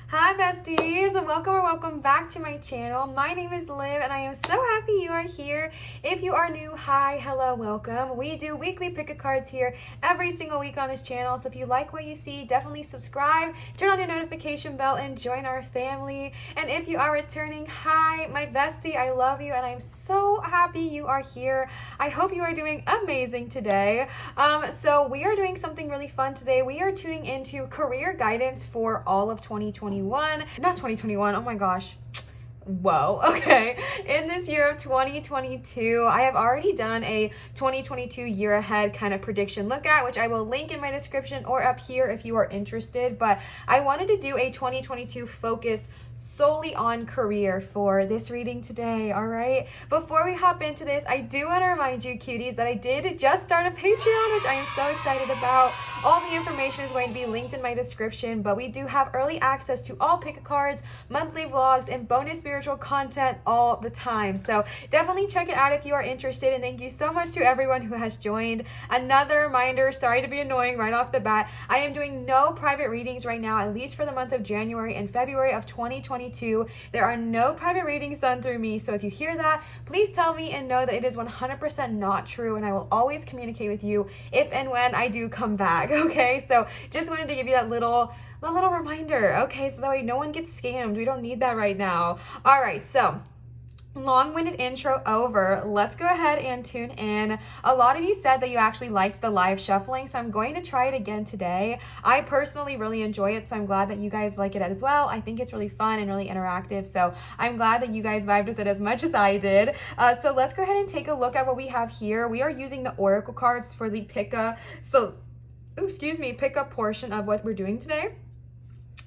Hi besties, welcome back to my channel. My name is Liv and I am so happy you are here. If you are new, hi, hello, welcome. We do weekly pick-a cards here every single week on this channel, so if you like what you see, definitely subscribe, turn on your notification bell, and join our family. And if you are returning, hi, my bestie, I love you and I'm so happy you are here. I hope you are doing amazing today. So we are doing something really fun today. We are tuning into career guidance for all of 2021. Not 2021, oh my gosh. Whoa, okay. In this year of 2022, I have already done a 2022 year ahead kind of prediction look at, which I will link in my description or up here if you are interested. But I wanted to do a 2022 focus solely on career for this reading today, all right? Before we hop into this, I do want to remind you, cuties, that I did just start a Patreon, which I am so excited about. All the information is going to be linked in my description, but we do have early access to all pick-a-cards, monthly vlogs, and bonus spiritual content all the time. So definitely check it out if you are interested, and thank you so much to everyone who has joined. Another reminder, sorry to be annoying right off the bat, I am doing no private readings right now, at least for the month of January and February of 2022. There are no private readings done through me, so if you hear that, please tell me and know that it is 100% not true, and I will always communicate with you if and when I do come back, okay? So just wanted to give you that little reminder, okay? So that way no one gets scammed. We don't need that right now. All right, so long-winded intro over. Let's go ahead and tune in. A lot of you said that you actually liked the live shuffling, so I'm going to try it again today. I personally really enjoy it, so I'm glad that you guys like it as well. I think it's really fun and really interactive, so I'm glad that you guys vibed with it as much as I did. So let's go ahead and take a look at what we have here. We are using the oracle cards for the pick-a portion of what we're doing today.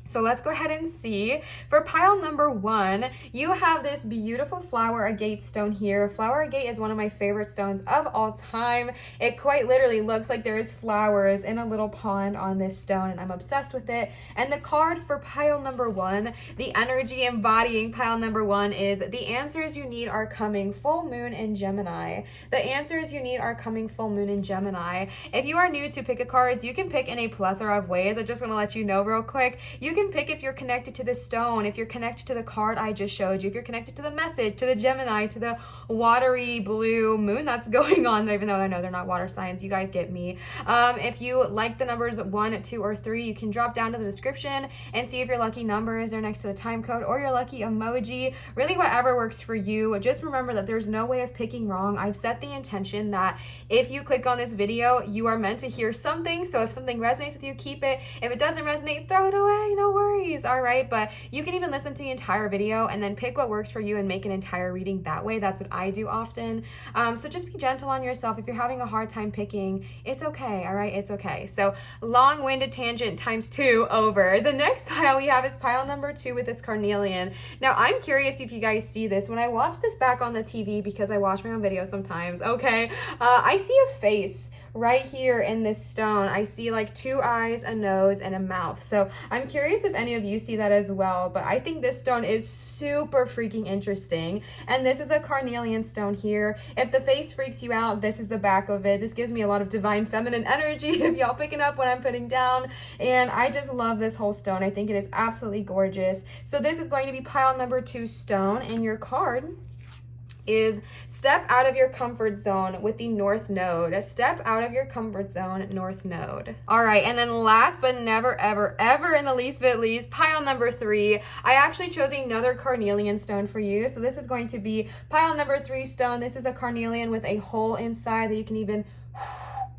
So let's go ahead and see. For pile number one, you have this beautiful flower agate stone here. Flower agate is one of my favorite stones of all time. It quite literally looks like there is flowers in a little pond on this stone, and I'm obsessed with it. And the card for pile number one, the energy embodying pile number one, is the answers you need are coming, full moon in Gemini. The answers you need are coming, full moon in Gemini. If you are new to pick-a-cards, you can pick in a plethora of ways. I just want to let you know real quick. You can pick if you're connected to the stone, if you're connected to the card I just showed you, if you're connected to the message, to the Gemini, to the watery blue moon that's going on there, even though I know they're not water signs. You guys get me. If you like the numbers 1, 2, or 3, you can drop down to the description and see if your lucky number is there next to the time code or your lucky emoji. Really, whatever works for you. Just remember that there's no way of picking wrong. I've set the intention that if you click on this video, you are meant to hear something. So if something resonates with you, keep it. If it doesn't resonate, throw it away. No worries. All right. But you can even listen to the entire video and then pick what works for you and make an entire reading that way. That's what I do often. So just be gentle on yourself. If you're having a hard time picking, it's okay. All right. It's okay. So long-winded tangent times 2 over. The next pile we have is pile number 2 with this carnelian. Now I'm curious if you guys see this. When I watch this back on the TV, because I watch my own videos sometimes, okay, I see a face right here in this stone. I see like 2 eyes, a nose, and a mouth. So I'm curious if any of you see that as well, but I think this stone is super freaking interesting. And this is a carnelian stone here. If the face freaks you out, this is the back of it. This gives me a lot of divine feminine energy if y'all picking up what I'm putting down. And I just love this whole stone. I think it is absolutely gorgeous. So this is going to be pile number 2 stone, and your card is step out of your comfort zone with the North Node. Step out of your comfort zone, North Node. All right, and then last but never, ever, ever in the least bit least, pile number 3. I actually chose another carnelian stone for you. So this is going to be pile number 3 stone. This is a carnelian with a hole inside that you can even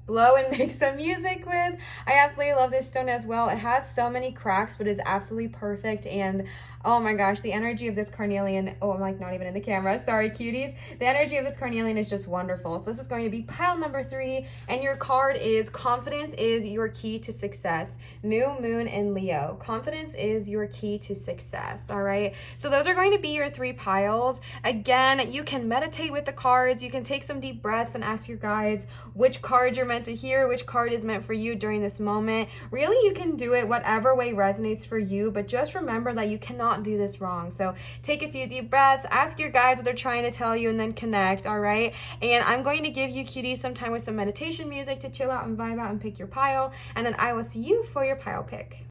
blow and make some music with. I absolutely love this stone as well. It has so many cracks, but is absolutely perfect. And oh my gosh, the energy of this carnelian, oh, I'm like not even in the camera, sorry cuties. The energy of this carnelian is just wonderful. So this is going to be pile number 3, and your card is confidence is your key to success. New moon in Leo. Confidence is your key to success, all right? So those are going to be your 3 piles. Again, you can meditate with the cards. You can take some deep breaths and ask your guides which card you're meant meant to hear, which card is meant for you during this moment. Really, you can do it whatever way resonates for you, but just remember that you cannot do this wrong. So take a few deep breaths, ask your guides what they're trying to tell you, and then connect, all right? And I'm going to give you, cuties, some time with some meditation music to chill out and vibe out and pick your pile, and then I will see you for your pile pick.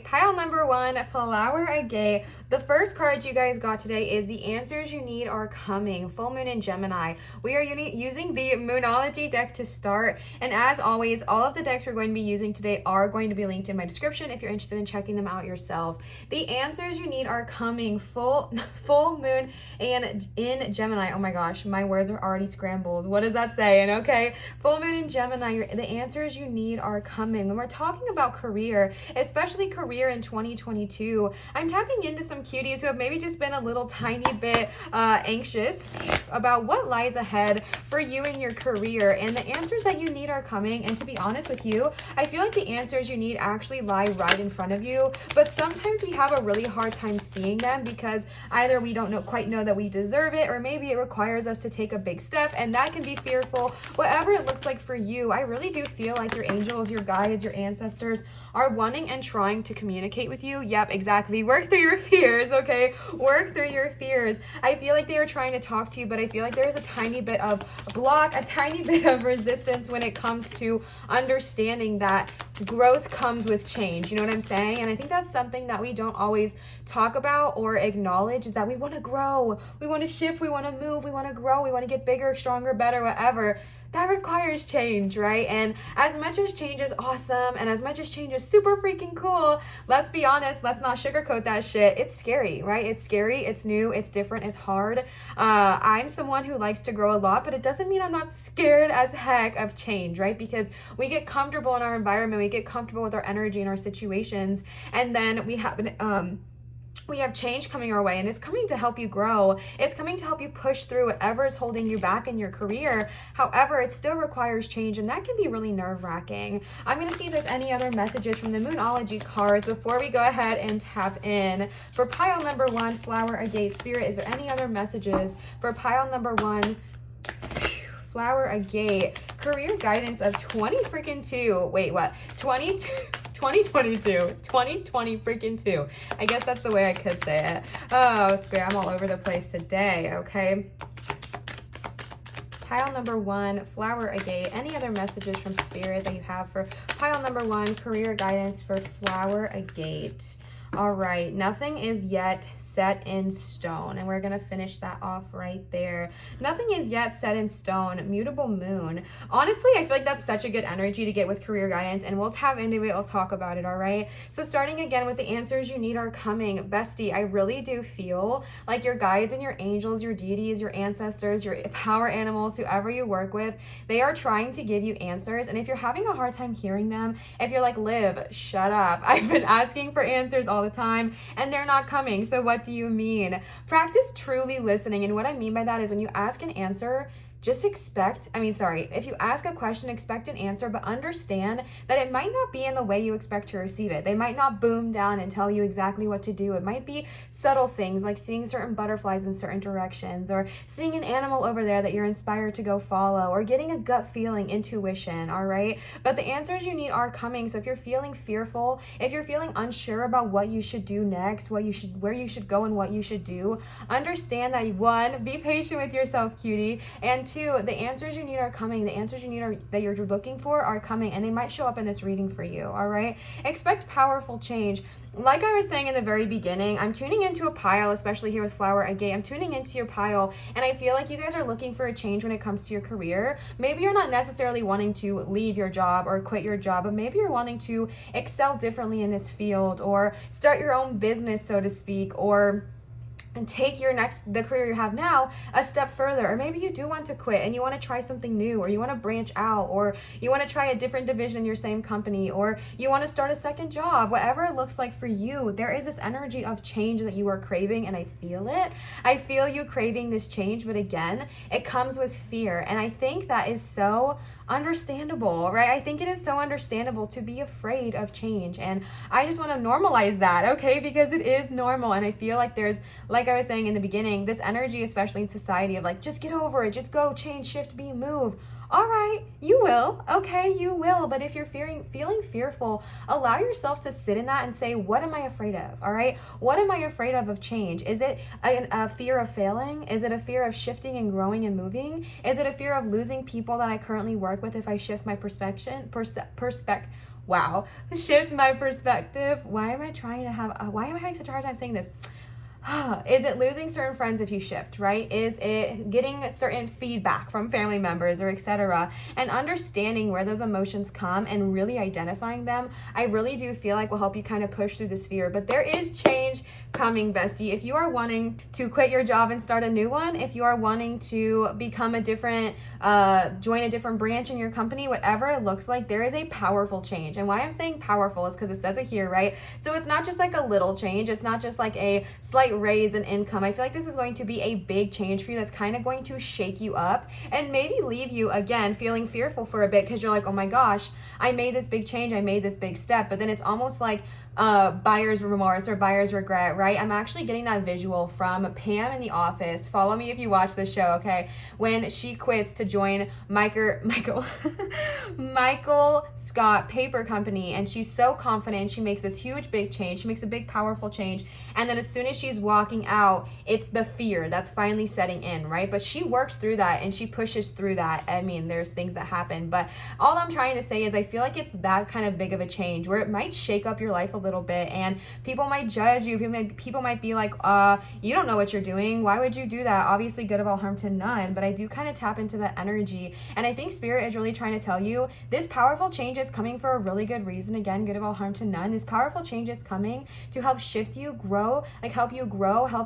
Pile number one, Flower Agate. The first card you guys got today is the answers you need are coming. Full moon in Gemini. We are using the Moonology deck to start. And as always, all of the decks we're going to be using today are going to be linked in my description if you're interested in checking them out yourself. The answers you need are coming. Full moon and in Gemini. Oh my gosh, my words are already scrambled. What is that saying? Okay. Full moon in Gemini. The answers you need are coming. When we're talking about career, especially career in 2022, I'm tapping into some cuties who have maybe just been a little tiny bit anxious about what lies ahead for you in your career, and the answers that you need are coming. And to be honest with you, I feel like the answers you need actually lie right in front of you, but sometimes we have a really hard time seeing them because either we don't quite know that we deserve it, or maybe it requires us to take a big step, and that can be fearful. Whatever it looks like for you, I really do feel like your angels, your guides, your ancestors are wanting and trying to communicate with you. Yep, exactly. Work through your fears, okay? Work through your fears. I feel like they are trying to talk to you, but I feel like there's a tiny bit of block, a tiny bit of resistance when it comes to understanding that growth comes with change. You know what I'm saying? And I think that's something that we don't always talk about or acknowledge, is that we want to grow, we want to shift, we want to move, we want to grow, we want to get bigger, stronger, better, whatever. That requires change, right? And as much as change is awesome and as much as change is super freaking cool, let's be honest, let's not sugarcoat that shit. It's scary, right? It's scary, it's new, it's different, it's hard. I'm someone who likes to grow a lot, but it doesn't mean I'm not scared as heck of change, right? Because we get comfortable in our environment, we get comfortable with our energy and our situations, and then we have change coming our way, and it's coming to help you grow. It's coming to help you push through whatever is holding you back in your career. However, it still requires change, and that can be really nerve-wracking. I'm going to see if there's any other messages from the Moonology cards before we go ahead and tap in. For pile number one, Flower Agate. Spirit, is there any other messages for pile number one, Flower Agate? Career guidance of 2022. Wait, what? 2020 freaking two. I guess that's the way I could say it. Oh, Spirit, I'm all over the place today, okay? Pile number one, Flower Agate. Any other messages from Spirit that you have for pile number one, career guidance for Flower Agate? All right, nothing is yet set in stone, and we're gonna finish that off right there. Nothing is yet set in stone. Mutable moon. Honestly, I feel like that's such a good energy to get with career guidance, and we'll tap into it, we'll talk about it, all right? So starting again with the answers you need are coming. Bestie, I really do feel like your guides and your angels, your deities, your ancestors, your power animals, whoever you work with, they are trying to give you answers. And if you're having a hard time hearing them, if you're like, Liv, shut up, I've been asking for answers all the time and they're not coming, so what do you mean? Practice truly listening, and what I mean by that is when you ask an answer, just if you ask a question, expect an answer, but understand that it might not be in the way you expect to receive it. They might not boom down and tell you exactly what to do. It might be subtle things like seeing certain butterflies in certain directions, or seeing an animal over there that you're inspired to go follow, or getting a gut feeling, intuition, all right? But the answers you need are coming. So if you're feeling fearful, if you're feeling unsure about what you should do next, where you should go and what you should do, understand that one, be patient with yourself, cutie, and two, the answers you need are coming. The answers you need that you're looking for are coming, and they might show up in this reading for you, all right? Expect powerful change. like I was saying in the very beginning, I'm tuning into a pile, especially here with Flower Agate. I'm tuning into your pile, and I feel like you guys are looking for a change when it comes to your career. Maybe you're not necessarily wanting to leave your job or quit your job, but maybe you're wanting to excel differently in this field, or start your own business, so to speak, or and take the career you have now a step further. Or maybe you do want to quit and you want to try something new, or you want to branch out, or you want to try a different division in your same company, or you want to start a second job. Whatever it looks like for you, there is this energy of change that you are craving, and I feel it. I feel you craving this change, but again, it comes with fear. And I think that is so understandable, right? I think it is so understandable to be afraid of change, and I just want to normalize that, okay? Because it is normal, and I feel like there's, like I was saying in the beginning, this energy, especially in society, of like, just get over it, just go, change, shift, be, move. All right, you will, okay, you will. But if you're feeling fearful, allow yourself to sit in that and say, what am I afraid of? All right, what am I afraid of change? Is it a fear of failing? Is it a fear of shifting and growing and moving? Is it a fear of losing people that I currently work with if I shift my shift my perspective? Why am I having such a hard time saying this? Is it losing certain friends if you shift, right? Is it getting certain feedback from family members, or etc.? And understanding where those emotions come and really identifying them, I really do feel like will help you kind of push through this fear. But there is change coming, bestie. If you are wanting to quit your job and start a new one, if you are wanting to become join a different branch in your company, whatever it looks like, there is a powerful change. And why I'm saying powerful is because it says it here, right? So it's not just like a little change. It's not just like a slight raise in income. I feel like this is going to be a big change for you that's kind of going to shake you up and maybe leave you again feeling fearful for a bit, because you're like, oh my gosh, I made this big change, I made this big step. But then it's almost like buyer's remorse or buyer's regret, right? I'm actually getting that visual from Pam in The Office. Follow me if you watch this show, okay? When she quits to join Michael Scott Paper Company, and she's so confident, she makes this huge big change, she makes a big powerful change, and then as soon as she's walking out, it's the fear that's finally setting in, right? But she works through that and she pushes through that. I mean, there's things that happen, but all I'm trying to say is I feel like it's that kind of big of a change where it might shake up your life a little bit, and people might judge you. People might be like, you don't know what you're doing. Why would you do that? Obviously, good of all harm to none, but I do kind of tap into that energy, and I think Spirit is really trying to tell you this powerful change is coming for a really good reason. Again, good of all harm to none. This powerful change is coming to help shift you, help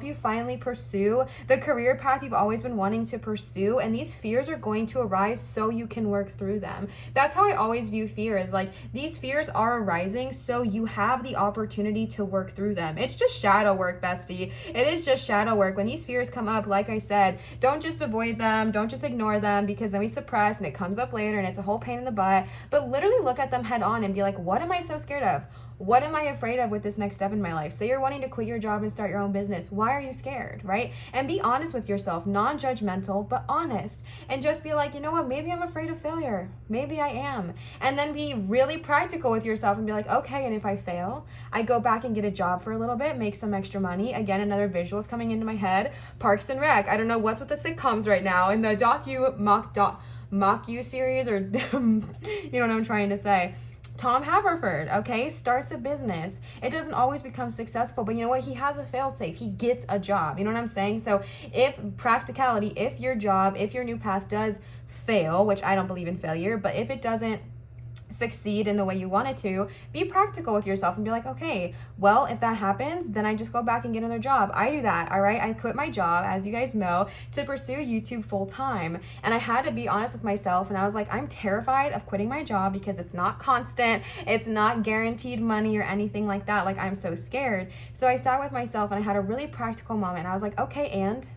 you finally pursue the career path you've always been wanting to pursue, and these fears are going to arise so you can work through them. That's how I always view fear, is like these fears are arising so you have the opportunity to work through them. It's just shadow work, bestie. It is just shadow work. When these fears come up, like I said, don't just avoid them, don't just ignore them, because then we suppress and it comes up later and it's a whole pain in the butt. But literally look at them head on and be like, what am I so scared of? What am I afraid of with this next step in my life? Say you're wanting to quit your job and start your own business. Why are you scared, right? And be honest with yourself, non-judgmental, but honest. And just be like, you know what? Maybe I'm afraid of failure. Maybe I am. And then be really practical with yourself and be like, okay, and if I fail, I go back and get a job for a little bit, make some extra money. Again, another visual is coming into my head. Parks and Rec. I don't know what's with the sitcoms right now. In the mock you series, or you know what I'm trying to say. Tom Haverford, okay, starts a business. It doesn't always become successful, but you know what? He has a fail-safe. He gets a job. You know what I'm saying? So if your new path does fail, which I don't believe in failure, but if it doesn't succeed in the way you want it to, be practical with yourself and be like, okay, well, if that happens, then I just go back and get another job. I do that, all right? I quit my job, as you guys know, to pursue YouTube full time. And I had to be honest with myself, and I was like, I'm terrified of quitting my job because it's not constant, it's not guaranteed money or anything like that. Like, I'm so scared. So I sat with myself and I had a really practical moment. I was like, okay, and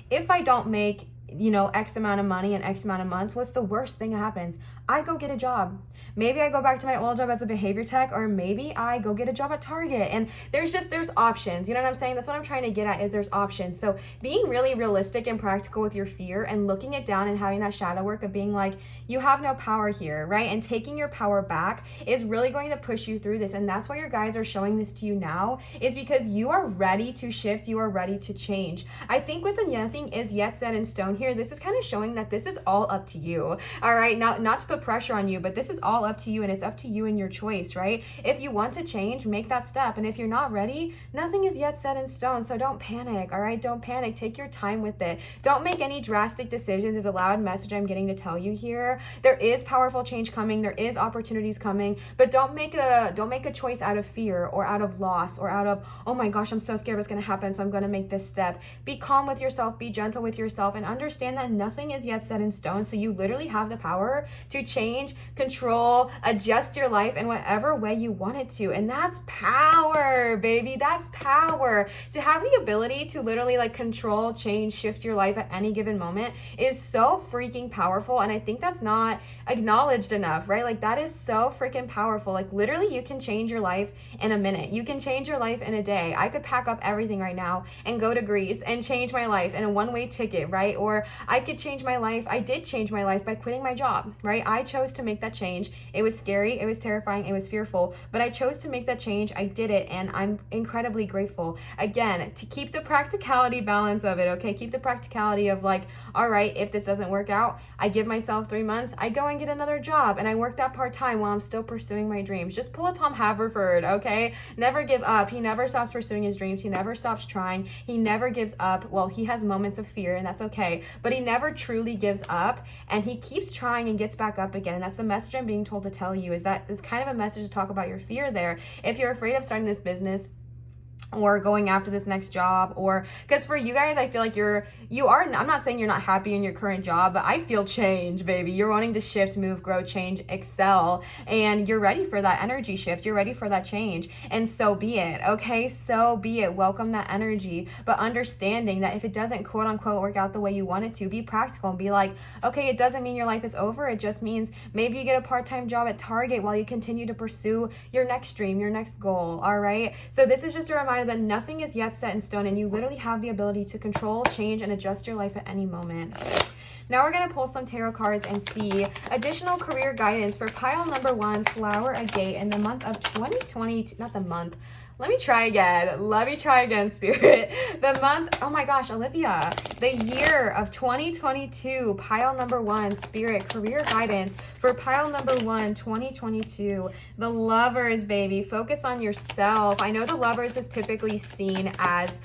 if I don't make X amount of money in X amount of months, what's the worst thing that happens? I go get a job. Maybe I go back to my old job as a behavior tech, or maybe I go get a job at Target. And there's options. You know what I'm saying? That's what I'm trying to get at, is there's options. So being really realistic and practical with your fear and looking it down and having that shadow work of being like, you have no power here, right? And taking your power back is really going to push you through this. And that's why your guides are showing this to you now, is because you are ready to shift. You are ready to change. I think with the nothing is yet set in stone here, this is kind of showing that this is all up to you. All right, not to put pressure on you, but this is all up to you, and it's up to you and your choice, right? If you want to change, make that step. And if you're not ready, nothing is yet set in stone. So don't panic, all right? Don't panic. Take your time with it. Don't make any drastic decisions is a loud message I'm getting to tell you here. There is powerful change coming. There is opportunities coming, but don't make a choice out of fear or out of loss or out of, oh my gosh, I'm so scared what's going to happen, so I'm going to make this step. Be calm with yourself, be gentle with yourself, and understand that nothing is yet set in stone. So you literally have the power to change, control, adjust your life in whatever way you want it to. And that's power, baby. That's power. To have the ability to literally like control, change, shift your life at any given moment is so freaking powerful. And I think that's not acknowledged enough, right? Like that is so freaking powerful. Like literally you can change your life in a minute. You can change your life in a day. I could pack up everything right now and go to Greece and change my life in a one-way ticket, right? Or I could change my life. I did change my life by quitting my job, right? I chose to make that change. It was scary. It was terrifying. It was fearful, but I chose to make that change. I did it, and I'm incredibly grateful. Again, to keep the practicality balance of it, okay? Keep the practicality of like, all right, if this doesn't work out, I give myself 3 months, I go and get another job, and I work that part-time while I'm still pursuing my dreams. Just pull a Tom Haverford, okay? Never give up. He never stops pursuing his dreams. He never stops trying. He never gives up. Well, he has moments of fear, and that's okay, but he never truly gives up, and he keeps trying and gets back up again. And that's the message I'm being told to tell you, is that it's kind of a message to talk about your fear there. If you're afraid of starting this business or going after this next job, or because for you guys, I feel like you are, I'm not saying you're not happy in your current job, but I feel change, baby. You're wanting to shift, move, grow, change, excel, and you're ready for that energy shift. You're ready for that change, and so be it, okay? So be it. Welcome that energy, but understanding that if it doesn't quote unquote work out the way you want it to, be practical and be like, okay, it doesn't mean your life is over. It just means maybe you get a part-time job at Target while you continue to pursue your next dream, your next goal, all right? So this is just a reminder that nothing is yet set in stone, and you literally have the ability to control, change, and adjust your life at any moment. Now we're going to pull some tarot cards and see additional career guidance for pile number 1, Flower Agate, in the month of 2020, not the month. Let me try again, Spirit. The month, oh my gosh, Olivia, the year of 2022, pile number 1, Spirit, career guidance for pile number 1, 2022. The Lovers, baby, focus on yourself. I know the Lovers is typically seen as,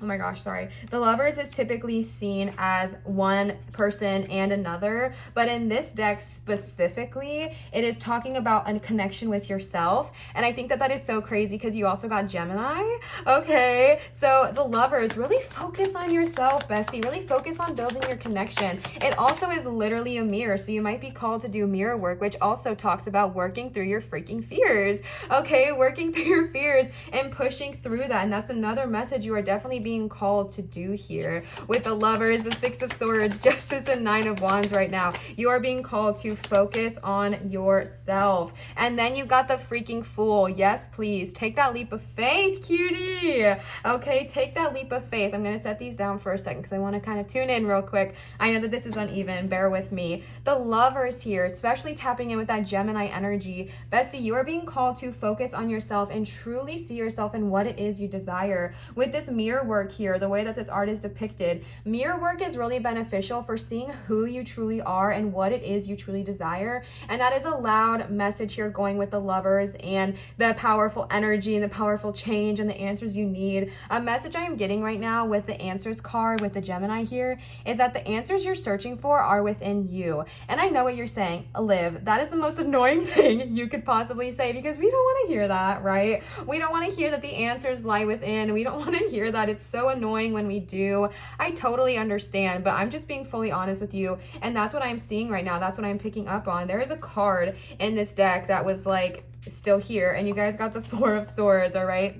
oh my gosh, sorry. The Lovers is typically seen as one person and another, but in this deck specifically, it is talking about a connection with yourself. And I think that that is so crazy because you also got Gemini. Okay, so the Lovers, really focus on yourself, bestie. Really focus on building your connection. It also is literally a mirror, so you might be called to do mirror work, which also talks about working through your freaking fears. Okay, working through your fears and pushing through that. And that's another message you are definitely being called to do here. With the Lovers, the 6 of Swords, Justice, and 9 of Wands right now, you are being called to focus on yourself. And then you've got the freaking Fool. Yes, please take that leap of faith, cutie. Okay, take that leap of faith. I'm going to set these down for a second because I want to kind of tune in real quick. I know that this is uneven. Bear with me. The Lovers here, especially tapping in with that Gemini energy. Bestie, you are being called to focus on yourself and truly see yourself in what it is you desire. With this mirror work here, the way that this art is depicted, mirror work is really beneficial for seeing who you truly are and what it is you truly desire. And that is a loud message here going with the Lovers and the powerful energy and the powerful change and the answers you need. A message I am getting right now with the answers card with the Gemini here is that the answers you're searching for are within you. And I know what you're saying, Liv, that is the most annoying thing you could possibly say, because we don't want to hear that, right? We don't want to hear that the answers lie within. We don't want to hear that. It's so annoying when we do. I totally understand, but I'm just being fully honest with you, and that's what I'm seeing right now. That's what I'm picking up on. There is a card in this deck that was like still here, and you guys got the 4 of Swords, all right?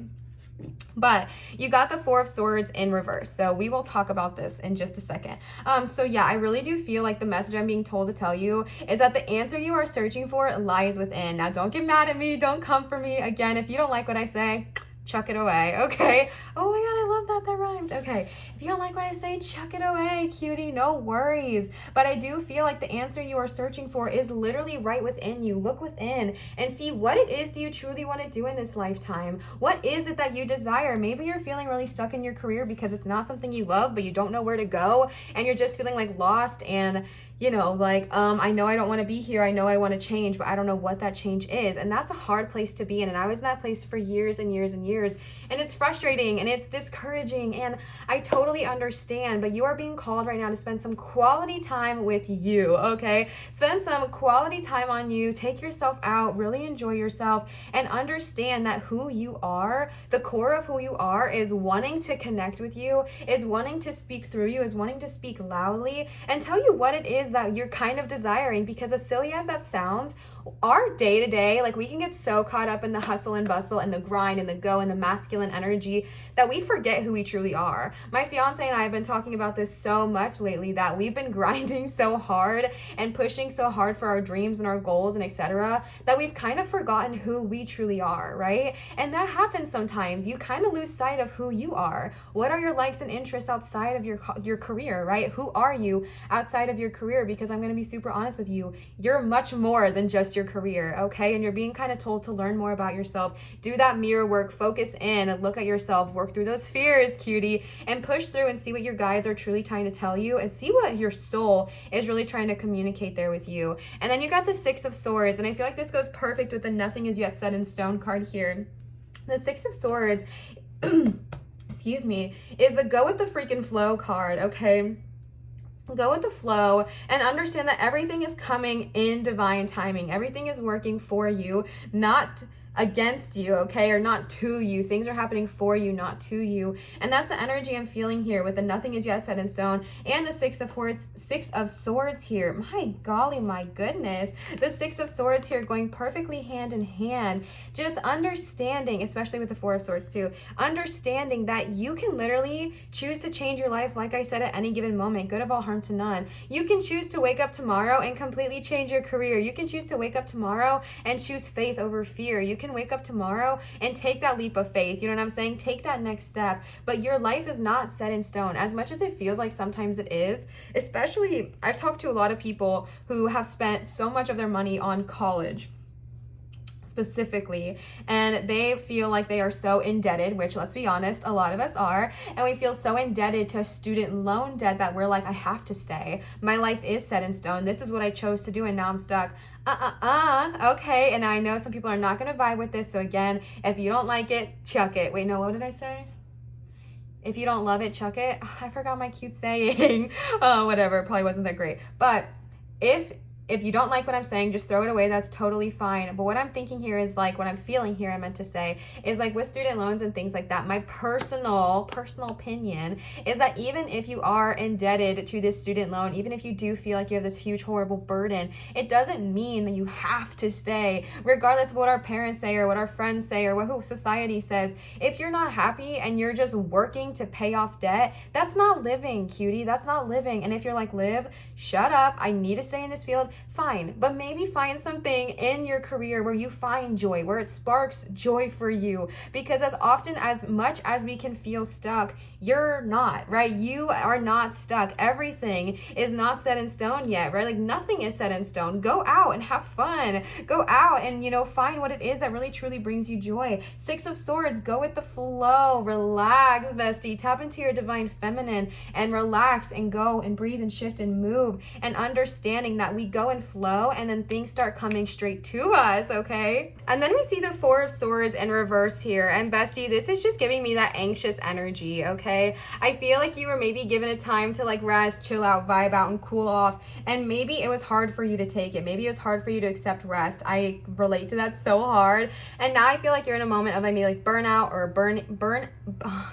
But you got the 4 of Swords in reverse, so we will talk about this in just a second. So yeah, I really do feel like the message I'm being told to tell you is that the answer you are searching for lies within. Now, don't get mad at me. Don't come for me. Again, if you don't like what I say, chuck it away, okay? Oh my god, I love that rhymed. arrived? Okay. If you don't like what I say, chuck it away, cutie. No worries. But I do feel like the answer you are searching for is literally right within you. Look within and see what it is do you truly want to do in this lifetime. What is it that you desire? Maybe you're feeling really stuck in your career because it's not something you love, but you don't know where to go, and you're just feeling like lost and I know I don't want to be here. I know I want to change, but I don't know what that change is. And that's a hard place to be in. And I was in that place for years and years and years. And it's frustrating and it's discouraging. And I totally understand, but you are being called right now to spend some quality time with you, okay? Spend some quality time on you. Take yourself out, really enjoy yourself, and understand that who you are, the core of who you are, is wanting to connect with you, is wanting to speak through you, is wanting to speak loudly and tell you what it is that you're kind of desiring. Because as silly as that sounds, our day to day, like, we can get so caught up in the hustle and bustle and the grind and the go and the masculine energy that we forget who we truly are. My fiance and I have been talking about this so much lately, that we've been grinding so hard and pushing so hard for our dreams and our goals and etc., that we've kind of forgotten who we truly are, right? And that happens sometimes. You kind of lose sight of who you are. What are your likes and interests outside of your career, right? Who are you outside of your career? Because I'm going to be super honest with you, you're much more than just your career, okay? And you're being kind of told to learn more about yourself. Do that mirror work, focus in, look at yourself, work through those fears, cutie, and push through and see what your guides are truly trying to tell you, and see what your soul is really trying to communicate there with you. And then you got the Six of Swords, and I feel like this goes perfect with the nothing is yet set in stone card here. The Six of Swords excuse me, is the go with the freaking flow card, okay? Go with the flow and understand that everything is coming in divine timing. Everything is working for you, not against you, okay, or not to you. Things are happening for you, not to you. And that's the energy I'm feeling here with the nothing is yet set in stone and the Six of Swords here. My golly, my goodness. The Six of Swords here going perfectly hand in hand. Just understanding, especially with the Four of Swords too, understanding that you can literally choose to change your life, like I said, at any given moment. Good of all, harm to none. You can choose to wake up tomorrow and completely change your career. You can choose to wake up tomorrow and choose faith over fear. You can wake up tomorrow and take that leap of faith. You know what I'm saying? Take that next step. But your life is not set in stone, as much as it feels like sometimes it is. Especially, I've talked to a lot of people who have spent so much of their money on college specifically, and they feel like they are so indebted, which, let's be honest, a lot of us are, and we feel so indebted to student loan debt that we're like, I have to stay. My life is set in stone. This is what I chose to do, and now I'm stuck. Okay, and I know some people are not going to vibe with this, so again, if you don't like it, chuck it. Wait, no, what did I say? If you don't love it, chuck it. Oh, I forgot my cute saying. Whatever, it probably wasn't that great. But if you don't like what I'm saying, just throw it away. That's totally fine. But what I'm thinking here is, like, what I'm feeling here, I meant to say, is like with student loans and things like that, my personal opinion is that even if you are indebted to this student loan, even if you do feel like you have this huge, horrible burden, it doesn't mean that you have to stay, regardless of what our parents say or what our friends say or what society says. If you're not happy and you're just working to pay off debt, that's not living, cutie. That's not living. And if you're like, Liv, shut up, I need to stay in this field, fine, but maybe find something in your career where you find joy, where it sparks joy for you. Because as much as we can feel stuck, you're not, right? You are not stuck. Everything is not set in stone yet, right? Like, nothing is set in stone. Go out and have fun. Go out and, find what it is that really truly brings you joy. Six of Swords, go with the flow. Relax, bestie. Tap into your divine feminine and relax and go and breathe and shift and move, and understanding that we go and flow, and then things start coming straight to us, okay? And then we see the Four of Swords in reverse here, and bestie, this is just giving me that anxious energy, okay? I feel like you were maybe given a time to like rest, chill out, vibe out, and cool off, and maybe it was hard for you to take it. Maybe it was hard for you to accept rest. I relate to that so hard, and now I feel like you're in a moment of maybe like burnout or burnt,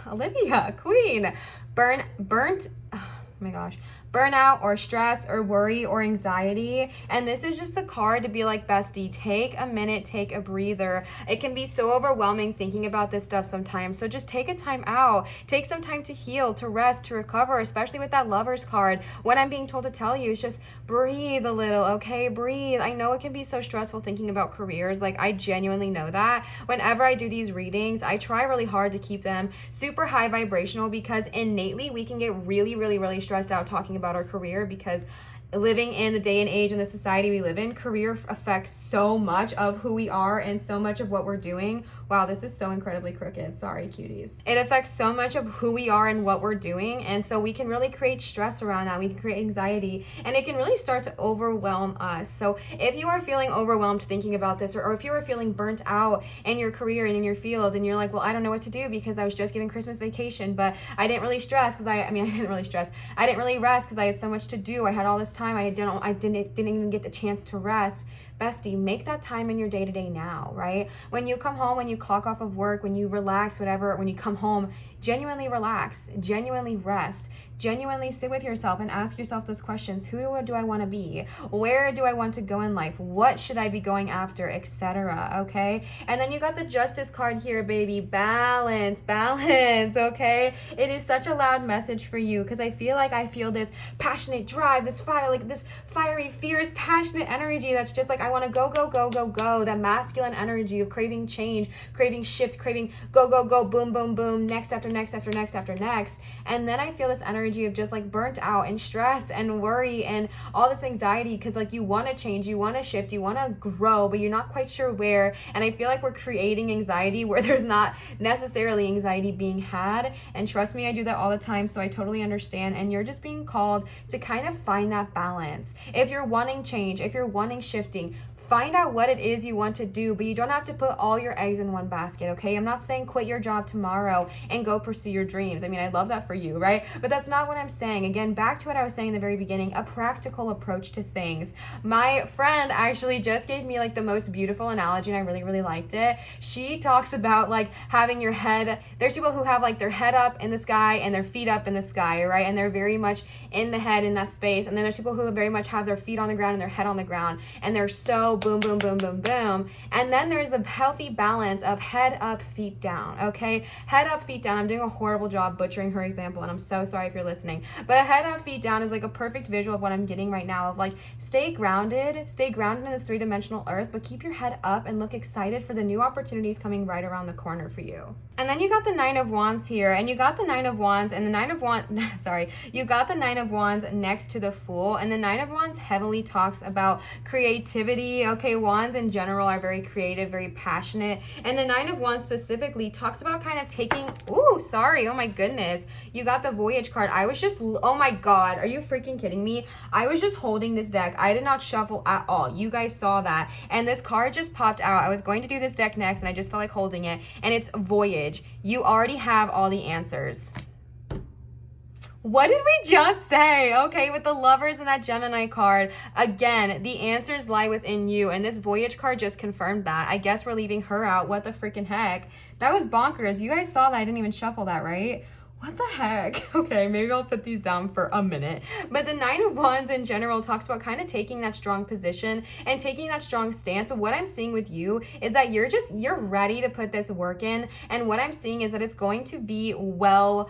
Olivia, queen, burnt, oh my gosh, burnout or stress or worry or anxiety. And this is just the card to be like, bestie, take a minute, take a breather. It can be so overwhelming thinking about this stuff sometimes. So just take a time out, take some time to heal, to rest, to recover, especially with that Lover's card. What I'm being told to tell you is just breathe a little, okay? Breathe. I know it can be so stressful thinking about careers. Like, I genuinely know that. Whenever I do these readings, I try really hard to keep them super high vibrational, because innately we can get really, really, really stressed out talking about our career, because living in the day and age and the society we live in, career affects so much of who we are and so much of what we're doing. Wow, this is so incredibly crooked. Sorry, cuties. It affects so much of who we are and what we're doing. And so we can really create stress around that. We can create anxiety, and it can really start to overwhelm us. So if you are feeling overwhelmed thinking about this, or if you are feeling burnt out in your career and in your field, and you're like, well, I don't know what to do because I was just giving Christmas vacation, but I didn't really stress because I didn't really stress. I didn't really rest because I had so much to do. I had all this time. I didn't even get the chance to rest. Bestie, make that time in your day-to-day now, right? When you come home, when you clock off of work, when you relax, whatever, when you come home, genuinely relax, genuinely rest, genuinely sit with yourself and ask yourself those questions. Who do I want to be? Where do I want to go in life? What should I be going after, etc.? Okay? And then you got the Justice card here, baby. Balance, balance, okay? It is such a loud message for you, because I feel this passionate drive, this fire, like this fiery, fierce, passionate energy that's just like, I want to go, go, go, go, go. That masculine energy of craving change, craving shifts, craving go, go, go, boom, boom, boom, next after next after next after next. And then I feel this energy of just like burnt out and stress and worry and all this anxiety, because like you want to change, you want to shift, you want to grow, but you're not quite sure where. And I feel like we're creating anxiety where there's not necessarily anxiety being had. And trust me, I do that all the time, so I totally understand. And you're just being called to kind of find that balance. If you're wanting change, if you're wanting shifting, find out what it is you want to do, but you don't have to put all your eggs in one basket, okay? I'm not saying quit your job tomorrow and go pursue your dreams. I mean, I love that for you, right? But that's not what I'm saying. Again, back to what I was saying in the very beginning, a practical approach to things. My friend actually just gave me like the most beautiful analogy, and I really, really liked it. She talks about like having your head, there's people who have like their head up in the sky and their feet up in the sky, right? And they're very much in the head in that space. And then there's people who very much have their feet on the ground and their head on the ground, and they're so boom, boom, boom, boom, boom. And then there's the healthy balance of head up, feet down, okay? Head up, feet down. I'm doing a horrible job butchering her example, and I'm so sorry if you're listening. But head up, feet down is like a perfect visual of what I'm getting right now, of like, stay grounded in this three-dimensional earth, but keep your head up and look excited for the new opportunities coming right around the corner for you. And then you got the Nine of Wands here, and you got the Nine of Wands, and the Nine of Wands, you got the Nine of Wands next to the Fool, and the Nine of Wands heavily talks about creativity, okay? Wands in general are very creative, very passionate, and the Nine of Wands specifically talks about kind of taking, oh my goodness, you got the Voyage card. I was just, oh my God, are you freaking kidding me? I was just holding this deck. I did not shuffle at all. You guys saw that, and this card just popped out. I was going to do this deck next, and I just felt like holding it, and it's Voyage. You already have all the answers. What did we just say? Okay, with the Lovers and that Gemini card, again, the answers lie within you, and this Voyage card just confirmed that. I guess we're leaving her out. What the freaking heck? That was bonkers. You guys saw that. I didn't even shuffle that, right? What the heck? Okay, maybe I'll put these down for a minute. But the Nine of Wands in general talks about kind of taking that strong position and taking that strong stance. But what I'm seeing with you is that you're ready to put this work in. And what I'm seeing is that it's going to be well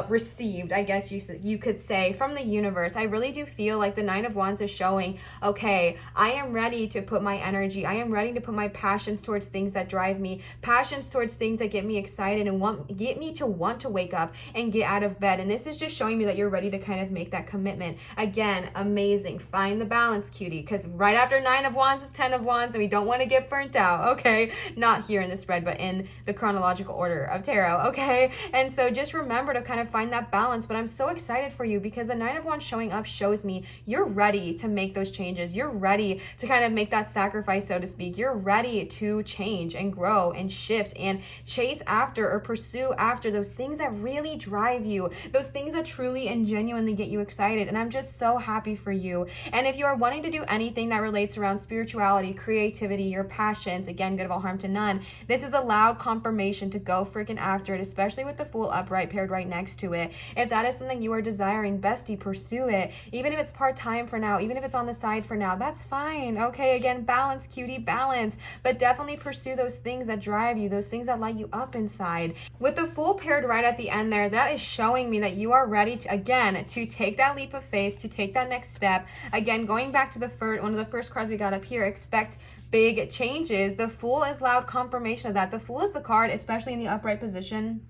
received, I guess you could say, from the universe. I really do feel like the Nine of Wands is showing, okay, I am ready to put my energy. I am ready to put my passions towards things that drive me, passions towards things that get me excited and get me to want to wake up and get out of bed. And this is just showing me that you're ready to kind of make that commitment. Again, amazing. Find the balance, cutie, because right after Nine of Wands is 10 of Wands, and we don't want to get burnt out, okay? Not here in the spread, but in the chronological order of tarot, okay? And so just remember to kind of find that balance. But I'm so excited for you, because the Nine of Wands showing up shows me you're ready to make those changes. You're ready to kind of make that sacrifice, so to speak. You're ready to change and grow and shift and chase after or pursue after those things that really drive you, those things that truly and genuinely get you excited. And I'm just so happy for you. And if you are wanting to do anything that relates around spirituality, creativity, your passions, again, good of all harm to none, this is a loud confirmation to go freaking after it, especially with the Fool upright paired right next to it. If that is something you are desiring, bestie, pursue it. Even if it's part-time for now, even if it's on the side for now, that's fine. Okay, again, balance, cutie, balance. But definitely pursue those things that drive you, those things that light you up inside. With the Fool paired right at the end there, that is showing me that you are ready to, again, to take that leap of faith, to take that next step. Again, going back to the one of the first cards we got up here, expect big changes. The Fool is loud confirmation of that. The Fool is the card, especially in the upright position,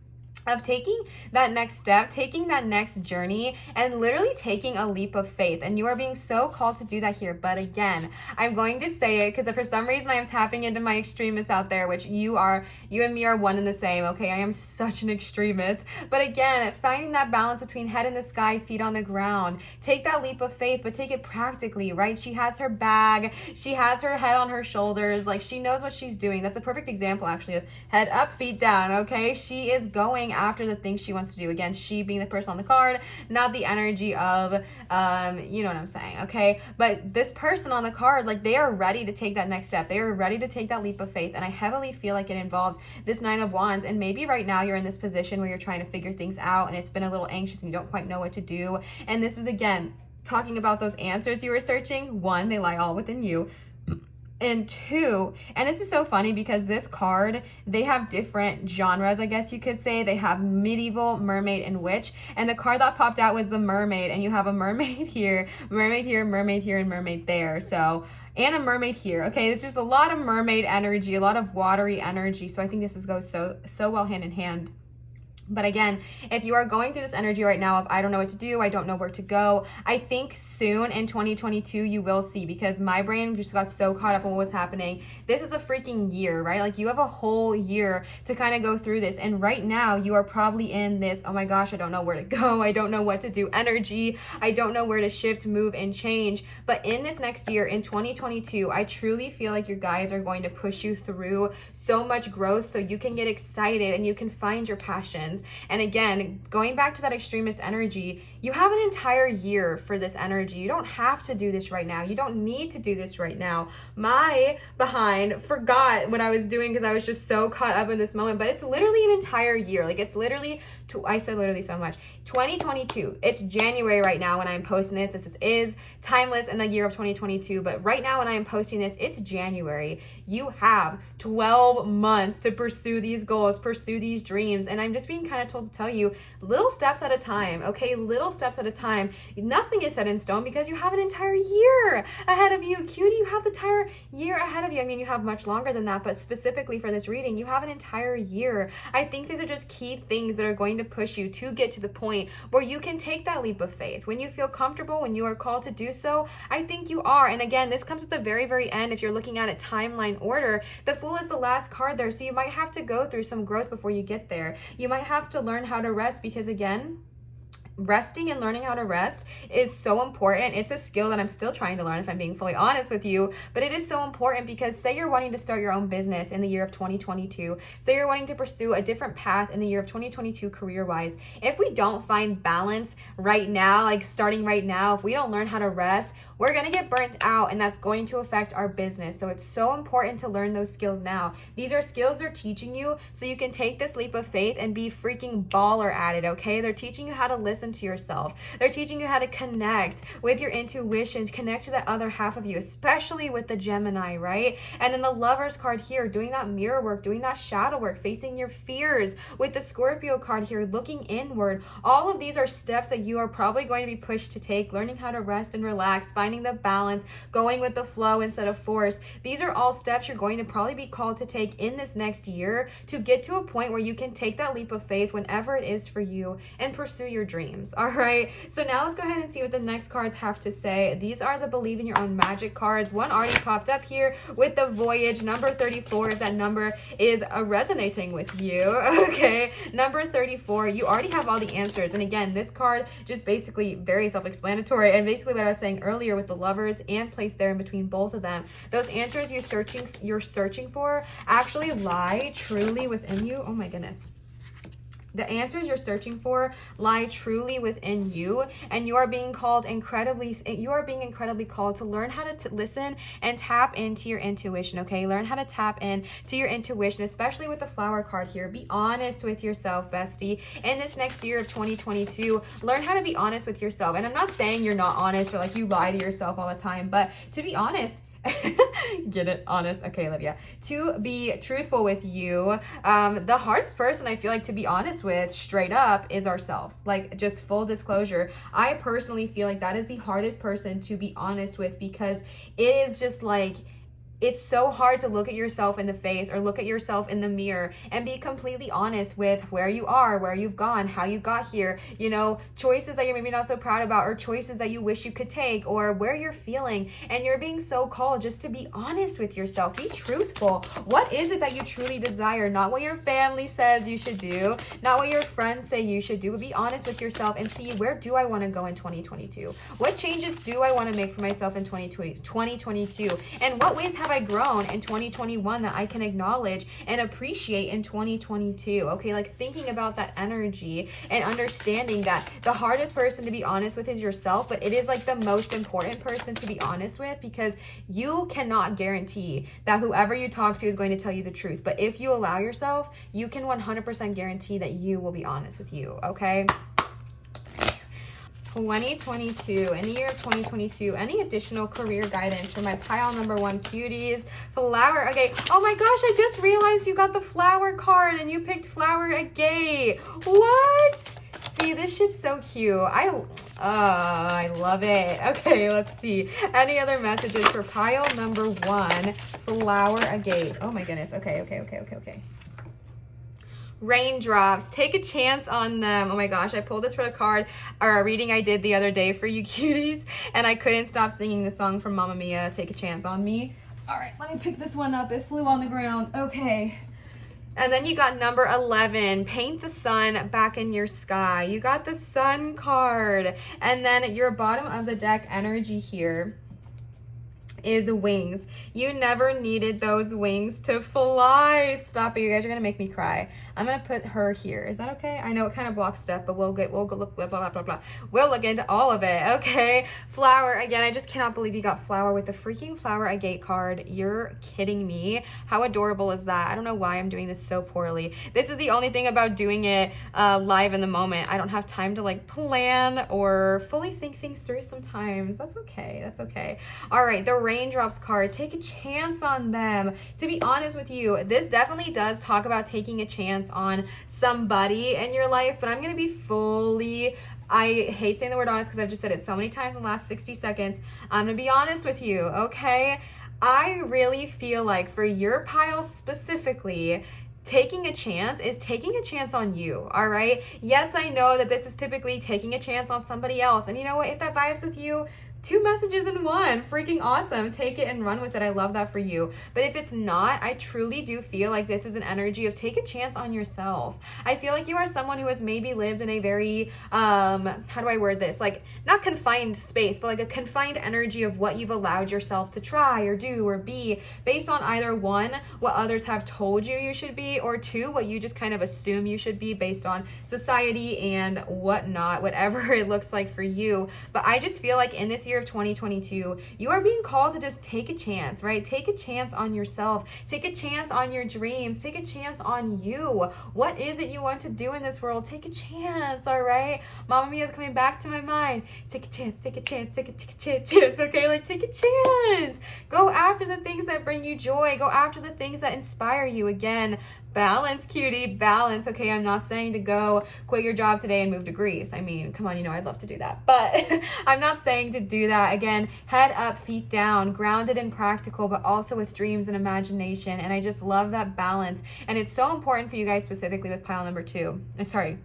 of taking that next step, taking that next journey, and literally taking a leap of faith. And you are being so called to do that here. But again, I'm going to say it because for some reason I am tapping into my extremists out there, which you and me are one and the same. Okay, I am such an extremist. But again, finding that balance between head in the sky, feet on the ground. Take that leap of faith, but take it practically, right? She has her bag, she has her head on her shoulders, like she knows what she's doing. That's a perfect example actually of head up, feet down. Okay, she is going after the things she wants to do. Again, she being the person on the card, not the energy of, you know what I'm saying, okay? But this person on the card, like they are ready to take that next step. They are ready to take that leap of faith. And I heavily feel like it involves this Nine of Wands. And maybe right now you're in this position where you're trying to figure things out and it's been a little anxious and you don't quite know what to do. And this is, again, talking about those answers you were searching. One, they lie all within you. And two, and this is so funny because this card, they have different genres, I guess you could say. They have medieval, mermaid, and witch. And the card that popped out was the mermaid. And you have a mermaid here, mermaid here, mermaid here, and mermaid there. So, and a mermaid here. Okay, it's just a lot of mermaid energy, a lot of watery energy. So I think this goes so well hand in hand. But again, if you are going through this energy right now of I don't know what to do, I don't know where to go, I think soon in 2022 you will see, because my brain just got so caught up in what was happening. This is a freaking year, right? Like you have a whole year to kind of go through this. And right now you are probably in this, oh my gosh, I don't know where to go, I don't know what to do energy, I don't know where to shift, move, and change. But in this next year, in 2022, I truly feel like your guides are going to push you through so much growth so you can get excited and you can find your passions. And again, going back to that extremist energy, you have an entire year for this energy. You don't have to do this right now. You don't need to do this right now. My behind forgot what I was doing because I was just so caught up in this moment, but it's literally an entire year. Like it's literally, I said literally so much, 2022. It's January right now when I'm posting this. This is timeless in the year of 2022, but right now when I am posting this, it's January. You have 12 months to pursue these goals, pursue these dreams. And I'm just being kind of told to tell you little steps at a time, okay? Little steps at a time. Nothing is set in stone because you have an entire year ahead of you. Cutie, you have the entire year ahead of you. I mean, you have much longer than that, but specifically for this reading, you have an entire year. I think these are just key things that are going to push you to get to the point where you can take that leap of faith. When you feel comfortable, when you are called to do so, I think you are. And again, this comes at the very, very end. If you're looking at a timeline order, the Fool is the last card there. So you might have to go through some growth before you get there. You might have to learn how to rest because again, resting and learning how to rest is so important. It's a skill that I'm still trying to learn, if I'm being fully honest with you, but it is so important because say you're wanting to start your own business in the year of 2022, say you're wanting to pursue a different path in the year of 2022 career-wise. If we don't find balance right now, like starting right now, if we don't learn how to rest, we're going to get burnt out and that's going to affect our business. So it's so important to learn those skills now. These are skills they're teaching you so you can take this leap of faith and be freaking baller at it, okay? They're teaching you how to listen to yourself. They're teaching you how to connect with your intuition, connect to that other half of you, especially with the Gemini, right? And then the Lovers card here, doing that mirror work, doing that shadow work, facing your fears. With the Scorpio card here, looking inward. All of these are steps that you are probably going to be pushed to take, learning how to rest and relax, finding the balance, going with the flow instead of force. These are all steps you're going to probably be called to take in this next year to get to a point where you can take that leap of faith whenever it is for you and pursue your dreams. All right, so now let's go ahead and see what the next cards have to say. These are the Believe in Your Own Magic cards. One already popped up here with the Voyage. Number 34, if that number is resonating with you, okay? Number 34, you already have all the answers. And again, this card just basically very self-explanatory. And basically what I was saying earlier with the Lovers and placed there in between both of them, those answers you're searching for actually lie truly within you. Oh my goodness. The answers you're searching for lie truly within you, and you are being incredibly called to learn how to listen and tap into your intuition, okay? Learn how to tap into your intuition, especially with the flower card here. Be honest with yourself, bestie. In this next year of 2022, learn how to be honest with yourself. And I'm not saying you're not honest or like you lie to yourself all the time, but to be honest, get it? Honest. Okay, Olivia. To be truthful with you, the hardest person I feel like to be honest with straight up is ourselves. Like, just full disclosure, I personally feel like that is the hardest person to be honest with, because it is just like, it's so hard to look at yourself in the face or look at yourself in the mirror and be completely honest with where you are, where you've gone, how you got here, you know, choices that you're maybe not so proud about, or choices that you wish you could take, or where you're feeling. And you're being so called just to be honest with yourself. Be truthful. What is it that you truly desire? Not what your family says you should do, not what your friends say you should do, but be honest with yourself and see, where do I want to go in 2022? What changes do I want to make for myself in 2022? And what ways have I grown in 2021 that I can acknowledge and appreciate in 2022? Okay, like thinking about that energy and understanding that the hardest person to be honest with is yourself, but it is like the most important person to be honest with, because you cannot guarantee that whoever you talk to is going to tell you the truth. But if you allow yourself, you can 100% guarantee that you will be honest with you, okay? 2022, in the year of 2022, any additional career guidance for my pile number one cuties? Flower agate. Oh my gosh, I just realized you got the flower card and you picked flower agate. What? See, this shit's so cute. I love it. Okay, let's see. Any other messages for pile number one, flower agate? Oh my goodness. Okay. Raindrops, take a chance on them. Oh my gosh, I pulled this for a card or a reading I did the other day for you cuties, and I couldn't stop singing the song from Mamma Mia, Take a Chance on Me. All right, let me pick this one up. It flew on the ground. Okay. And then you got number 11, paint the sun back in your sky. You got the sun card. And then your bottom of the deck energy here is wings. You never needed those wings to fly. Stop it. You guys are gonna make me cry. I'm gonna put her here. Is that okay? I know it kind of blocks stuff, but we'll go look, blah, blah, blah, blah. We'll look into all of it, okay? Flower, again, I just cannot believe you got flower with the freaking flower agate card. You're kidding me. How adorable is that? I don't know why I'm doing this so poorly. This is the only thing about doing it live in the moment. I don't have time to like plan or fully think things through sometimes. That's okay. That's okay. All right, the raindrops card, take a chance on them. To be honest with you, this definitely does talk about taking a chance on somebody in your life, but I'm gonna be fully, I hate saying the word honest because I've just said it so many times in the last 60 seconds. I'm gonna be honest with you, okay? I really feel like for your pile specifically, taking a chance is taking a chance on you, all right? Yes, I know that this is typically taking a chance on somebody else, and you know what? If that vibes with you, 2 messages in one, freaking awesome. Take it and run with it. I love that for you. But if it's not, I truly do feel like this is an energy of take a chance on yourself. I feel like you are someone who has maybe lived in a very, how do I word this? Like, not confined space, but like a confined energy of what you've allowed yourself to try or do or be based on either one, what others have told you should be, or two, what you just kind of assume you should be based on society and whatnot, whatever it looks like for you. But I just feel like in this year of 2022, you are being called to just take a chance, right? Take a chance on yourself. Take a chance on your dreams. Take a chance on you. What is it you want to do in this world? Take a chance, all right? Mamma Mia is coming back to my mind. Take a chance, take a chance, take a chance, okay? Like, take a chance. Go after the things that bring you joy. Go after the things that inspire you. Again, balance, cutie, balance. Okay, I'm not saying to go quit your job today and move to Greece. I mean, come on, you know I'd love to do that. But I'm not saying to do that. Again, head up, feet down, grounded and practical, but also with dreams and imagination. And I just love that balance. And it's so important for you guys specifically with pile number 2. Sorry.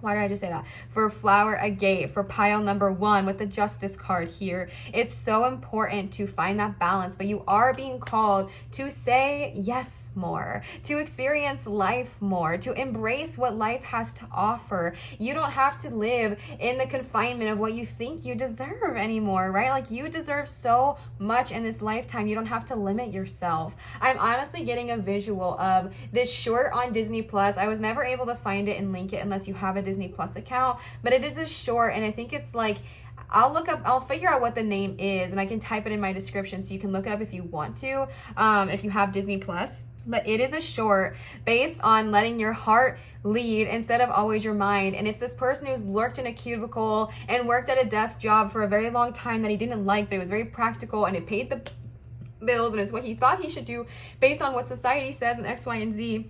Why did I just say that? For flower agate, for pile number 1 with the justice card here. It's so important to find that balance, but you are being called to say yes more, to experience life more, to embrace what life has to offer. You don't have to live in the confinement of what you think you deserve anymore, right? Like, you deserve so much in this lifetime. You don't have to limit yourself. I'm honestly getting a visual of this short on Disney Plus. I was never able to find it and link it unless you have a Disney Plus account, but it is a short, and I think it's like, I'll figure out what the name is, and I can type it in my description so you can look it up if you want to, if you have Disney Plus. But it is a short based on letting your heart lead instead of always your mind. And it's this person who's worked in a cubicle and worked at a desk job for a very long time that he didn't like, but it was very practical and it paid the bills, and it's what he thought he should do based on what society says and X, Y, and Z.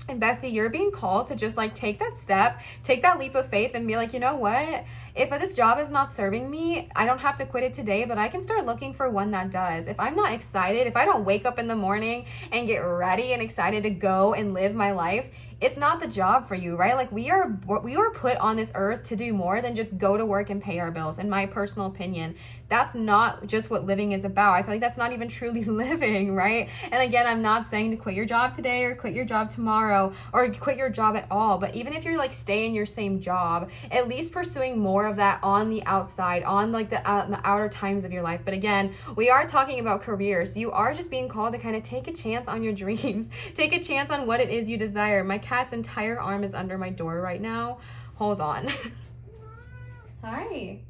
And Bestie, you're being called to just like take that step, take that leap of faith and be like, you know what? If this job is not serving me, I don't have to quit it today, but I can start looking for one that does. If I'm not excited, if I don't wake up in the morning and get ready and excited to go and live my life, it's not the job for you, right? Like, we are put on this earth to do more than just go to work and pay our bills. In my personal opinion, that's not just what living is about. I feel like that's not even truly living, right? And again, I'm not saying to quit your job today or quit your job tomorrow or quit your job at all. But even if you're like stay in your same job, at least pursuing more of that on the outside, on like the outer times of your life. But again, we are talking about careers. You are just being called to kind of take a chance on your dreams, take a chance on what it is you desire. My cat's entire arm is under my door right now. Hold on. Hi.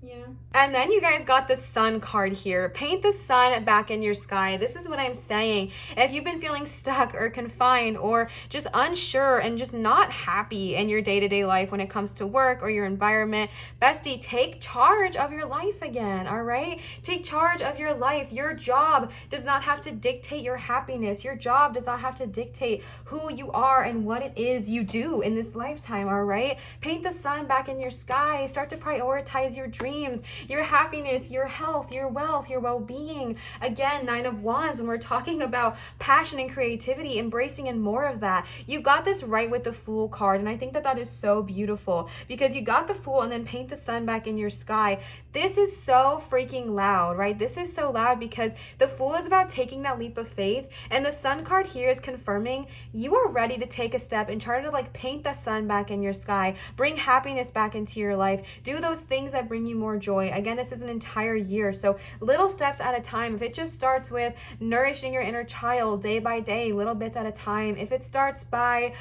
Yeah. And then you guys got the sun card here. Paint the sun back in your sky. This is what I'm saying. If you've been feeling stuck or confined or just unsure and just not happy in your day-to-day life when it comes to work or your environment, Bestie, take charge of your life again, all right? Take charge of your life. Your job does not have to dictate your happiness. Your job does not have to dictate who you are and what it is you do in this lifetime, all right? Paint the sun back in your sky. Start to prioritize your dreams, your happiness, your health, your wealth, your well-being. Again, 9 of Wands, when we're talking about passion and creativity, embracing and more of that. You got this right with the Fool card, and I think that that is so beautiful because you got the Fool and then paint the sun back in your sky. This is so freaking loud, right? This is so loud because the Fool is about taking that leap of faith, and the sun card here is confirming you are ready to take a step and try to like paint the sun back in your sky, bring happiness back into your life, do those things that bring you more joy. Again, this is an entire year, so little steps at a time. If it just starts with nourishing your inner child day by day, little bits at a time, if it starts by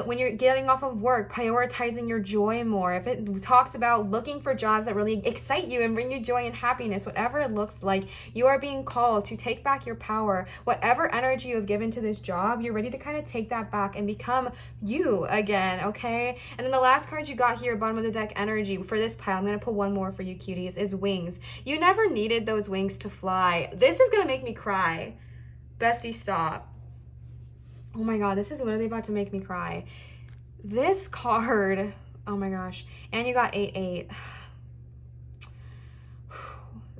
when you're getting off of work, prioritizing your joy more, if it talks about looking for jobs that really excite you and bring you joy and happiness, whatever it looks like, you are being called to take back your power. Whatever energy you have given to this job, you're ready to kind of take that back and become you again, okay? And then the last card you got here, bottom of the deck energy, for this pile, I'm going to pull one more for you cuties, is wings. You never needed those wings to fly. This is going to make me cry. Bestie, stop. Oh my God, this is literally about to make me cry. This card, oh my gosh. And you got 8-8.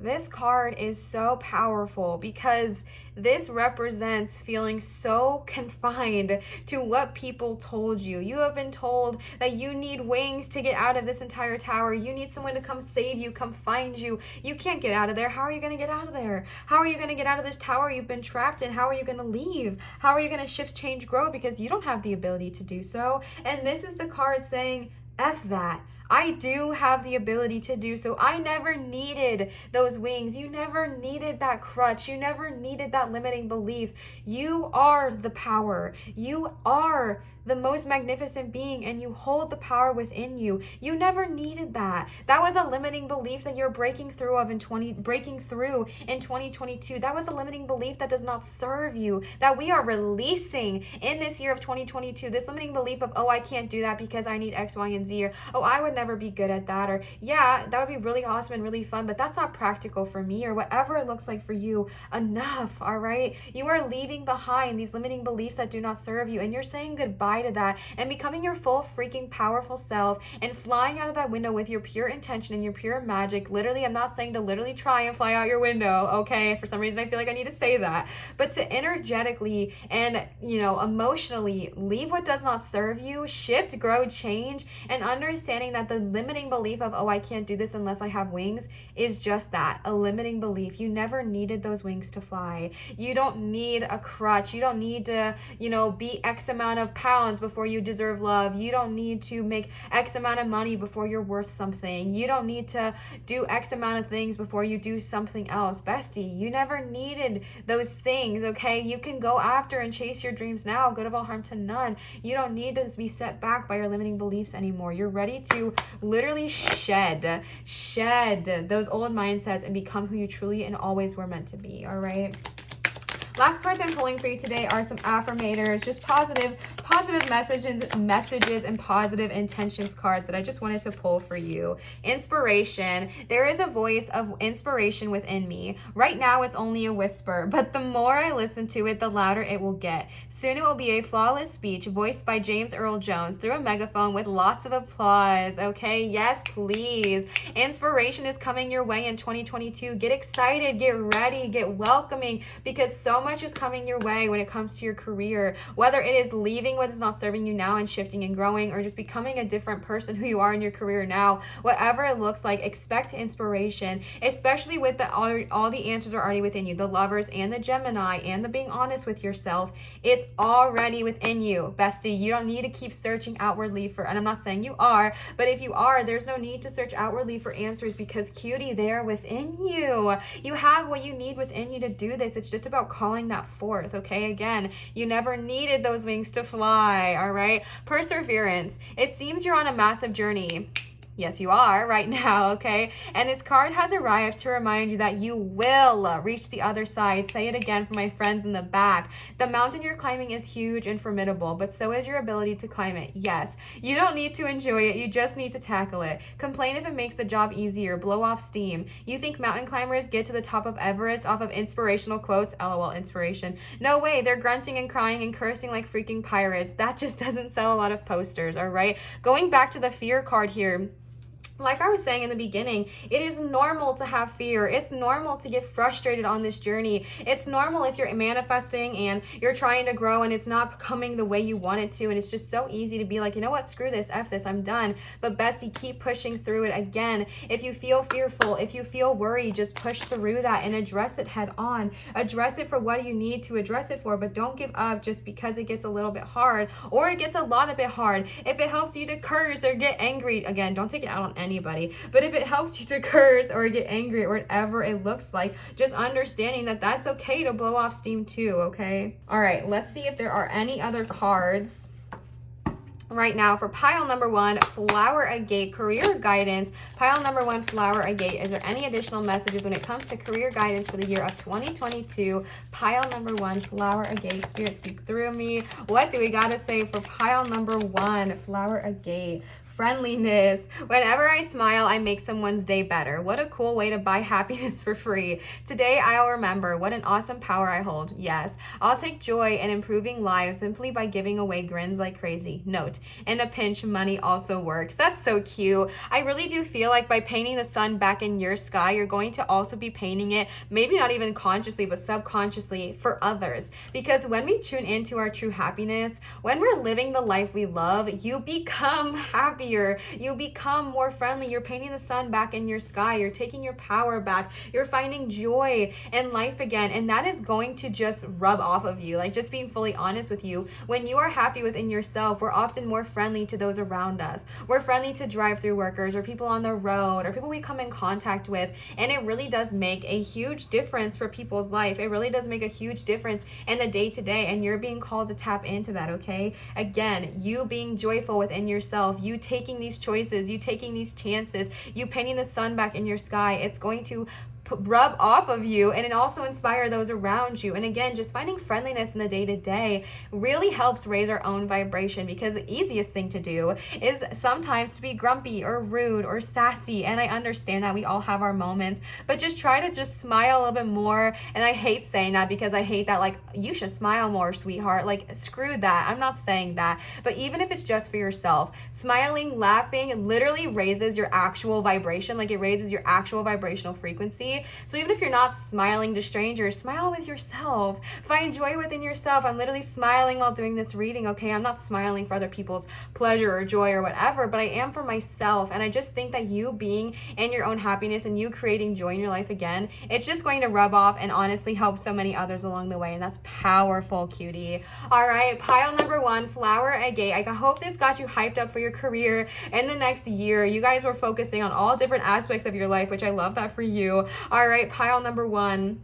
This card is so powerful because this represents feeling so confined to what people told you. You have been told that you need wings to get out of this entire tower. You need someone to come save you, come find you. You can't get out of there. How are you going to get out of there? How are you going to get out of this tower you've been trapped in? How are you going to leave? How are you going to shift, change, grow? Because you don't have the ability to do so. And this is the card saying, F that. I do have the ability to do so. I never needed those wings. You never needed that crutch. You never needed that limiting belief. You are the power. You are the most magnificent being, and you hold the power within you. You never needed that. That was a limiting belief that you're breaking through in 2022. That was a limiting belief that does not serve you, that we are releasing in this year of 2022. This limiting belief of, oh, I can't do that because I need X, Y, and Z, or oh, I would never be good at that, or yeah, that would be really awesome and really fun, but that's not practical for me, or whatever it looks like for you. Enough, all right? You are leaving behind these limiting beliefs that do not serve you, and you're saying goodbye light of that and becoming your full freaking powerful self and flying out of that window with your pure intention and your pure magic. Literally, I'm not saying to literally try and fly out your window, okay? For some reason, I feel like I need to say that. But to energetically and, emotionally leave what does not serve you, shift, grow, change, and understanding that the limiting belief of, oh, I can't do this unless I have wings is just that, a limiting belief. You never needed those wings to fly. You don't need a crutch. You don't need to, be X amount of pounds before you deserve love. You don't need to make X amount of money before you're worth something. You don't need to do X amount of things before you do something else. Bestie, you never needed those things, okay? You can go after and chase your dreams now. Good of all harm to none. You don't need to be set back by your limiting beliefs anymore. You're ready to literally shed those old mindsets and become who you truly and always were meant to be, all right? Last cards I'm pulling for you today are some affirmators, just positive messages and positive intentions cards that I just wanted to pull for you. Inspiration. There is a voice of inspiration within me. Right now it's only a whisper, but the more I listen to it, the louder it will get. Soon it will be a flawless speech voiced by James Earl Jones through a megaphone with lots of applause, okay? Yes, please. Inspiration is coming your way in 2022. Get excited, get ready, get welcoming, because so much is coming your way when it comes to your career, whether it is leaving what is not serving you now and shifting and growing, or just becoming a different person who you are in your career now. Whatever it looks like, expect inspiration, especially with all the answers are already within you, the Lovers and the Gemini and the being honest with yourself. It's already within you, bestie. You don't need to keep searching outwardly for, and I'm not saying you are, but if you are, there's no need to search outwardly for answers, because cutie, they're within you. You have what you need within you to do this. It's just about calling that forth, okay? Again, you never needed those wings to fly, all right? Perseverance. It seems you're on a massive journey. Yes, you are right now, okay? And this card has arrived to remind you that you will reach the other side. Say it again for my friends in the back. The mountain you're climbing is huge and formidable, but so is your ability to climb it. Yes, you don't need to enjoy it. You just need to tackle it. Complain if it makes the job easier. Blow off steam. You think mountain climbers get to the top of Everest off of inspirational quotes? LOL, inspiration. No way. They're grunting and crying and cursing like freaking pirates. That just doesn't sell a lot of posters, all right? Going back to the fear card here, like I was saying in the beginning, it is normal to have fear. It's normal to get frustrated on this journey. It's normal if you're manifesting and you're trying to grow and it's not coming the way you want it to. And it's just so easy to be like, you know what, screw this, F this, I'm done. But bestie, keep pushing through it. Again, if you feel fearful, if you feel worried, just push through that and address it head on. Address it for what you need to address it for, but don't give up just because it gets a little bit hard or it gets a lot of bit hard. If it helps you to curse or get angry, again, don't take it out on anybody, but if it helps you to curse or get angry or whatever it looks like, just understanding that that's okay to blow off steam too, okay? All right, let's see if there are any other cards right now for pile number 1, Flower Agate, career guidance. Pile number 1, Flower Agate. Is there any additional messages when it comes to career guidance for the year of 2022? Pile number 1, Flower Agate. Spirit, speak through me. What do we got to say for pile number 1, Flower Agate? Friendliness. Whenever I smile, I make someone's day better. What a cool way to buy happiness for free. Today, I'll remember what an awesome power I hold. Yes, I'll take joy in improving lives simply by giving away grins like crazy. Note, in a pinch, money also works. That's so cute. I really do feel like by painting the sun back in your sky, you're going to also be painting it, maybe not even consciously, but subconsciously for others. Because when we tune into our true happiness, when we're living the life we love, you become happier. You become more friendly. You're painting the sun back in your sky. You're taking your power back. You're finding joy in life again. And that is going to just rub off of you. Like, just being fully honest with you. When you are happy within yourself, we're often more friendly to those around us. We're friendly to drive-through workers or people on the road or people we come in contact with. And it really does make a huge difference for people's life. It really does make a huge difference in the day-to-day. And you're being called to tap into that, okay? Again, you being joyful within yourself, you taking these choices, you taking these chances, you painting the sun back in your sky, it's going to rub off of you and it also inspire those around you. And again, just finding friendliness in the day-to-day really helps raise our own vibration, because the easiest thing to do is sometimes to be grumpy or rude or sassy. And I understand that we all have our moments, but just try to just smile a little bit more. And I hate saying that, because I hate that, like, you should smile more, sweetheart. Like, screw that. I'm not saying that. But even if it's just for yourself, smiling, laughing literally raises your actual vibration. Like, it raises your actual vibrational frequency. So even if you're not smiling to strangers, smile with yourself. Find joy within yourself. I'm literally smiling while doing this reading, okay? I'm not smiling for other people's pleasure or joy or whatever, but I am for myself. And I just think that you being in your own happiness and you creating joy in your life again, it's just going to rub off and honestly help so many others along the way. And that's powerful, cutie. All right, pile number 1, flower agate. I hope this got you hyped up for your career in the next year. You guys were focusing on all different aspects of your life, which I love that for you. All right, pile number 1.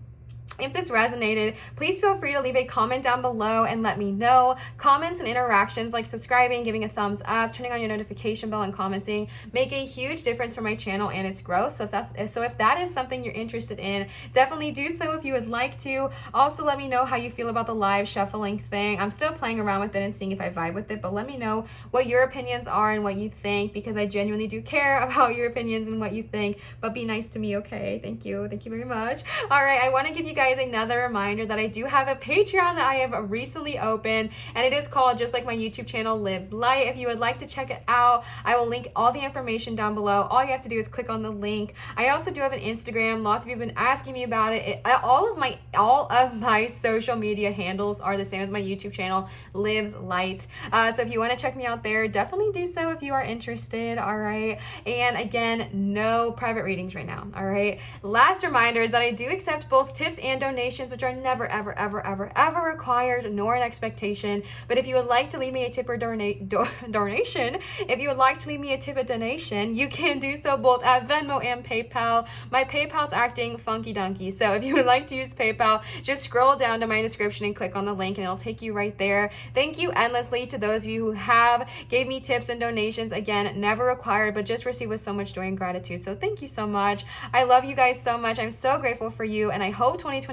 If this resonated, please feel free to leave a comment down below and let me know. Comments and interactions like subscribing, giving a thumbs up, turning on your notification bell, and commenting make a huge difference for my channel and its growth. So if that is something you're interested in, definitely do so if you would like to. Also, let me know how you feel about the live shuffling thing. I'm still playing around with it and seeing if I vibe with it, but let me know what your opinions are and what you think, because I genuinely do care about your opinions and what you think. But be nice to me, okay? Thank you very much. All right, I want to give you guys another reminder that I do have a Patreon that I have recently opened, and it is called just like my YouTube channel, Lives Light. If you would like to check it out, I will link all the information down below. All you have to do is click on the link. I also do have an Instagram. Lots of you have been asking me about it. All of my social media handles are the same as my YouTube channel, Lives Light. So if you want to check me out there, definitely do so if you are interested. All right, and again, no private readings right now. All right, last reminder is that I do accept both tips and donations, which are never ever required nor an expectation. But if you would like to leave me a tip or donation, if you would like to leave me a tip or donation, you can do so both at Venmo and PayPal. My PayPal's acting funky donkey, so if you would like to use PayPal, just scroll down to my description and click on the link and it'll take you right there. Thank you endlessly to those of you who have gave me tips and donations. Again, never required, but just received with so much joy and gratitude. So thank you so much. I love you guys so much. I'm so grateful for you, and I hope 2022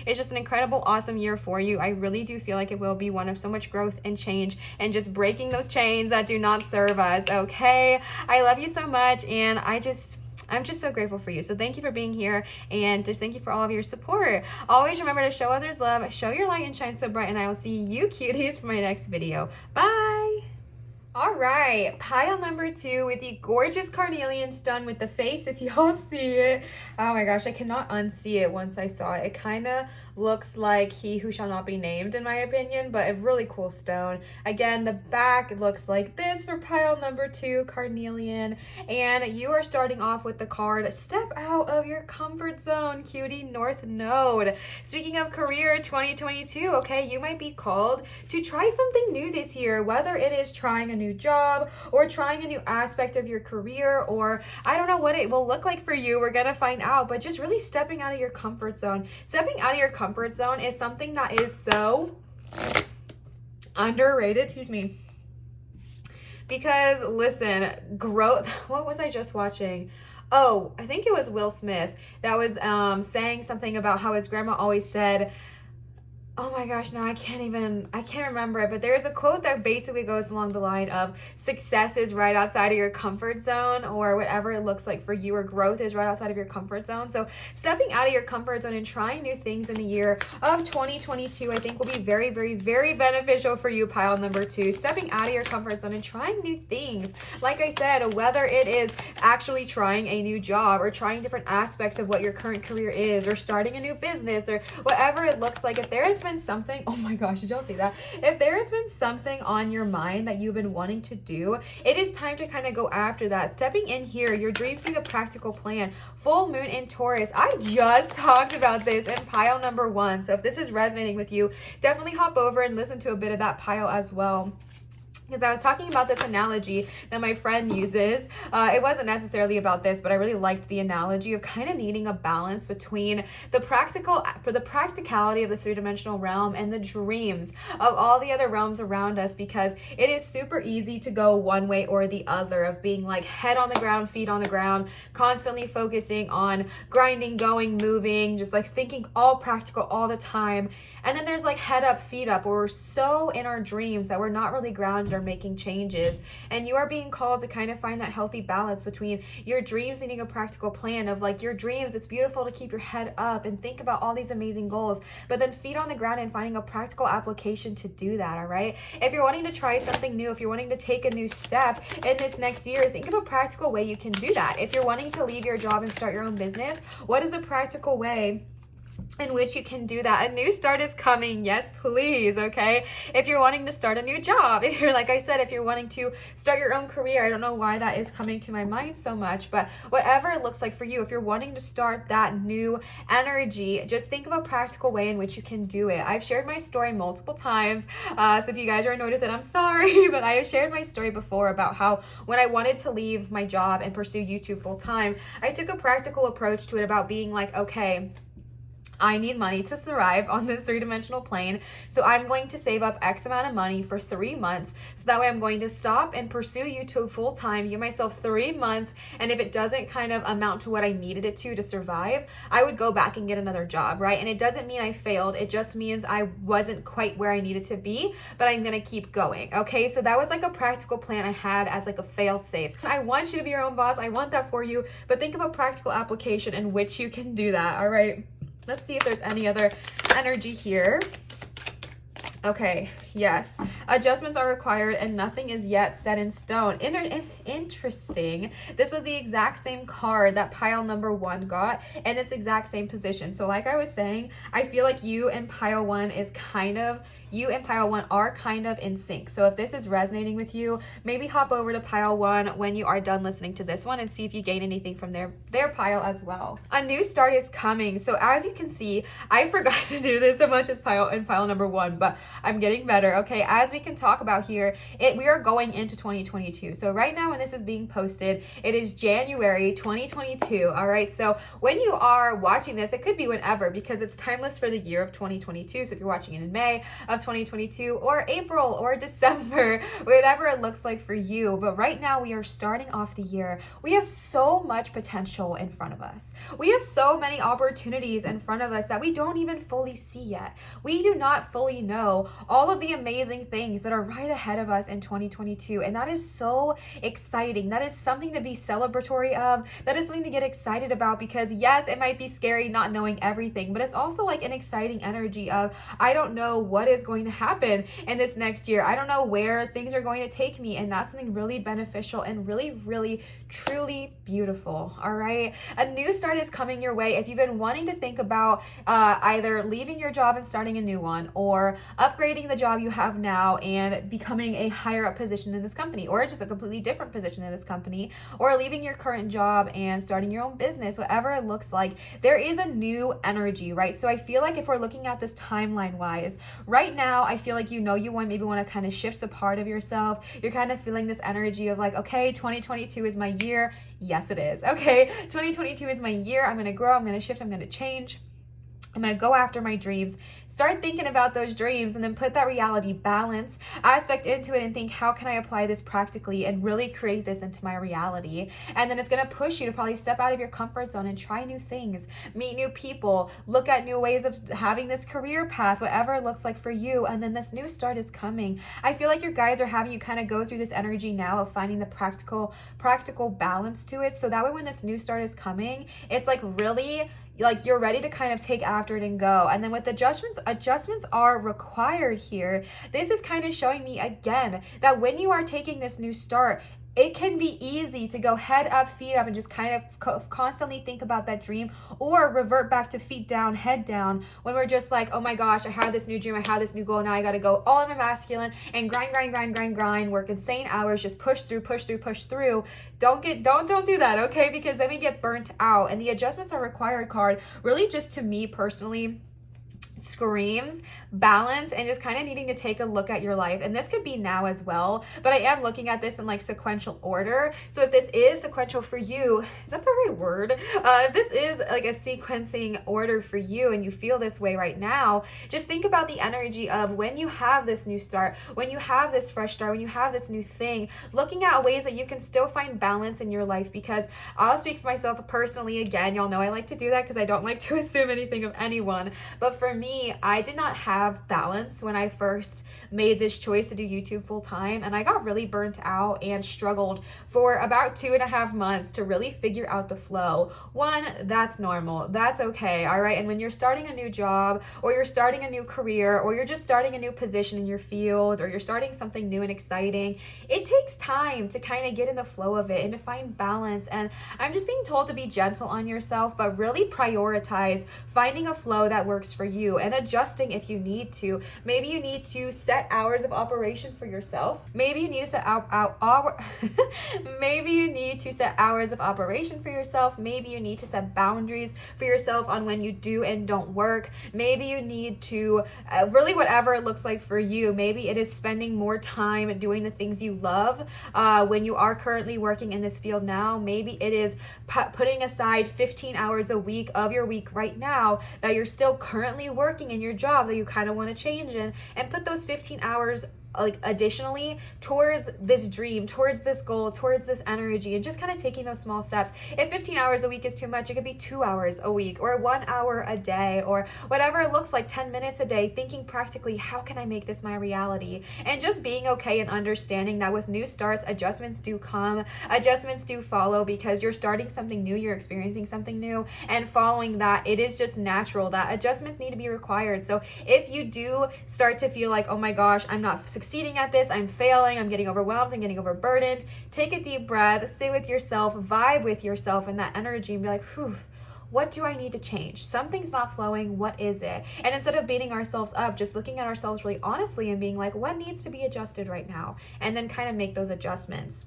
is just an incredible, awesome year for you. I really do feel like it will be one of so much growth and change and just breaking those chains that do not serve us, okay? I love you so much, and I'm just so grateful for you. So thank you for being here, and just thank you for all of your support. Always remember to show others love, show your light, and shine so bright, and I will see you cuties for my next video. Bye! All right, pile number 2 with the gorgeous carnelian stone with the face, if y'all see it. Oh my gosh, I cannot unsee it once I saw it. It kind of looks like He Who Shall Not Be Named, in my opinion, but a really cool stone. Again, the back looks like this for pile number 2, carnelian. And you are starting off with the card, Step Out of Your Comfort Zone, cutie, North Node. Speaking of career 2022, okay, you might be called to try something new this year, whether it is trying a new job or trying a new aspect of your career, or I don't know what it will look like for you. We're gonna find out, but just really stepping out of your comfort zone. Stepping out of your comfort zone is something that is so underrated, because listen, growth, what was I just watching? Oh, I think it was Will Smith that was saying something about how his grandma always said, oh my gosh, now I can't remember it, but there's a quote that basically goes along the line of success is right outside of your comfort zone, or whatever it looks like for you, or growth is right outside of your comfort zone. So stepping out of your comfort zone and trying new things in the year of 2022, I think will be very beneficial for you, pile number 2. Stepping out of your comfort zone and trying new things. Like I said, whether it is actually trying a new job or trying different aspects of what your current career is, or starting a new business, or whatever it looks like, if there is been something, oh my gosh, did y'all see that? If there has been something on your mind that you've been wanting to do, it is time to kind of go after that. Stepping in here, your dreams need a practical plan. Full moon in Taurus. I just talked about this in pile number 1. So if this is resonating with you, definitely hop over and listen to a bit of that pile as well. because I was talking about this analogy that my friend uses. It wasn't necessarily about this, but I really liked the analogy of kind of needing a balance between the practicality of the three-dimensional realm and the dreams of all the other realms around us, because it is super easy to go one way or the other, of being like head on the ground, feet on the ground, constantly focusing on grinding, going, moving, just like thinking all practical all the time. And then there's like head up, feet up, where we're so in our dreams that we're not really grounded or making changes. And you are being called to kind of find that healthy balance between your dreams needing a practical plan of like your dreams. It's beautiful to keep your head up and think about all these amazing goals, but then feet on the ground and finding a practical application to do that. All right. If you're wanting to try something new, if you're wanting to take a new step in this next year, think of a practical way you can do that. If you're wanting to leave your job and start your own business, what is a practical way in which you can do that? A new start is coming. Yes, please. Okay. If you're wanting to start a new job, if you're, like I said, if you're wanting to start your own career, I don't know why that is coming to my mind so much, but whatever it looks like for you, if you're wanting to start that new energy, just think of a practical way in which you can do it. I've shared my story multiple times. So if you guys are annoyed with it, I'm sorry, but I have shared my story before about how when I wanted to leave my job and pursue YouTube full time, I took a practical approach to it about being like, okay, I need money to survive on this three-dimensional plane. So I'm going to save up X amount of money for 3 months. So that way I'm going to stop and pursue YouTube full time, give myself 3 months. And if it doesn't kind of amount to what I needed it to survive, I would go back and get another job, right? And it doesn't mean I failed. It just means I wasn't quite where I needed to be, but I'm going to keep going. Okay. So that was like a practical plan I had as like a fail safe. I want you to be your own boss. I want that for you, but think of a practical application in which you can do that. All right. Let's see if there's any other energy here. Okay, yes. Adjustments are required and nothing is yet set in stone. Interesting. This was the exact same card that pile number 1 got in its exact same position. So like I was saying, I feel like you and pile 1 are kind of in sync. So if this is resonating with you, maybe hop over to pile 1 when you are done listening to this one and see if you gain anything from their pile as well. A new start is coming. So as you can see, I forgot to do this so much as pile number 1, but I'm getting better. Okay, as we can talk about here, we are going into 2022. So right now when this is being posted, it is January 2022. All right, so when you are watching this, it could be whenever, because it's timeless for the year of 2022. So if you're watching it in May of 2022 or April or December, whatever it looks like for you. But right now we are starting off the year. We have so much potential in front of us. We have so many opportunities in front of us that we don't even fully see yet. We do not fully know all of the amazing things that are right ahead of us in 2022. And that is so exciting. That is something to be celebratory of. That is something to get excited about, because yes, it might be scary not knowing everything, but it's also like an exciting energy of, I don't know what is going to happen in this next year. I don't know where things are going to take me. And that's something really beneficial and really, really, truly beautiful. All right. A new start is coming your way. If you've been wanting to think about either leaving your job and starting a new one, or upgrading the job you have now and becoming a higher up position in this company, or just a completely different position in this company, or leaving your current job and starting your own business, whatever it looks like, there is a new energy, right? So I feel like if we're looking at this timeline wise, right now, I feel like you maybe want to kind of shift a part of yourself. You're kind of feeling this energy of like, okay, 2022 is my year. Yes, it is. Okay, 2022 is my year. I'm going to grow. I'm going to shift. I'm going to change. I'm going to go after my dreams. Start thinking about those dreams and then put that reality balance aspect into it and think, how can I apply this practically and really create this into my reality? And then it's going to push you to probably step out of your comfort zone and try new things, meet new people, look at new ways of having this career path, whatever it looks like for you. And then this new start is coming. I feel like your guides are having you kind of go through this energy now of finding the practical balance to it. So that way when this new start is coming, it's like really like you're ready to kind of take after it and go. And then with adjustments are required here. This is kind of showing me again that when you are taking this new start, it can be easy to go head up, feet up, and just kind of constantly think about that dream, or revert back to feet down, head down, when we're just like, oh my gosh, I have this new dream, I have this new goal, now I gotta go all in my masculine and grind, work insane hours, just push through. Don't do that, okay? Because then we get burnt out. And the adjustments are required card, really just to me personally, screams balance and just kind of needing to take a look at your life. And this could be now as well, but I am looking at this in like sequential order. So if this is sequential for you, is that the right word? If this is like a sequencing order for you and you feel this way right now, just think about the energy of when you have this new start, when you have this fresh start, when you have this new thing, looking at ways that you can still find balance in your life. Because I'll speak for myself personally, again, y'all know I like to do that because I don't like to assume anything of anyone. But for me, I did not have balance when I first made this choice to do YouTube full time, and I got really burnt out and struggled for about 2.5 months to really figure out the flow. One, that's normal. That's okay. All right. And when you're starting a new job, or you're starting a new career, or you're just starting a new position in your field, or you're starting something new and exciting, it takes time to kind of get in the flow of it and to find balance. And I'm just being told to be gentle on yourself, but really prioritize finding a flow that works for you and adjusting if you need to. Maybe you need to set hours of operation for yourself. Maybe you need to set maybe you need to set hours of operation for yourself. Maybe you need to set boundaries for yourself on when you do and don't work. Maybe you need to really whatever it looks like for you. Maybe it is spending more time doing the things you love when you are currently working in this field now. Maybe it is putting aside 15 hours a week of your week right now that you're still currently working in your job that you kind of want to change in, and put those 15 hours like additionally towards this dream, towards this goal, towards this energy, and just kind of taking those small steps. If 15 hours a week is too much, it could be 2 hours a week, or 1 hour a day, or whatever it looks like, 10 minutes a day, thinking practically, how can I make this my reality? And just being okay and understanding that with new starts, adjustments do come, adjustments do follow, because you're starting something new, you're experiencing something new, and following that, it is just natural that adjustments need to be required. So if you do start to feel like, oh my gosh, I'm not succeeding at this, I'm failing, I'm getting overwhelmed, I'm getting overburdened, take a deep breath, sit with yourself, vibe with yourself in that energy, and be like, whew, what do I need to change? Something's not flowing. What is it? And instead of beating ourselves up, just looking at ourselves really honestly and being like, what needs to be adjusted right now? And then kind of make those adjustments.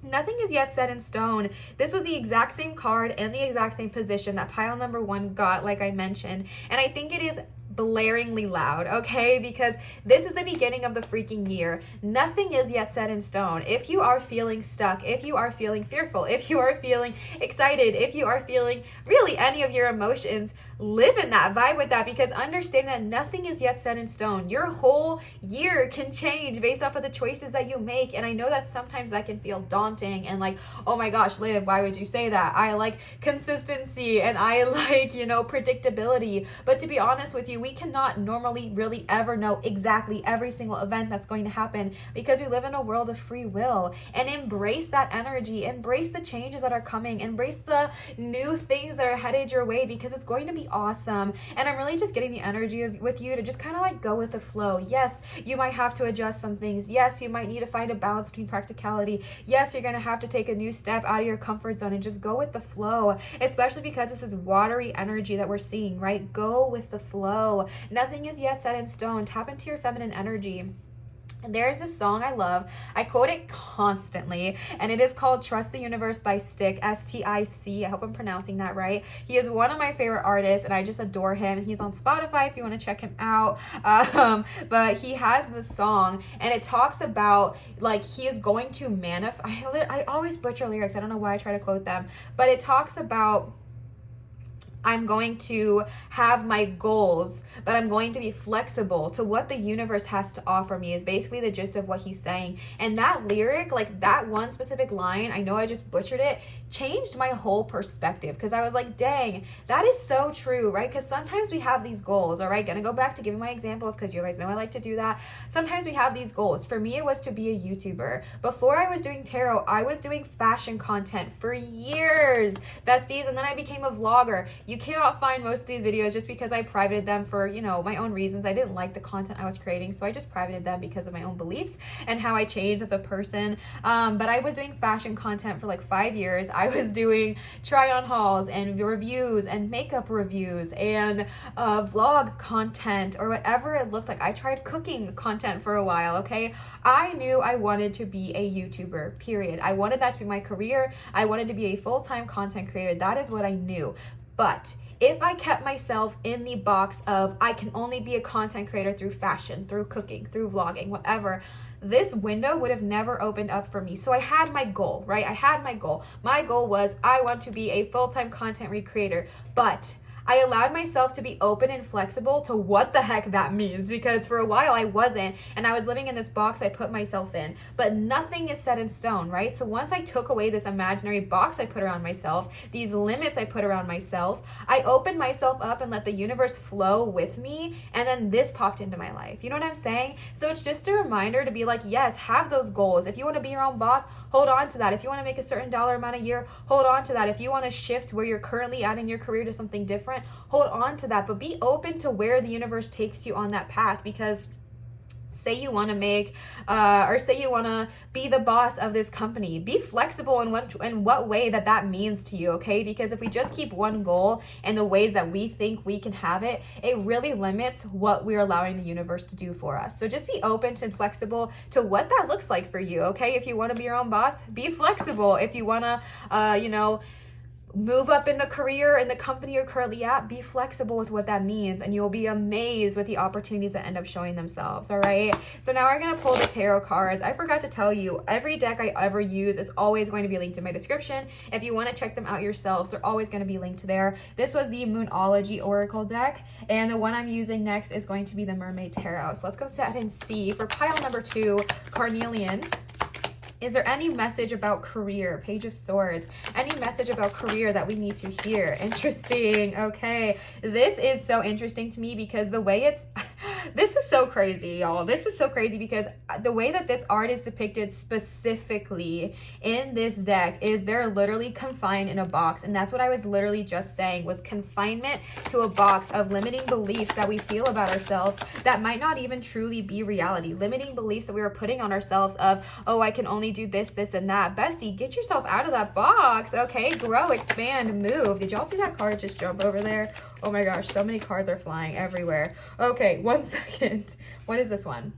Nothing is yet set in stone. This was the exact same card and the exact same position that pile number 1 got, like I mentioned. And I think it is blaringly loud, okay? Because this is the beginning of the freaking year. Nothing is yet set in stone. If you are feeling stuck, if you are feeling fearful, if you are feeling excited, if you are feeling really any of your emotions, live in that, vibe with that, because understand that nothing is yet set in stone. Your whole year can change based off of the choices that you make. And I know that sometimes that can feel daunting and like, oh my gosh, Liv, why would you say that? I like consistency and I like, predictability. But to be honest with you, we cannot normally really ever know exactly every single event that's going to happen, because we live in a world of free will. And embrace that energy, embrace the changes that are coming, embrace the new things that are headed your way, because it's going to be awesome. And I'm really just getting the energy with you to just kind of like go with the flow. Yes, you might have to adjust some things. Yes, you might need to find a balance between practicality. Yes, you're going to have to take a new step out of your comfort zone and just go with the flow, especially because this is watery energy that we're seeing, right? Go with the flow. Nothing is yet set in stone. Tap into your feminine energy. And there is a song I love. I quote it constantly, and it is called Trust the Universe by Stick, S-T-I-C. I hope I'm pronouncing that right. He is one of my favorite artists, and I just adore him. He's on Spotify if you want to check him out. But he has this song, and it talks about, like, he is going to manifest. I always butcher lyrics. I don't know why I try to quote them. But it talks about, I'm going to have my goals, but I'm going to be flexible to what the universe has to offer me, is basically the gist of what he's saying. And that lyric, like that one specific line, I know I just butchered it, changed my whole perspective, because I was like, dang, that is so true, right? Because sometimes we have these goals, all right? Gonna go back to giving my examples, because you guys know I like to do that. Sometimes we have these goals. For me, it was to be a YouTuber. Before I was doing tarot, I was doing fashion content for years, besties, and then I became a vlogger. You cannot find most of these videos just because I privated them for, my own reasons. I didn't like the content I was creating, so I just privated them because of my own beliefs and how I changed as a person. But I was doing fashion content for like 5 years. I was doing try-on hauls and reviews and makeup reviews and vlog content or whatever it looked like. I tried cooking content for a while, okay? I knew I wanted to be a YouTuber, period. I wanted that to be my career. I wanted to be a full-time content creator. That is what I knew. But if I kept myself in the box of I can only be a content creator through fashion, through cooking, through vlogging, whatever, this window would have never opened up for me. So I had my goal, right? I had my goal. My goal was I want to be a full-time content creator, but I allowed myself to be open and flexible to what the heck that means, because for a while I wasn't, and I was living in this box I put myself in. But nothing is set in stone, right? So once I took away this imaginary box I put around myself, these limits I put around myself, I opened myself up and let the universe flow with me, and then this popped into my life. You know what I'm saying? So it's just a reminder to be like, yes, have those goals. If you want to be your own boss, hold on to that. If you want to make a certain dollar amount a year, hold on to that. If you want to shift where you're currently at in your career to something different, hold on to that. But be open to where the universe takes you on that path, because say you want to make or say you want to be the boss of this company, be flexible in what way that means to you, okay? Because if we just keep one goal and the ways that we think we can have it, it really limits what we're allowing the universe to do for us. So just be open and flexible to what that looks like for you, okay? If you want to be your own boss, be flexible. If you want to move up in the career in the company you're currently at, be flexible with what that means, and you'll be amazed with the opportunities that end up showing themselves. All right, so now we're going to pull the tarot cards. I forgot to tell you, every deck I ever use is always going to be linked in my description. If you want to check them out yourselves, they're always going to be linked there. This was the Moonology Oracle deck, and the one I'm using next is going to be the Mermaid Tarot. So let's go ahead and see for pile number 2, Carnelian. Is there any message about career? Page of Swords. Any message about career that we need to hear? Interesting. Okay. This is so interesting to me because the way it's... This is so crazy, y'all. This is so crazy because the way that this art is depicted specifically in this deck is they're literally confined in a box. And that's what I was literally just saying, was confinement to a box of limiting beliefs that we feel about ourselves that might not even truly be reality. Limiting beliefs that we were putting on ourselves of, oh, I can only do this, this, and that. Bestie, get yourself out of that box, okay? Grow, expand, move. Did y'all see that card just jump over there? Oh my gosh, so many cards are flying everywhere. Okay, 1 second. What is this one?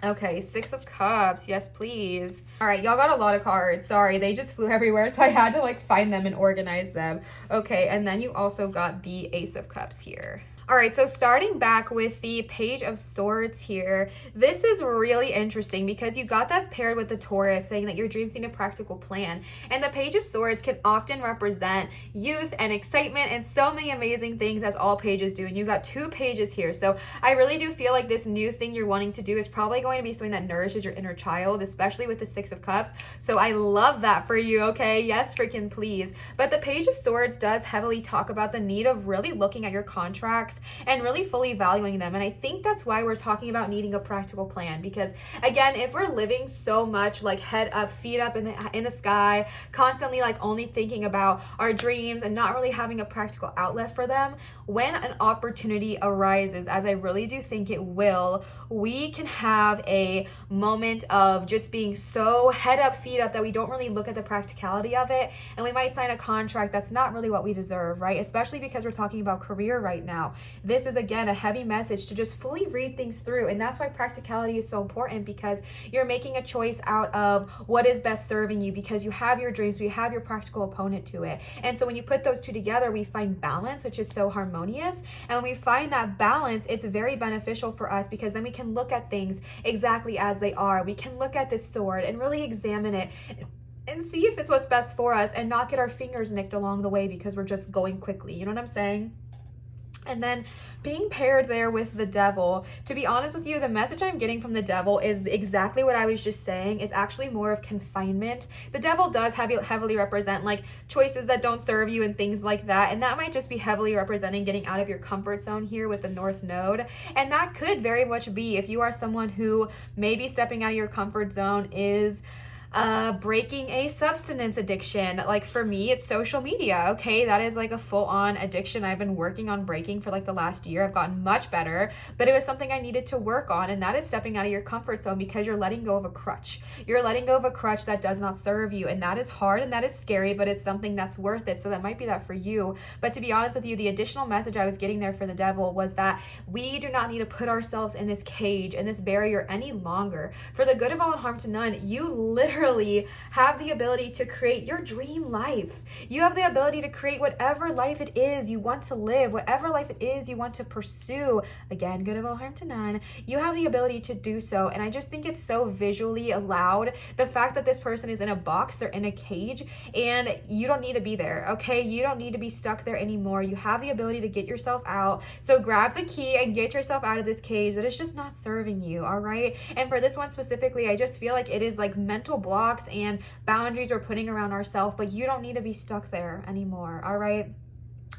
Okay, 6 of Cups. Yes, please. All right, y'all got a lot of cards. Sorry, they just flew everywhere, so I had to like find them and organize them. Okay, and then you also got the Ace of Cups here. All right, so starting back with the Page of Swords here, this is really interesting because you got that paired with the Taurus saying that your dreams need a practical plan. And the Page of Swords can often represent youth and excitement and so many amazing things, as all pages do. And you got 2 pages here. So I really do feel like this new thing you're wanting to do is probably going to be something that nourishes your inner child, especially with the 6 of Cups. So I love that for you, okay? Yes, freaking please. But the Page of Swords does heavily talk about the need of really looking at your contracts and really fully valuing them. And I think that's why we're talking about needing a practical plan, because again, if we're living so much like head up, feet up in the sky, constantly like only thinking about our dreams and not really having a practical outlet for them, when an opportunity arises, as I really do think it will, we can have a moment of just being so head up, feet up that we don't really look at the practicality of it, and we might sign a contract that's not really what we deserve, right? Especially because we're talking about career right now. This is, again, a heavy message to just fully read things through. And that's why practicality is so important, because you're making a choice out of what is best serving you, because you have your dreams, but you have your practical opponent to it. And so when you put those two together, we find balance, which is so harmonious. And when we find that balance, it's very beneficial for us, because then we can look at things exactly as they are. We can look at this sword and really examine it and see if it's what's best for us, and not get our fingers nicked along the way because we're just going quickly. You know what I'm saying? And then being paired there with the Devil, to be honest with you, the message I'm getting from the Devil is exactly what I was just saying. It's actually more of confinement. The Devil does heavily represent like choices that don't serve you and things like that. And that might just be heavily representing getting out of your comfort zone here with the North Node. And that could very much be, if you are someone who maybe stepping out of your comfort zone is breaking a substance addiction. Like for me, it's social media. Okay, that is like a full-on addiction I've been working on breaking for like the last year. I've gotten much better, but it was something I needed to work on, and that is stepping out of your comfort zone, because you're letting go of a crutch. You're letting go of a crutch that does not serve you, and that is hard and that is scary, but it's something that's worth it. So that might be that for you. But to be honest with you, the additional message I was getting there for the Devil was that we do not need to put ourselves in this cage and this barrier any longer. For the good of all and harm to none, you literally literally have the ability to create your dream life. You have the ability to create whatever life it is you want to live, whatever life it is you want to pursue. Again, good of all harm to none. You have the ability to do so. And I just think it's so visually allowed. The fact that this person is in a box, they're in a cage, and you don't need to be there, okay? You don't need to be stuck there anymore. You have the ability to get yourself out. So grab the key and get yourself out of this cage that is just not serving you, all right? And for this one specifically, I just feel like it is like mental blocks and boundaries we're putting around ourselves, but you don't need to be stuck there anymore, all right?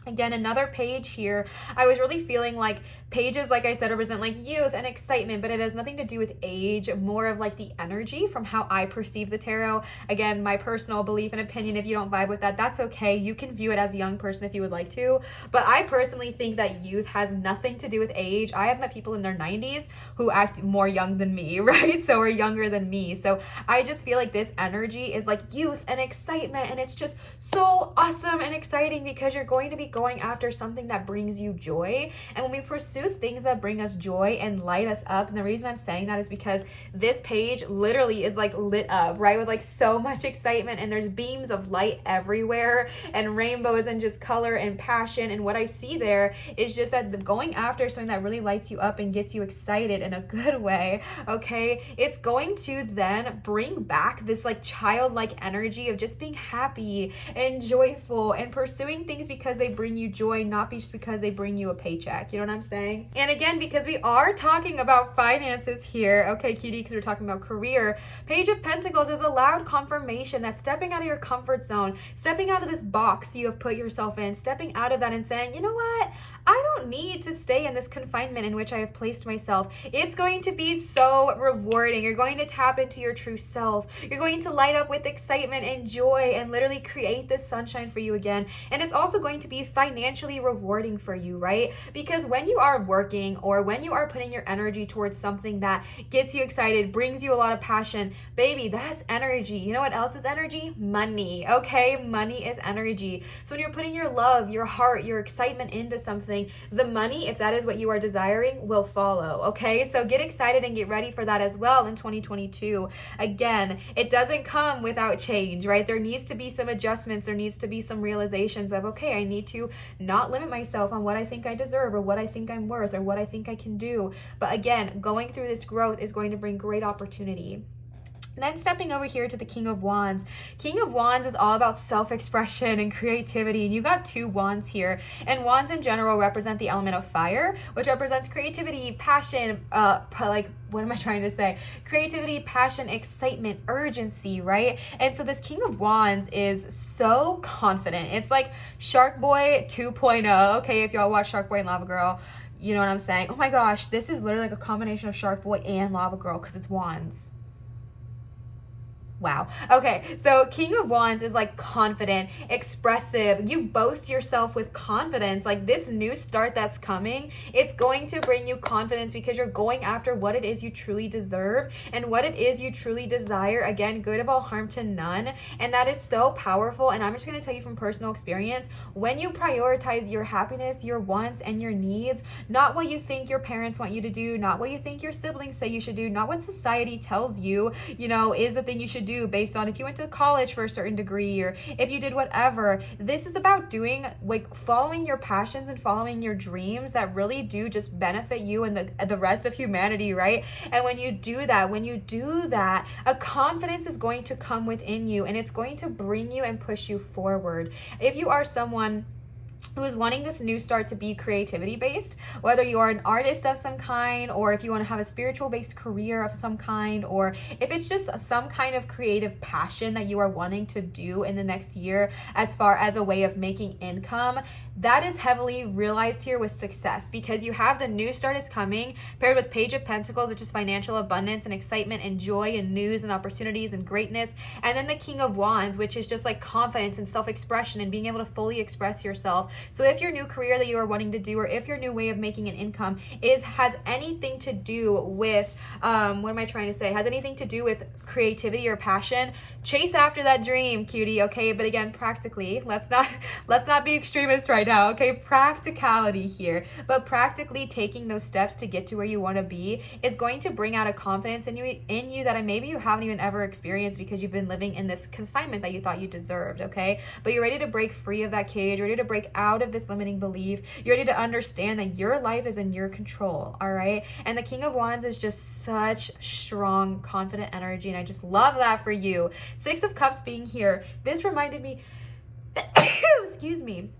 Again, another page here. I was really feeling like pages, like I said, represent like youth and excitement, but it has nothing to do with age, more of like the energy from how I perceive the tarot. Again, my personal belief and opinion, if you don't vibe with that, that's okay. You can view it as a young person if you would like to, but I personally think that youth has nothing to do with age. I have met people in their 90s who act more young than me, right? So are younger than me. So I just feel like this energy is like youth and excitement, and it's just so awesome and exciting because you're going to be going after something that brings you joy. And when we pursue things that bring us joy and light us up, and the reason I'm saying that is because this page literally is like lit up, right? With like so much excitement, and there's beams of light everywhere and rainbows and just color and passion. And what I see there is just that going after something that really lights you up and gets you excited in a good way, okay? It's going to then bring back this like childlike energy of just being happy and joyful and pursuing things because they bring you joy, not just because they bring you a paycheck. You know what I'm saying? And again, because we are talking about finances here, okay, cutie, because we're talking about career, Page of Pentacles is a loud confirmation that stepping out of your comfort zone, stepping out of this box you have put yourself in, stepping out of that and saying, you know what? I don't need to stay in this confinement in which I have placed myself. It's going to be so rewarding. You're going to tap into your true self. You're going to light up with excitement and joy and literally create this sunshine for you again. And it's also going to be financially rewarding for you, right? Because when you are working or when you are putting your energy towards something that gets you excited, brings you a lot of passion, baby, that's energy. You know what else is energy? Money, okay? Money is energy. So when you're putting your love, your heart, your excitement into something, the money, if that is what you are desiring, will follow, okay? So get excited and get ready for that as well in 2022. Again, it doesn't come without change, right? There needs to be some adjustments. There needs to be some realizations of, okay, I need to not limit myself on what I think I deserve or what I think I'm worth or what I think I can do. But again, going through this growth is going to bring great opportunity. Then stepping over here to the King of Wands. King of Wands is all about self-expression and creativity. And you got two wands here. And wands in general represent the element of fire, which represents creativity, passion, what am I trying to say? Creativity, passion, excitement, urgency, right? And so this King of Wands is so confident. It's like Shark Boy 2.0. Okay, if y'all watch Shark Boy and Lava Girl, you know what I'm saying? Oh my gosh, this is literally like a combination of Shark Boy and Lava Girl because it's wands. Wow. Okay, so King of Wands is like confident, expressive. You boast yourself with confidence. Like this new start that's coming, it's going to bring you confidence because you're going after what it is you truly deserve and what it is you truly desire. Again, good of all harm to none. And that is so powerful. And I'm just going to tell you from personal experience, when you prioritize your happiness, your wants, and your needs, not what you think your parents want you to do, not what you think your siblings say you should do, not what society tells you, you know, is the thing you should do based on if you went to college for a certain degree or if you did whatever. This is about doing, like, following your passions and following your dreams that really do just benefit you and the rest of humanity, right? And when you do that, a confidence is going to come within you and it's going to bring you and push you forward. If you are someone who is wanting this new start to be creativity based, whether you are an artist of some kind, or if you want to have a spiritual based career of some kind, or if it's just some kind of creative passion that you are wanting to do in the next year as far as a way of making income, that is heavily realized here with success because you have the new start is coming paired with Page of Pentacles, which is financial abundance and excitement and joy and news and opportunities and greatness, and then the King of Wands, which is just like confidence and self-expression and being able to fully express yourself yourself. So if your new career that you are wanting to do, or if your new way of making an income has anything to do with, what am I trying to say? Has anything to do with creativity or passion, chase after that dream, cutie, okay? But again, practically, let's not be extremists right now, okay? Practicality here. But practically taking those steps to get to where you want to be is going to bring out a confidence in you that maybe you haven't even ever experienced because you've been living in this confinement that you thought you deserved, okay? But you're ready to break free of that cage, ready to break out of this limiting belief. You're ready to understand that your life is in your control, all right? And the King of Wands is just such strong, confident energy, and I just love that for you. Six of Cups being here, this reminded me, excuse me,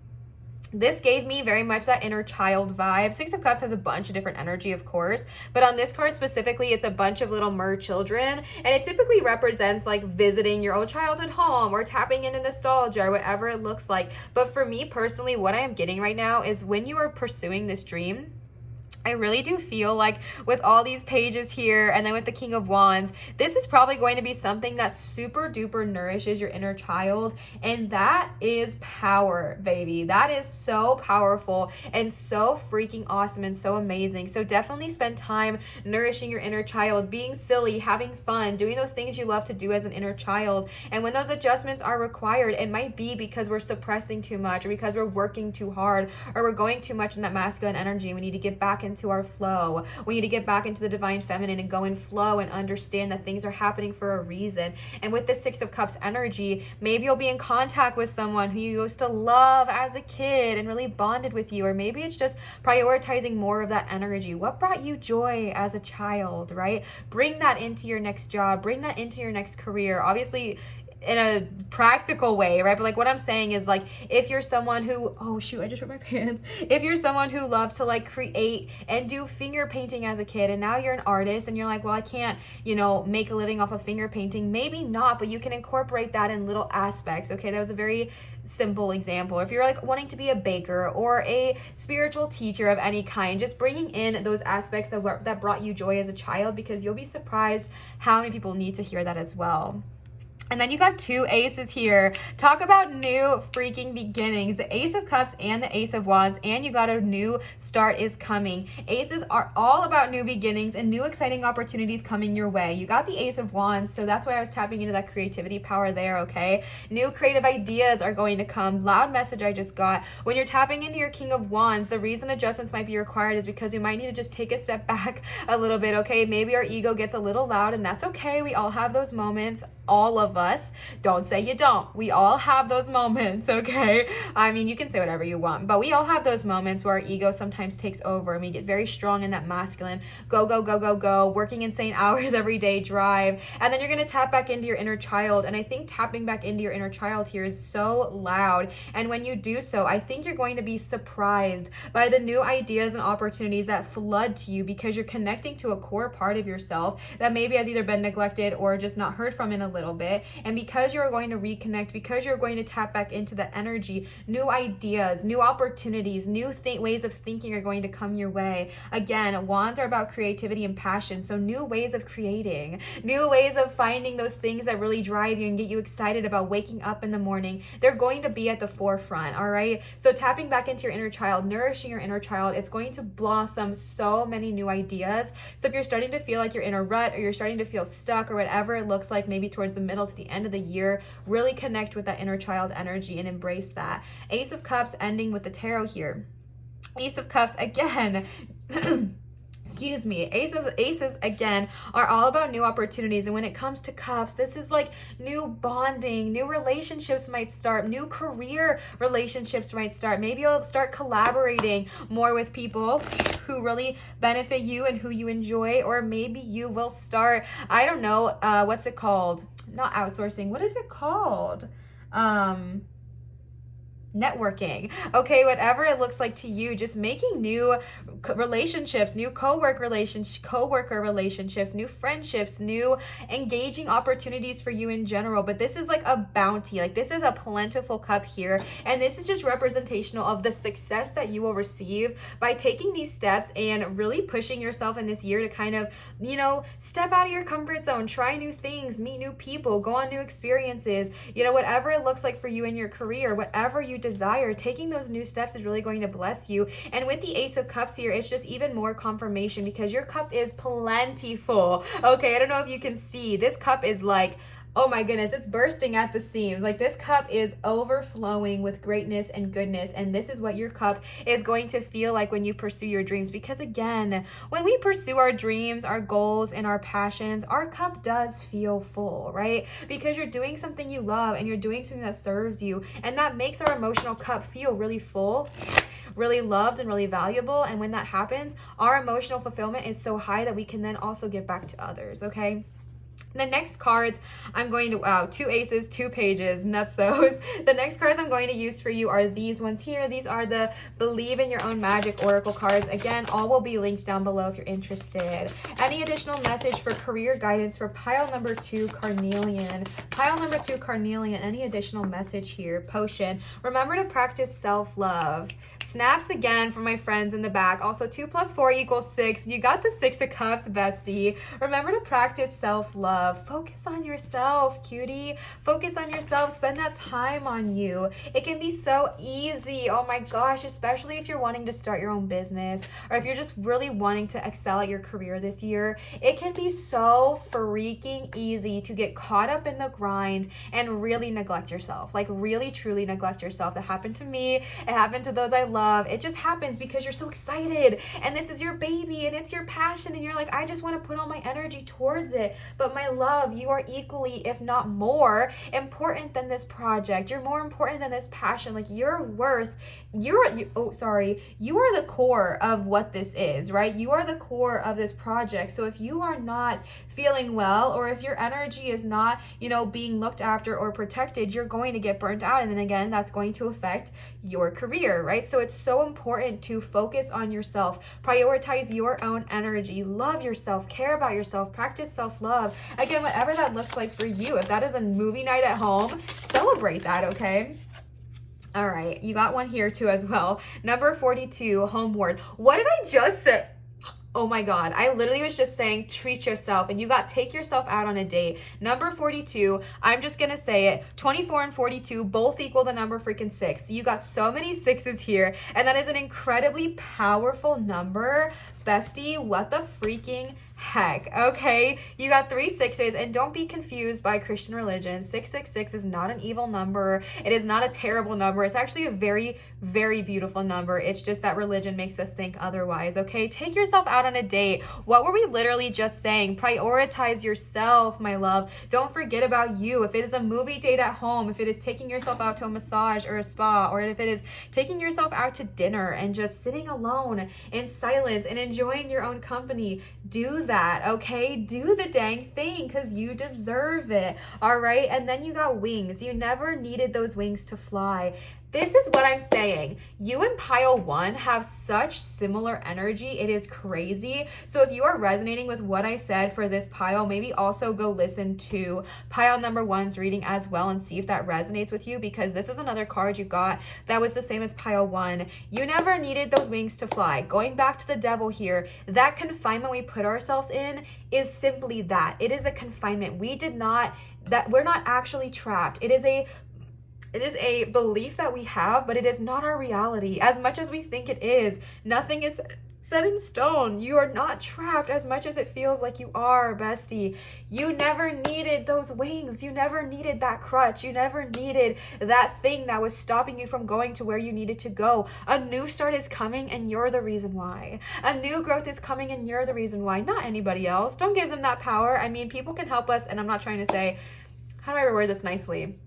this gave me very much that inner child vibe. Six of Cups has a bunch of different energy, of course, but on this card specifically, it's a bunch of little mer children, and it typically represents like visiting your old childhood home or tapping into nostalgia or whatever it looks like. But for me personally, what I am getting right now is when you are pursuing this dream, I really do feel like with all these pages here and then with the King of Wands, this is probably going to be something that super duper nourishes your inner child. And that is power, baby. That is so powerful and so freaking awesome and so amazing. So definitely spend time nourishing your inner child, being silly, having fun, doing those things you love to do as an inner child. And when those adjustments are required, it might be because we're suppressing too much or because we're working too hard or we're going too much in that masculine energy. We need to get back into our flow. We need to get back into the divine feminine and go in flow and understand that things are happening for a reason. And with the Six of Cups energy, maybe you'll be in contact with someone who you used to love as a kid and really bonded with you, or maybe it's just prioritizing more of that energy. What brought you joy as a child, right? Bring that into your next job, bring that into your next career. Obviously, in a practical way, right? But like what I'm saying is like, if you're someone who, oh shoot, I just ripped my pants. If you're someone who loved to like create and do finger painting as a kid, and now you're an artist and you're like, well, I can't, make a living off of finger painting. Maybe not, but you can incorporate that in little aspects. Okay. That was a very simple example. If you're like wanting to be a baker or a spiritual teacher of any kind, just bringing in those aspects that brought you joy as a child, because you'll be surprised how many people need to hear that as well. And then you got two aces here. Talk about new freaking beginnings. The Ace of Cups and the Ace of Wands, and you got a new start is coming. Aces are all about new beginnings and new exciting opportunities coming your way. You got the Ace of Wands, so that's why I was tapping into that creativity power there, okay? New creative ideas are going to come. Loud message I just got. When you're tapping into your King of Wands, the reason adjustments might be required is because you might need to just take a step back a little bit, okay? Maybe our ego gets a little loud, and that's okay. We all have those moments. All of us. Don't say you don't. We all have those moments, okay? I mean, you can say whatever you want, but we all have those moments where our ego sometimes takes over and we get very strong in that masculine go, working insane hours every day drive. And then you're going to tap back into your inner child. And I think tapping back into your inner child here is so loud. And when you do so, I think you're going to be surprised by the new ideas and opportunities that flood to you, because you're connecting to a core part of yourself that maybe has either been neglected or just not heard from in a little bit. And because you're going to reconnect, because you're going to tap back into the energy, new ideas, new opportunities, new ways of thinking are going to come your way. Again, wands are about creativity and passion. So new ways of creating, new ways of finding those things that really drive you and get you excited about waking up in the morning. They're going to be at the forefront, all right? So tapping back into your inner child, nourishing your inner child, it's going to blossom so many new ideas. So if you're starting to feel like you're in a rut, or you're starting to feel stuck, or whatever it looks like, maybe towards the middle to the end of the year, really connect with that inner child energy and embrace that. Ace of Cups ending with the tarot here. Ace of Cups again. Excuse me. Aces again are all about new opportunities. And when it comes to cups, this is like new bonding, new relationships might start, new career relationships might start. Maybe you'll start collaborating more with people who really benefit you and who you enjoy. Or maybe you will start, I don't know, what's it called? Not outsourcing. What is it called? Networking. Okay, whatever it looks like to you, just making new relationships, new coworker relationships, new friendships, new engaging opportunities for you in general. But this is like a bounty, like this is a plentiful cup here, and this is just representational of the success that you will receive by taking these steps and really pushing yourself in this year to kind of, step out of your comfort zone, try new things, meet new people, go on new experiences, whatever it looks like for you in your career, whatever you desire. Taking those new steps is really going to bless you. And with the Ace of Cups here, it's just even more confirmation because your cup is plentiful. Okay, I don't know if you can see. This cup is like, oh my goodness, it's bursting at the seams. Like this cup is overflowing with greatness and goodness. And this is what your cup is going to feel like when you pursue your dreams. Because again, when we pursue our dreams, our goals, and our passions, our cup does feel full, right? Because you're doing something you love and you're doing something that serves you. And that makes our emotional cup feel really full, really loved, and really valuable. And when that happens, our emotional fulfillment is so high that we can then also give back to others, okay? The next cards I'm going to, wow, 2 aces, 2 pages, nutsos. The next cards I'm going to use for you are these ones here. These are the Believe in Your Own Magic Oracle cards. Again, all will be linked down below if you're interested. Any additional message for career guidance for pile number 2, Carnelian? Pile number 2, Carnelian, any additional message here? Potion. Remember to practice self-love. Snaps again from my friends in the back. Also, 2 + 4 = 6. You got the 6 of Cups, bestie. Remember to practice self-love. Focus on yourself, cutie. Focus on yourself. Spend that time on you. It can be so easy. Oh my gosh, especially if you're wanting to start your own business or if you're just really wanting to excel at your career this year. It can be so freaking easy to get caught up in the grind and really neglect yourself. Like really, truly neglect yourself. That happened to me. It happened to those I love. It just happens because you're so excited and this is your baby and it's your passion and you're like, I just want to put all my energy towards it. But my love, you are equally, if not more, important than this project. You're more important than this passion. Like you're worth, you are the core of what this is, right? You are the core of this project. So if you are not feeling well, or if your energy is not, being looked after or protected, you're going to get burnt out. And then again, that's going to affect your career, right? So it's so important to focus on yourself, prioritize your own energy, love yourself, care about yourself, practice self-love. Again, whatever that looks like for you. If that is a movie night at home, celebrate that, okay? All right, you got one here too as well. Number 42, Homeward. What did I just say? Oh my God, I literally was just saying treat yourself, and you got take yourself out on a date. Number 42, I'm just gonna say it, 24 and 42 both equal the number freaking 6. So you got so many 6s here, and that is an incredibly powerful number. Bestie, what the freaking heck, okay? You got 3 6s, and don't be confused by Christian religion. 666 is not an evil number. It is not a terrible number. It's actually a very, very beautiful number. It's just that religion makes us think otherwise, okay? Take yourself out on a date. What were we literally just saying? Prioritize yourself, my love. Don't forget about you. If it is a movie date at home, if it is taking yourself out to a massage or a spa, or if it is taking yourself out to dinner and just sitting alone in silence and enjoying your own company, do that, okay? Do the dang thing because you deserve it, all right? And then you got wings. You never needed those wings to fly. This is what I'm saying. You and pile 1 have such similar energy. It is crazy. So if you are resonating with what I said for this pile, maybe also go listen to pile number 1's reading as well and see if that resonates with you, because this is another card you got that was the same as pile 1. You never needed those wings to fly. Going back to the devil here, that confinement we put ourselves in is simply that. It is a confinement. We're not actually trapped. It is a belief that we have, but it is not our reality. As much as we think it is, nothing is set in stone. You are not trapped as much as it feels like you are, bestie. You never needed those wings. You never needed that crutch. You never needed that thing that was stopping you from going to where you needed to go. A new start is coming and you're the reason why. A new growth is coming and you're the reason why, not anybody else. Don't give them that power. I mean, people can help us, and I'm not trying to say, how do I reword this nicely?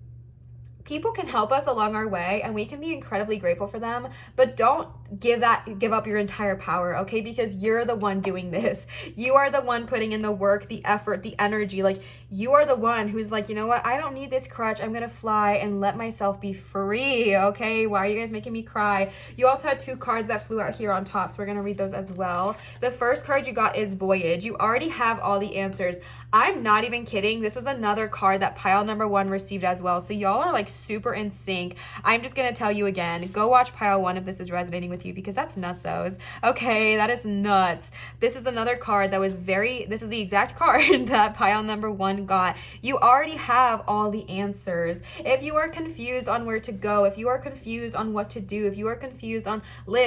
People can help us along our way and we can be incredibly grateful for them, but don't give up your entire power, okay? Because you're the one doing this. You are the one putting in the work, the effort, the energy. Like, you are the one who's like, you know what? I don't need this crutch. I'm gonna fly and let myself be free, okay? Why are you guys making me cry? You also had 2 cards that flew out here on top, so we're gonna read those as well. The first card you got is Voyage. You already have all the answers. I'm not even kidding. This was another card that pile number 1 received as well. So y'all are like super in sync. I'm just gonna tell you again, go watch pile 1 if this is resonating with with you because that's nutsos. Okay, that is nuts. This is another card that was this is the exact card that pile number 1 got. You already have all the answers. If you are confused on where to go, if you are confused on what to do, if you are confused on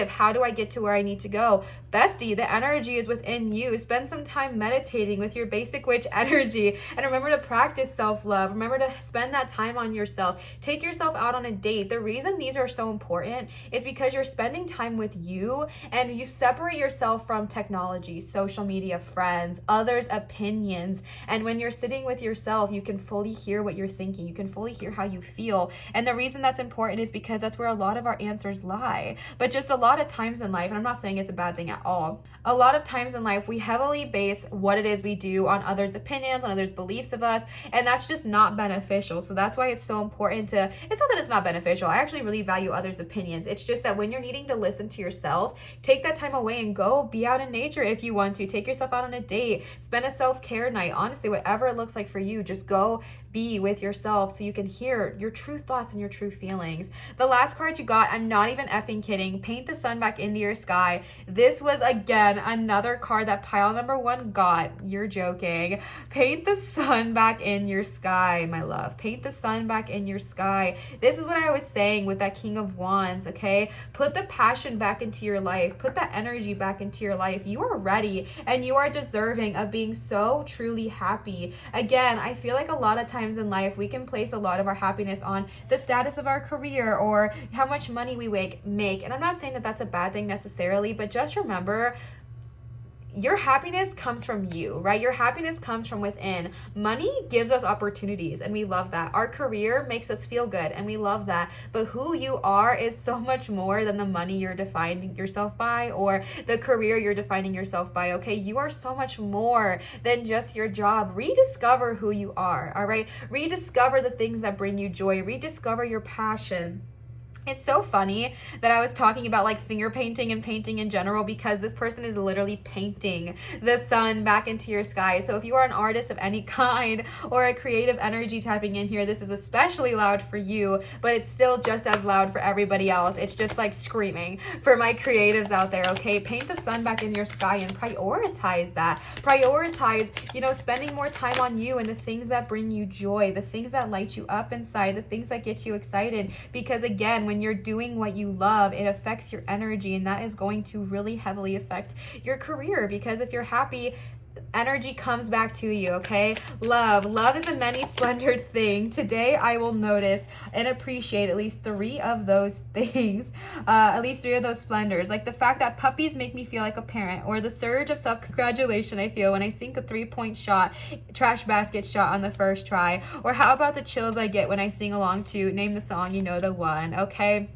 how do I get to where I need to go, bestie, the energy is within you. Spend some time meditating with your basic witch energy, and remember to practice self-love. Remember to spend that time on yourself. Take yourself out on a date. The reason these are so important is because you're spending time with you, and you separate yourself from technology, social media, friends, others' opinions. And when you're sitting with yourself, you can fully hear what you're thinking. You can fully hear how you feel. And the reason that's important is because that's where a lot of our answers lie. But just a lot of times in life, and I'm not saying it's a bad thing at all, a lot of times in life, we heavily base what it is we do on others' opinions, on others' beliefs of us, and that's just not beneficial. So that's why it's so important to, it's not that it's not beneficial. I actually really value others' opinions. It's just that when you're needing to listen to yourself, take that time away and go be out in nature if you want to. Take yourself out on a date, spend a self-care night. Honestly, whatever it looks like for you, just go be with yourself so you can hear your true thoughts and your true feelings. The last card you got, I'm not even effing kidding, paint the sun back into your sky. This was, again, another card that pile number 1 got. You're joking. Paint the sun back in your sky, my love. Paint the sun back in your sky. This is what I was saying with that King of Wands, okay? Put the passion back into your life. Put that energy back into your life. You are ready and you are deserving of being so truly happy. Again, I feel like a lot of times in life, we can place a lot of our happiness on the status of our career or how much money we make. And I'm not saying that that's a bad thing necessarily, but just remember, your happiness comes from you, right? Your happiness comes from within. Money gives us opportunities and we love that. Our career makes us feel good and we love that. But who you are is so much more than the money you're defining yourself by or the career you're defining yourself by, okay? You are so much more than just your job. Rediscover who you are, all right? Rediscover the things that bring you joy. Rediscover your passion. It's so funny that I was talking about like finger painting and painting in general because this person is literally painting the sun back into your sky. So if you are an artist of any kind or a creative energy tapping in here, this is especially loud for you, but it's still just as loud for everybody else. It's just like screaming for my creatives out there, okay? Paint the sun back in your sky and prioritize that. Prioritize, spending more time on you and the things that bring you joy, the things that light you up inside, the things that get you excited. Because again, when you're doing what you love, it affects your energy, and that is going to really heavily affect your career, because if you're happy, energy comes back to you, okay? Love is a many splendored thing. Today I will notice and appreciate at least 3 of those things, at least 3 of those splendors, like the fact that puppies make me feel like a parent, or the surge of self-congratulation I feel when I sink a 3-point shot, trash basket shot on the first try, or how about the chills I get when I sing along to Name the Song, You Know the One, okay?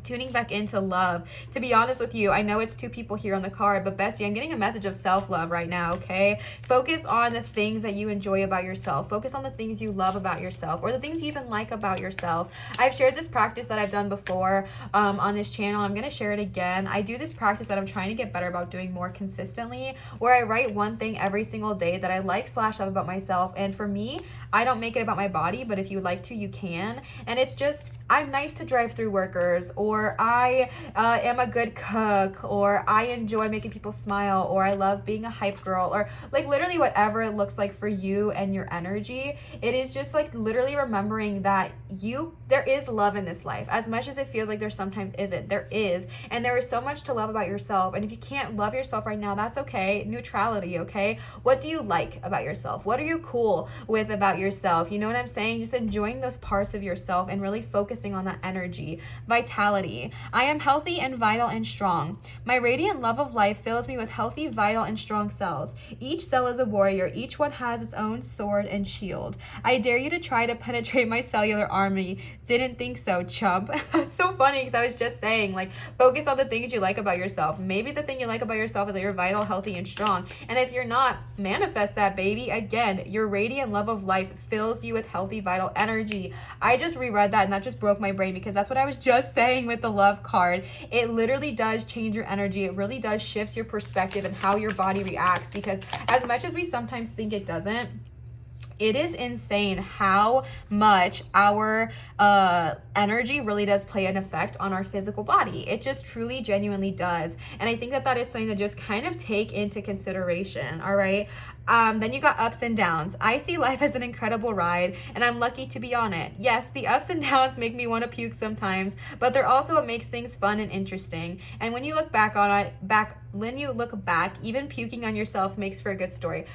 Tuning back into love. To be honest with you, I know it's 2 people here on the card, but bestie, I'm getting a message of self-love right now, okay? Focus on the things that you enjoy about yourself. Focus on the things you love about yourself, or the things you even like about yourself. I've shared this practice that I've done before on this channel. I'm going to share it again. I do this practice that I'm trying to get better about doing more consistently, where I write one thing every single day that I like/love about myself. And for me, I don't make it about my body, but if you would like to, you can. And it's just, I'm nice to drive-through workers, or I am a good cook, or I enjoy making people smile, or I love being a hype girl, or like literally whatever it looks like for you and your energy. It is just like literally remembering that there is love in this life. As much as it feels like there sometimes isn't, there is. And there is so much to love about yourself. And if you can't love yourself right now, that's okay. Neutrality, okay? What do you like about yourself? What are you cool with about yourself? You know what I'm saying? Just enjoying those parts of yourself and really focusing on that energy. Vitality. I am healthy and vital and strong. My radiant love of life fills me with healthy, vital, and strong cells. Each cell is a warrior. Each one has its own sword and shield. I dare you to try to penetrate my cellular army. Didn't think so, chump. That's so funny because I was just saying, like, focus on the things you like about yourself. Maybe the thing you like about yourself is that you're vital, healthy, and strong. And if you're not, manifest that, baby. Again, your radiant love of life fills you with healthy, vital energy. I just reread that and that just broke my brain because that's what I was just saying with the love card. It literally does change your energy. It really does shift your perspective and how your body reacts, because as much as we sometimes think it doesn't, It is insane how much our energy really does play an effect on our physical body. It just truly, genuinely does. And I think that that is something to just kind of take into consideration, all right? Then you got ups and downs. I see life as an incredible ride, and I'm lucky to be on it. Yes, the ups and downs make me want to puke sometimes, but they're also what makes things fun and interesting. And when you look back on it, when you look back, even puking on yourself makes for a good story.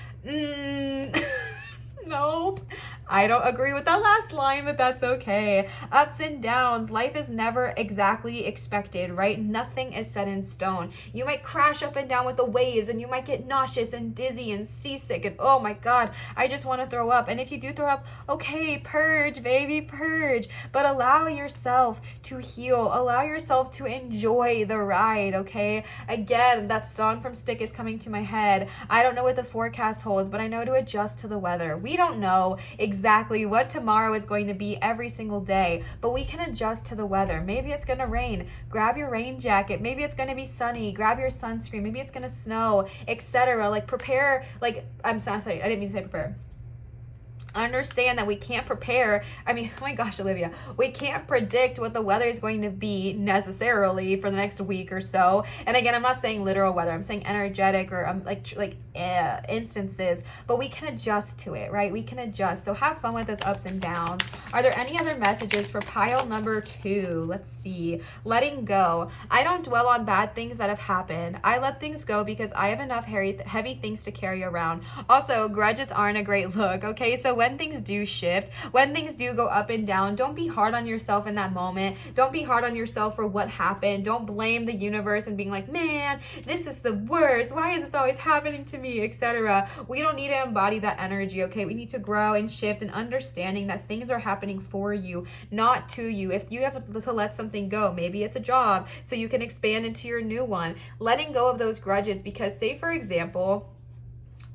Nope. I don't agree with that last line, but that's okay. Ups and downs. Life is never exactly expected, right? Nothing is set in stone. You might crash up and down with the waves, and you might get nauseous and dizzy and seasick, and oh my God, I just want to throw up. And if you do throw up, okay, purge, baby, purge. But allow yourself to heal. Allow yourself to enjoy the ride, okay? Again, that song from Stick is coming to my head. I don't know what the forecast holds, but I know to adjust to the weather. We don't know exactly what tomorrow is going to be every single day, but we can adjust to the weather. Maybe it's going to rain. Grab your rain jacket. Maybe it's going to be sunny. Grab your sunscreen. Maybe it's going to snow, etc. Like prepare, like, I'm sorry, I didn't mean to say prepare. Understand that we can't prepare. I mean, oh my gosh, Olivia, we can't predict what the weather is going to be necessarily for the next week or so. And again, I'm not saying literal weather. I'm saying energetic or instances, but we can adjust to it, right? We can adjust. So have fun with those ups and downs. Are there any other messages for pile number 2? Let's see. Letting go. I don't dwell on bad things that have happened. I let things go because I have enough heavy things to carry around. Also, grudges aren't a great look, okay? So when things do shift, when things do go up and down, don't be hard on yourself in that moment. Don't be hard on yourself for what happened. Don't blame the universe and being like, man, this is the worst. Why is this always happening to me, etc. We don't need to embody that energy, okay? We need to grow and shift and understanding that things are happening for you, not to you. If you have to let something go, maybe it's a job, so you can expand into your new one. Letting go of those grudges, because say, for example,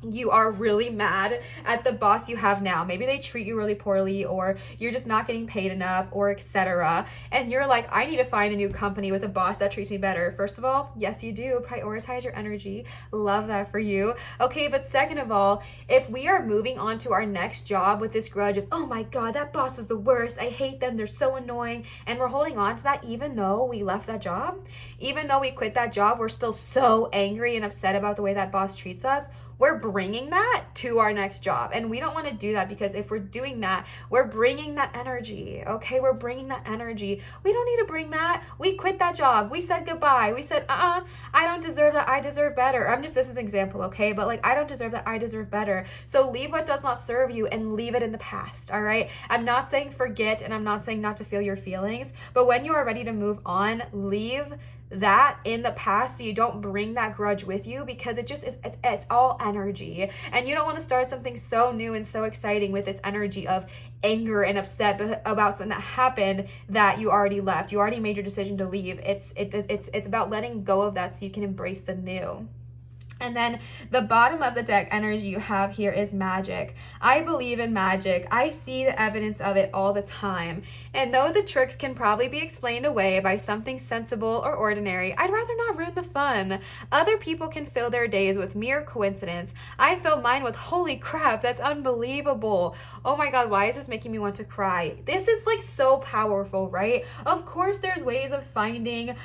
you are really mad at the boss you have now. Maybe they treat you really poorly, or you're just not getting paid enough, or etc. And you're like, I need to find a new company with a boss that treats me better. First of all, yes, you do. Prioritize your energy. Love that for you. Okay, but second of all, if we are moving on to our next job with this grudge of, oh my God, that boss was the worst. I hate them. They're so annoying. And we're holding on to that even though we left that job, even though we quit that job, we're still so angry and upset about the way that boss treats us. We're bringing that to our next job. And we don't want to do that, because if we're doing that, we're bringing that energy, okay? We're bringing that energy. We don't need to bring that. We quit that job. We said goodbye. We said, I don't deserve that. I deserve better. This is an example, okay? But like, I don't deserve that. I deserve better. So leave what does not serve you and leave it in the past, all right? I'm not saying forget, and I'm not saying not to feel your feelings, but when you are ready to move on, leave that in the past so you don't bring that grudge with you, because it just is, it's all energy, and you don't want to start something so new and so exciting with this energy of anger and upset about something that happened that you already left. You already made your decision to leave. It's about letting go of that so you can embrace the new. And then the bottom of the deck energy you have here is magic. I believe in magic. I see the evidence of it all the time. And though the tricks can probably be explained away by something sensible or ordinary, I'd rather not ruin the fun. Other people can fill their days with mere coincidence. I fill mine with, holy crap, that's unbelievable. Oh my God, why is this making me want to cry? This is like so powerful, right? Of course, there's ways of finding,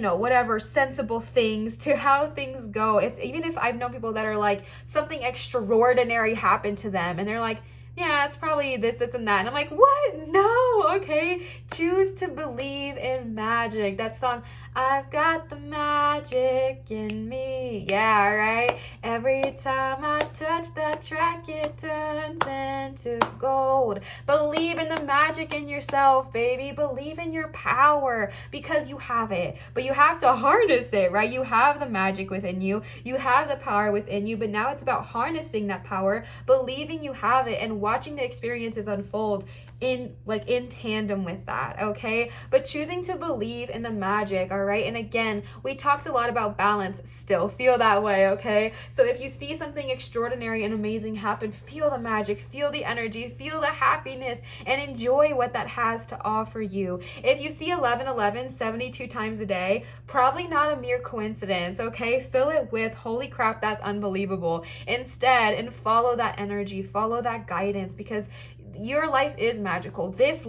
whatever sensible things to how things go. It's even if I've known people that are like, something extraordinary happened to them, and they're like, yeah, it's probably this, and that. And I'm like, what? No, okay. Choose to believe in magic. That song, I've got the magic in me. Yeah, right? Every time I touch that track, it turns into gold. Believe in the magic in yourself, baby. Believe in your power, because you have it. But you have to harness it, right? You have the magic within you. You have the power within you. But now it's about harnessing that power, believing you have it, and and watching the experiences unfold in tandem with that, okay? But choosing to believe in the magic, all right? And again, we talked a lot about balance. Still feel that way, okay? So if you see something extraordinary and amazing happen, feel the magic, feel the energy, feel the happiness, and enjoy what that has to offer you. If you see 1111 72 times a day, probably not a mere coincidence, okay? Fill it with, holy crap, that's unbelievable, instead, and follow that energy, follow that guidance, because your life is magical. This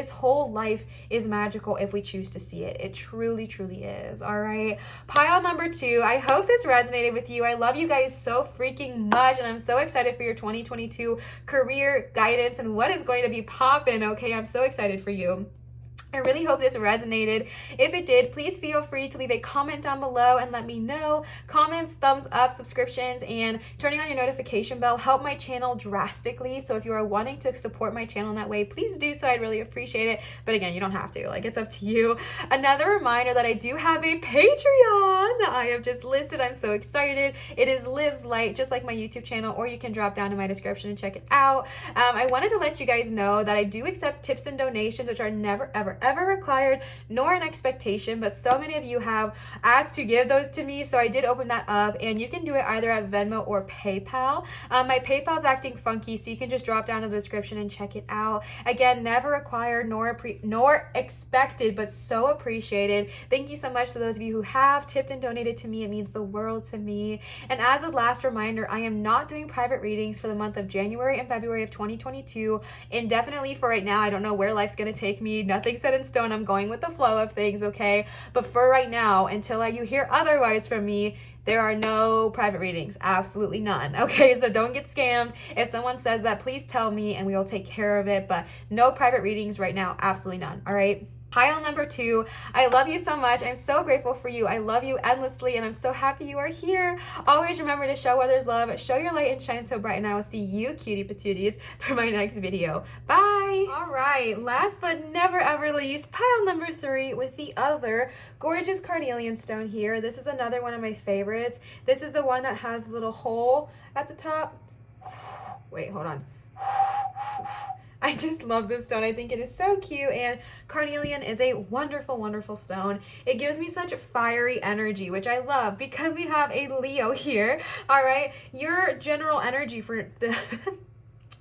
whole life is magical if we choose to see it. It truly, truly is. All right. Pile number 2. I hope this resonated with you. I love you guys so freaking much, and I'm so excited for your 2022 career guidance and what is going to be popping. Okay. I'm so excited for you. I really hope this resonated. If it did, please feel free to leave a comment down below and let me know. Comments, thumbs up, subscriptions, and turning on your notification bell help my channel drastically. So if you are wanting to support my channel in that way, please do so. I'd really appreciate it. But again, you don't have to. It's up to you. Another reminder that I do have a Patreon that I have just listed. I'm so excited. It is Lives Light, just like my YouTube channel, or you can drop down in my description and check it out. I wanted to let you guys know that I do accept tips and donations, which are never, ever required, nor an expectation, but so many of you have asked to give those to me, so I did open that up, and you can do it either at Venmo or PayPal. My PayPal's acting funky, so you can just drop down in the description and check it out. Again, never required nor expected, but so appreciated. Thank you so much to those of you who have tipped and donated to me. It means the world to me. And as a last reminder, I am not doing private readings for the month of January and February of 2022 indefinitely for right now. I don't know where life's gonna take me. Nothing set in stone. I'm going with the flow of things, okay? But for right now, until you hear otherwise from me, there are no private readings. Absolutely none, okay? So don't get scammed. If someone says that, please tell me and we will take care of it. But no private readings right now. Absolutely none, all right? Pile number 2, I love you so much. I'm so grateful for you. I love you endlessly, and I'm so happy you are here. Always remember to show others love, show your light, and shine so bright, and I will see you, cutie patooties, for my next video. Bye! All right, last but never ever least, pile number 3 with the other gorgeous carnelian stone here. This is another one of my favorites. This is the one that has a little hole at the top. Wait, hold on. I just love this stone. I think it is so cute, and carnelian is a wonderful, wonderful stone. It gives me such fiery energy, which I love because we have a Leo here. All right, your general energy for the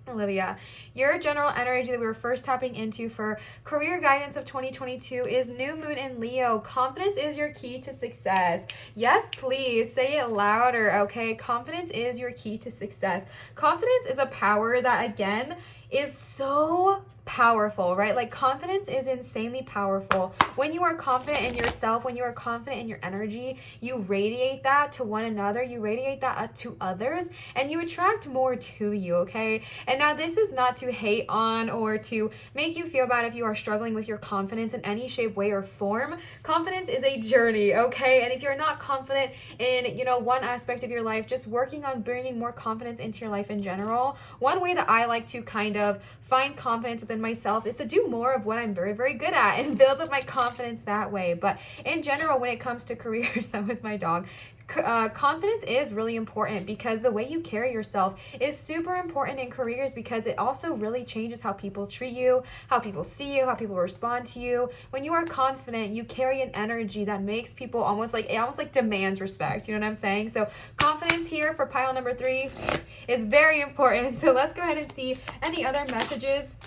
Olivia, your general energy that we were first tapping into for career guidance of 2022 is new moon in Leo. Confidence is your key to success. Yes, please say it louder, okay? Confidence is your key to success. Confidence is a power that, again, is so powerful, right? Confidence is insanely powerful. When you are confident in yourself, when you are confident in your energy, you radiate that to one another, you radiate that to others, and you attract more to you, okay? And now this is not to hate on or to make you feel bad if you are struggling with your confidence in any shape, way, or form. Confidence is a journey, okay? And if you're not confident in, one aspect of your life, just working on bringing more confidence into your life in general. One way that I like to kind of find confidence within myself is to do more of what I'm very, very good at and build up my confidence that way. But in general, when it comes to careers, that was my dog. Confidence is really important because the way you carry yourself is super important in careers, because it also really changes how people treat you, how people see you, how people respond to you. When you are confident, you carry an energy that makes people almost demands respect. You know what I'm saying? So confidence here for pile number 3 is very important. So let's go ahead and see any other messages.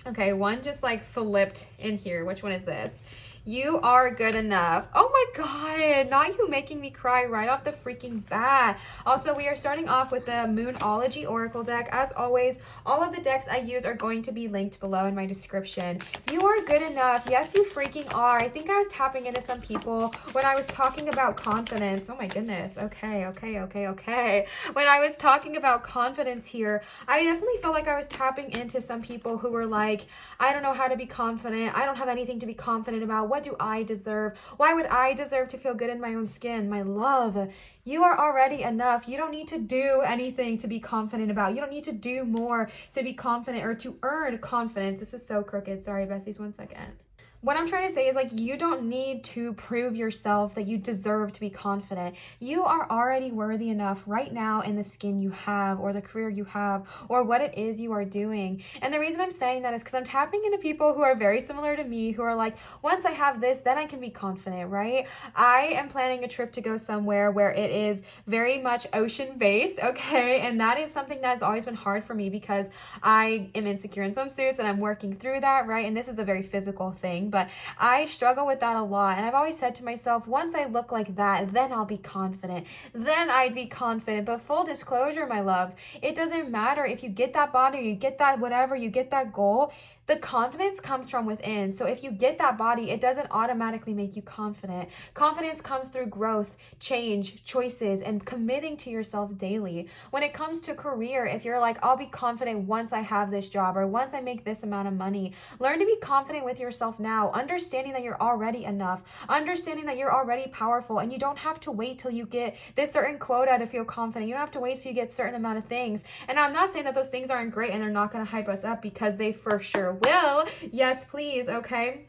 Okay, one just flipped in here. Which one is this? You are good enough. Oh my God, not you making me cry right off the freaking bat. Also, we are starting off with the Moonology Oracle deck. As always, all of the decks I use are going to be linked below in my description. You are good enough. Yes, you freaking are. I think I was tapping into some people when I was talking about confidence. Oh my goodness. Okay. When I was talking about confidence here, I definitely felt like I was tapping into some people who were like, I don't know how to be confident. I don't have anything to be confident about. What do I deserve? Why would I deserve to feel good in my own skin? My love, you are already enough. You don't need to do anything to be confident about. You don't need to do more to be confident or to earn confidence. This is so crooked. Sorry, besties, 1 second. What I'm trying to say is like, you don't need to prove yourself that you deserve to be confident. You are already worthy enough right now in the skin you have, or the career you have, or what it is you are doing. And the reason I'm saying that is because I'm tapping into people who are very similar to me, who are like, once I have this, then I can be confident, right? I am planning a trip to go somewhere where it is very much ocean based, okay? And that is something that has always been hard for me because I am insecure in swimsuits and I'm working through that, right? And this is a very physical thing, but I struggle with that a lot. And I've always said to myself, once I look like that, then I'll be confident. Then I'd be confident. But full disclosure, my loves, it doesn't matter if you get that body, you get that whatever, you get that goal. The confidence comes from within. So if you get that body, it doesn't automatically make you confident. Confidence comes through growth, change, choices, and committing to yourself daily. When it comes to career, if you're like, I'll be confident once I have this job or once I make this amount of money, learn to be confident with yourself now, understanding that you're already enough, understanding that you're already powerful, and you don't have to wait till you get this certain quota to feel confident. You don't have to wait till you get a certain amount of things. And I'm not saying that those things aren't great and they're not going to hype us up, because they for sure will. Yes, please. Okay.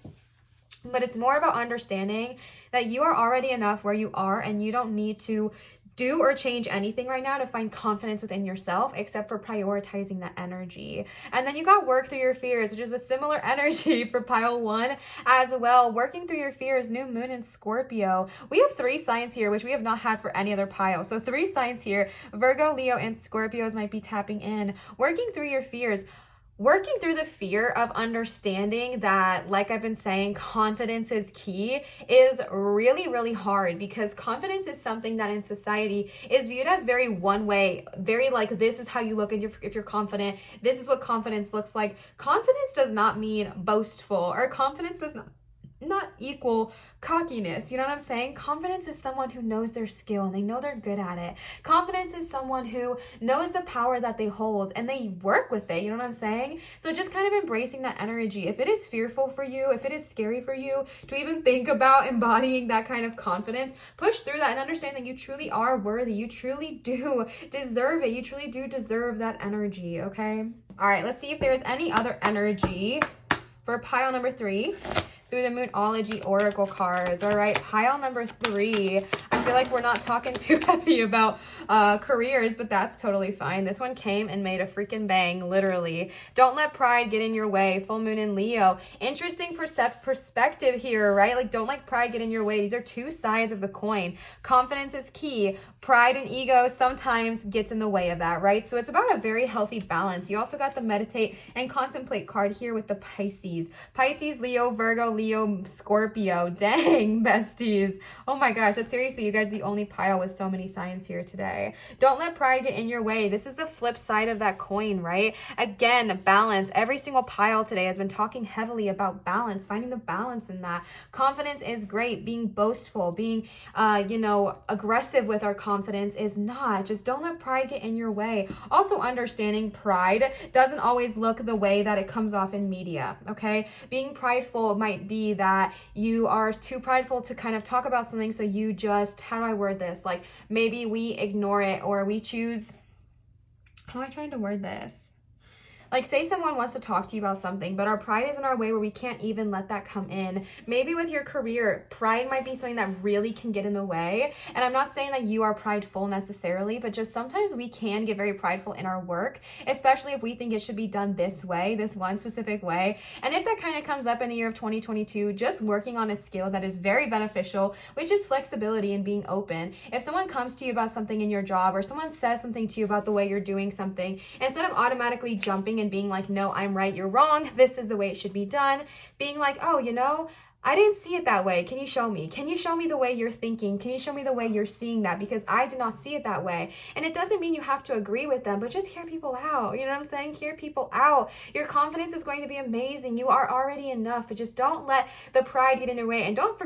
But it's more about understanding that you are already enough where you are, and you don't need to do or change anything right now to find confidence within yourself, except for prioritizing that energy. And then you got work through your fears, which is a similar energy for pile 1 as well. Working through your fears, new moon in Scorpio. We have 3 signs here, which we have not had for any other pile. So 3 signs here, Virgo, Leo, and Scorpios might be tapping in. Working through your fears. Working through the fear of understanding that, like I've been saying, confidence is key is really, really hard, because confidence is something that in society is viewed as very one way, very like, this is how you look if you're confident. This is what confidence looks like. Confidence does not mean boastful, or confidence does not equal cockiness. You know what I'm saying? Confidence is someone who knows their skill and they know they're good at it. Confidence is someone who knows the power that they hold and they work with it. You know what I'm saying? So just kind of embracing that energy. If it is fearful for you, if it is scary for you to even think about embodying that kind of confidence, push through that and understand that you truly are worthy. You truly do deserve it. You truly do deserve that energy. Okay. All right. Let's see if there's any other energy for pile number 3. Through the Moonology Oracle cards. All right, pile number 3. I feel like we're not talking too heavy about careers, but that's totally fine. This one came and made a freaking bang, literally. Don't let pride get in your way. Full moon in Leo. Interesting perspective here, right? Like, don't let pride get in your way. These are 2 sides of the coin. Confidence is key. Pride and ego sometimes gets in the way of that, right? So it's about a very healthy balance. You also got the meditate and contemplate card here with the Pisces. Pisces, Leo, Virgo, Leo, Scorpio. Dang, besties. Oh my gosh, that's seriously, you guys are the only pile with so many signs here today. Don't let pride get in your way. This is the flip side of that coin, right? Again, balance. Every single pile today has been talking heavily about balance, finding the balance in that. Confidence is great. Being boastful, being, aggressive with our confidence is not. Just don't let pride get in your way. Also understanding pride doesn't always look the way that it comes off in media, okay? Being prideful might be that you are too prideful to kind of talk about something, so you just, how do I word this? Like, maybe we ignore it, or we choose, how am I trying to word this? Like, say someone wants to talk to you about something, but our pride is in our way where we can't even let that come in. Maybe with your career, pride might be something that really can get in the way. And I'm not saying that you are prideful necessarily, but just sometimes we can get very prideful in our work, especially if we think it should be done this way, this one specific way. And if that kind of comes up in the year of 2022, just working on a skill that is very beneficial, which is flexibility and being open. If someone comes to you about something in your job, or someone says something to you about the way you're doing something, instead of automatically jumping and being like, no, I'm right, you're wrong, this is the way it should be done, being like, oh, I didn't see it that way. Can you show me? Can you show me the way you're thinking? Can you show me the way you're seeing that? Because I did not see it that way. And it doesn't mean you have to agree with them, but just hear people out. You know what I'm saying? Hear people out. Your confidence is going to be amazing. You are already enough, but just don't let the pride get in your way. And don't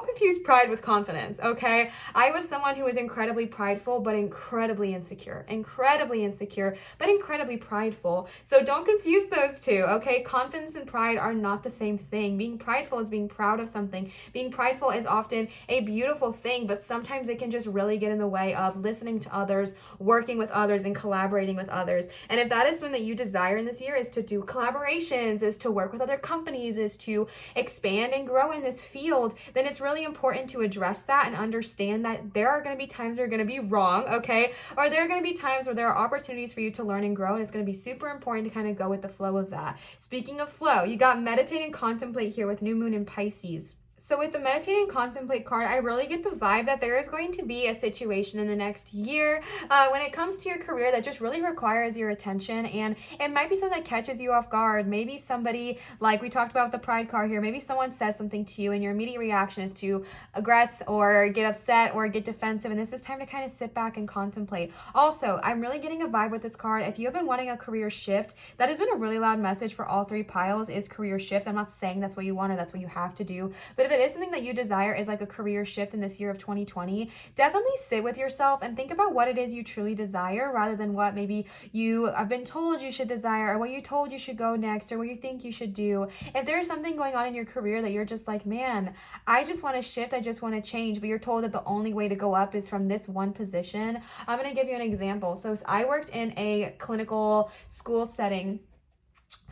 confuse pride with confidence, okay? I was someone who was incredibly prideful, but incredibly insecure, but incredibly prideful. So don't confuse those two, okay? Confidence and pride are not the same thing. Being prideful is being prideful. proud of something. Being prideful is often a beautiful thing, but sometimes it can just really get in the way of listening to others, working with others, and collaborating with others. And if that is something that you desire in this year, is to do collaborations, is to work with other companies, is to expand and grow in this field, then it's really important to address that and understand that there are going to be times where you're going to be wrong, okay? Or there are going to be times where there are opportunities for you to learn and grow, and it's going to be super important to kind of go with the flow of that. Speaking of flow, you got meditate and contemplate here with new moon in Pisces. So with the meditate and contemplate card, I really get the vibe that there is going to be a situation in the next year when it comes to your career that just really requires your attention, and it might be something that catches you off guard. Maybe somebody, like we talked about with the pride card here, maybe someone says something to you and your immediate reaction is to aggress or get upset or get defensive, and this is time to kind of sit back and contemplate. Also, I'm really getting a vibe with this card. If you have been wanting a career shift, that has been a really loud message for all three piles, is career shift. I'm not saying that's what you want or that's what you have to do, but if it is something that you desire is like a career shift in this year of 2020, definitely sit with yourself and think about what it is you truly desire rather than what maybe you have been told you should desire, or what you told you should go next, or what you think you should do. If there's something going on in your career that you're just like, man, I just want to shift, I just want to change, but you're told that the only way to go up is from this one position. I'm going to give you an example. So I worked in a clinical school setting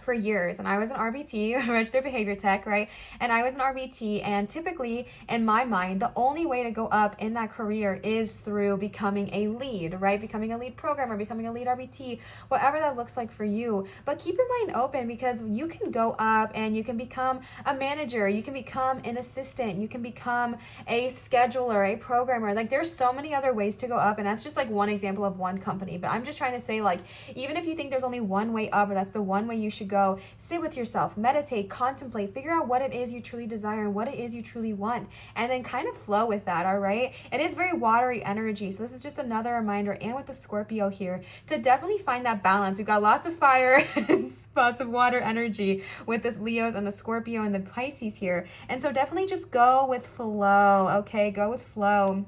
for years, and I was an RBT, registered behavior tech, right? And I was an RBT, and typically in my mind, the only way to go up in that career is through becoming a lead, right? Becoming a lead programmer, becoming a lead RBT, whatever that looks like for you. But keep your mind open, because you can go up and you can become a manager, you can become an assistant, you can become a scheduler, a programmer. Like, there's so many other ways to go up, and that's just like one example of one company. But I'm just trying to say, like, even if you think there's only one way up, or that's the one way you should go, sit with yourself, meditate, contemplate, figure out what it is you truly desire and what it is you truly want, and then kind of flow with that. All right, it is very watery energy, so this is just another reminder, and with the Scorpio here, to definitely find that balance. We've got lots of fire and lots of water energy with this Leos and the Scorpio and the Pisces here, and so definitely just go with flow. Okay, go with flow,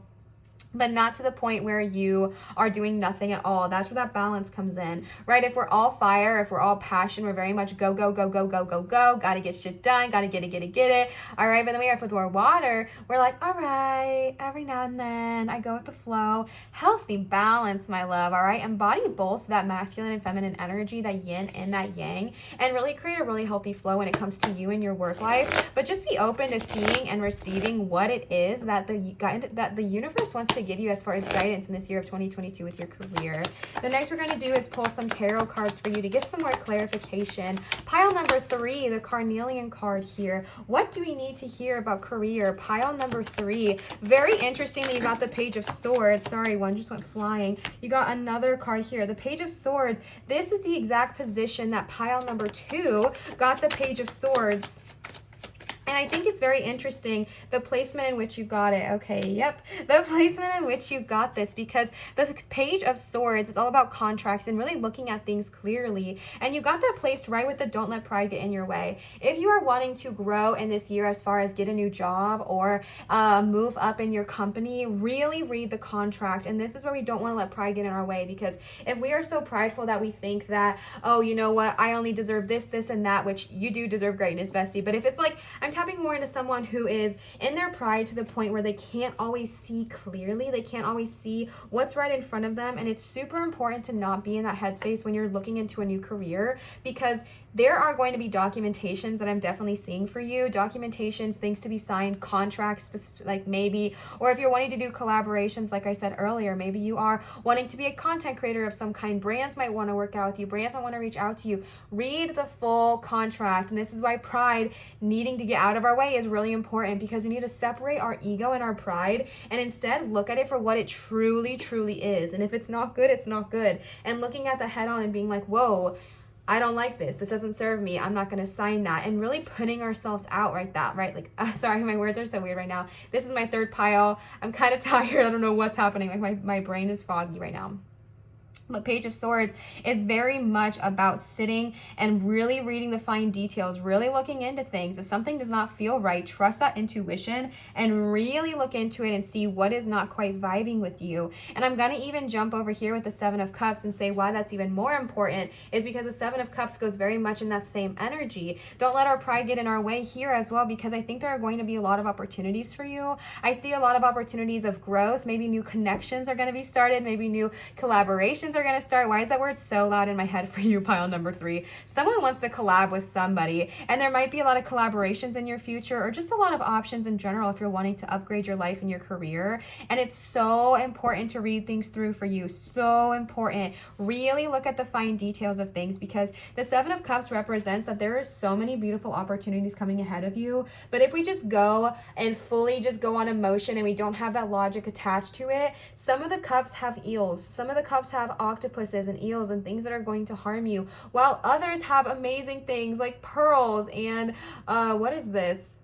but not to the point where you are doing nothing at all. That's where that balance comes in, right? If we're all fire, if we're all passion, we're very much go, go, go, go, go, go, go, gotta get shit done, gotta get it, all right? But then we have with our water, we're like, all right, every now and then, I go with the flow. Healthy balance, my love, all right? Embody both that masculine and feminine energy, that yin and that yang, and really create a really healthy flow when it comes to you and your work life. But just be open to seeing and receiving what it is that the universe wants to give you as far as guidance in this year of 2022 with your career. The next we're going to do is pull some tarot cards for you to get some more clarification. Pile number 3, the Carnelian card here. What do we need to hear about career? Pile number 3. Very interesting that you got the Page of Swords. Sorry, one just went flying. You got another card here, the Page of Swords. This is the exact position that pile number 2 got the Page of Swords. And I think it's very interesting, the placement in which you got it. Okay, yep, the placement in which you got this, because the Page of Swords is all about contracts and really looking at things clearly. And you got that placed right with the don't let pride get in your way. If you are wanting to grow in this year as far as get a new job or move up in your company, really read the contract. And this is where we don't want to let pride get in our way, because if we are so prideful that we think that, oh, you know what, I only deserve this, this, and that, which you do deserve greatness, bestie. But if it's like, I'm tapping more into someone who is in their pride to the point where they can't always see clearly, they can't always see what's right in front of them, and it's super important to not be in that headspace when you're looking into a new career, because there are going to be documentations that I'm definitely seeing for you, documentations, things to be signed, contracts, like maybe, or if you're wanting to do collaborations, like I said earlier, maybe you are wanting to be a content creator of some kind, brands might want to work out with you, brands might want to reach out to you. Read the full contract, and this is why pride needing to get out of our way is really important, because we need to separate our ego and our pride and instead look at it for what it truly, truly is. And if it's not good, it's not good. And looking at the head on and being like, whoa, I don't like this. This doesn't serve me. I'm not going to sign that. And really putting ourselves out right like, sorry, my words are so weird right now. This is my third pile. I'm kind of tired. I don't know what's happening. Like my brain is foggy right now. But Page of Swords is very much about sitting and really reading the fine details, really looking into things. If something does not feel right, trust that intuition and really look into it and see what is not quite vibing with you. And I'm going to even jump over here with the Seven of Cups and say why that's even more important is because the Seven of Cups goes very much in that same energy. Don't let our pride get in our way here as well, because I think there are going to be a lot of opportunities for you. I see a lot of opportunities of growth. Maybe new connections are going to be started. Maybe new collaborations are going to start. Why is that word so loud in my head for you, pile number 3? Someone wants to collab with somebody, and there might be a lot of collaborations in your future, or just a lot of options in general if you're wanting to upgrade your life and your career. And it's so important to read things through for you. So important. Really look at the fine details of things, because the Seven of Cups represents that there is so many beautiful opportunities coming ahead of you. But if we just go and fully just go on emotion and we don't have that logic attached to it, some of the cups have eels. Some of the cups have octopuses and eels and things that are going to harm you, while others have amazing things like pearls and what is this?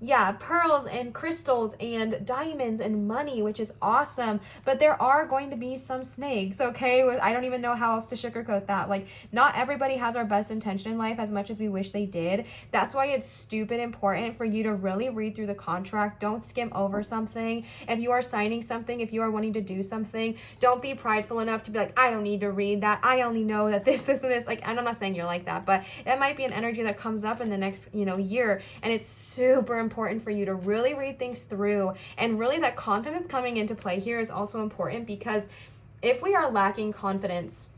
Yeah, pearls and crystals and diamonds and money, which is awesome. But there are going to be some snakes, okay? I don't even know how else to sugarcoat that. Like, not everybody has our best intention in life as much as we wish they did. That's why it's stupid important for you to really read through the contract. Don't skim over something. If you are signing something, if you are wanting to do something, don't be prideful enough to be like, I don't need to read that. I only know that this, and this. Like, and I'm not saying you're like that, but that might be an energy that comes up in the next, year. And it's super important for you to really read things through, and really that confidence coming into play here is also important, because if we are lacking confidence,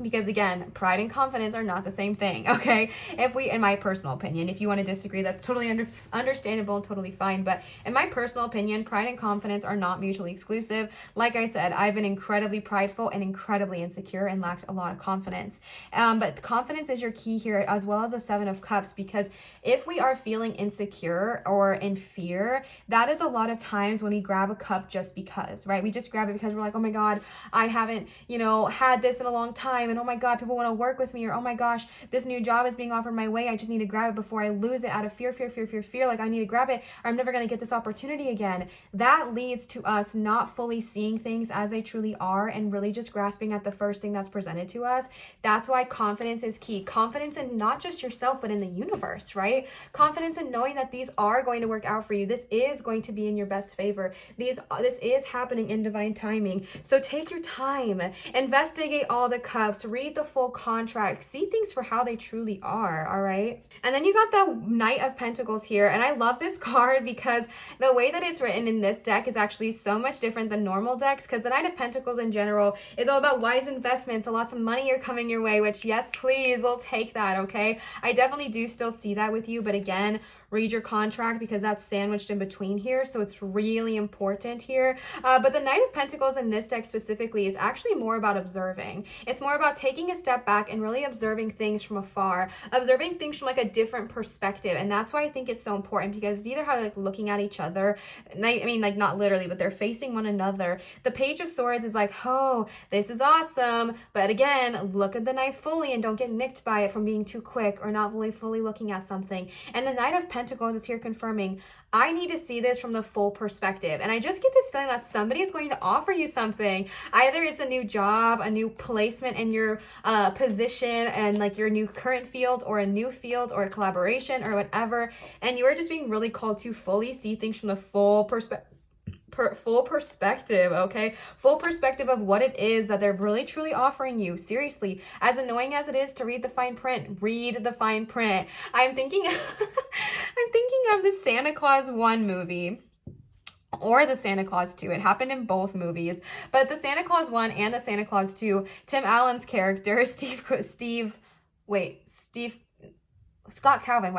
because again, pride and confidence are not the same thing, okay? If we, in my personal opinion, if you want to disagree, that's totally understandable and totally fine. But in my personal opinion, pride and confidence are not mutually exclusive. Like I said, I've been incredibly prideful and incredibly insecure and lacked a lot of confidence. But confidence is your key here, as well as a Seven of Cups, because if we are feeling insecure or in fear, that is a lot of times when we grab a cup just because, right? We just grab it because we're like, oh my God, I haven't, had this in a long time. And oh my God, people want to work with me, or oh my gosh, this new job is being offered my way. I just need to grab it before I lose it out of fear. Like, I need to grab it, or I'm never going to get this opportunity again. That leads to us not fully seeing things as they truly are and really just grasping at the first thing that's presented to us. That's why confidence is key. Confidence in not just yourself, but in the universe, right? Confidence in knowing that these are going to work out for you. This is going to be in your best favor. This is happening in divine timing. So take your time, investigate all the cups, read the full contract, see things for how they truly are, all right? And then you got the Knight of Pentacles here, and I love this card because the way that it's written in this deck is actually so much different than normal decks, because the Knight of Pentacles in general is all about wise investments, so lots of money are coming your way, which yes, please, we'll take that, okay? I definitely do still see that with you, but again, read your contract because that's sandwiched in between here, so it's really important here. But the Knight of Pentacles in this deck specifically is actually more about observing. It's more about taking a step back and really observing things from afar, observing things from like a different perspective. And that's why I think it's so important, because it's either how like looking at each other, and I mean like not literally, but they're facing one another. The Page of Swords is like, oh, this is awesome, but again, look at the knife fully and don't get nicked by it from being too quick or not really fully looking at something. And the Knight of Pentacles is here confirming, I need to see this from the full perspective. And I just get this feeling that somebody is going to offer you something. Either it's a new job, a new placement in your position and like your new current field, or a new field, or a collaboration, or whatever. And you are just being really called to fully see things from the full perspective. Full perspective, okay? Full perspective of what it is that they're really truly offering you. Seriously, as annoying as it is to read the fine print, read the fine print. I'm thinking of the Santa Claus 1 movie. Or the Santa Claus 2. It happened in both movies. But the Santa Claus 1 and the Santa Claus 2, Tim Allen's character, Scott Calvin.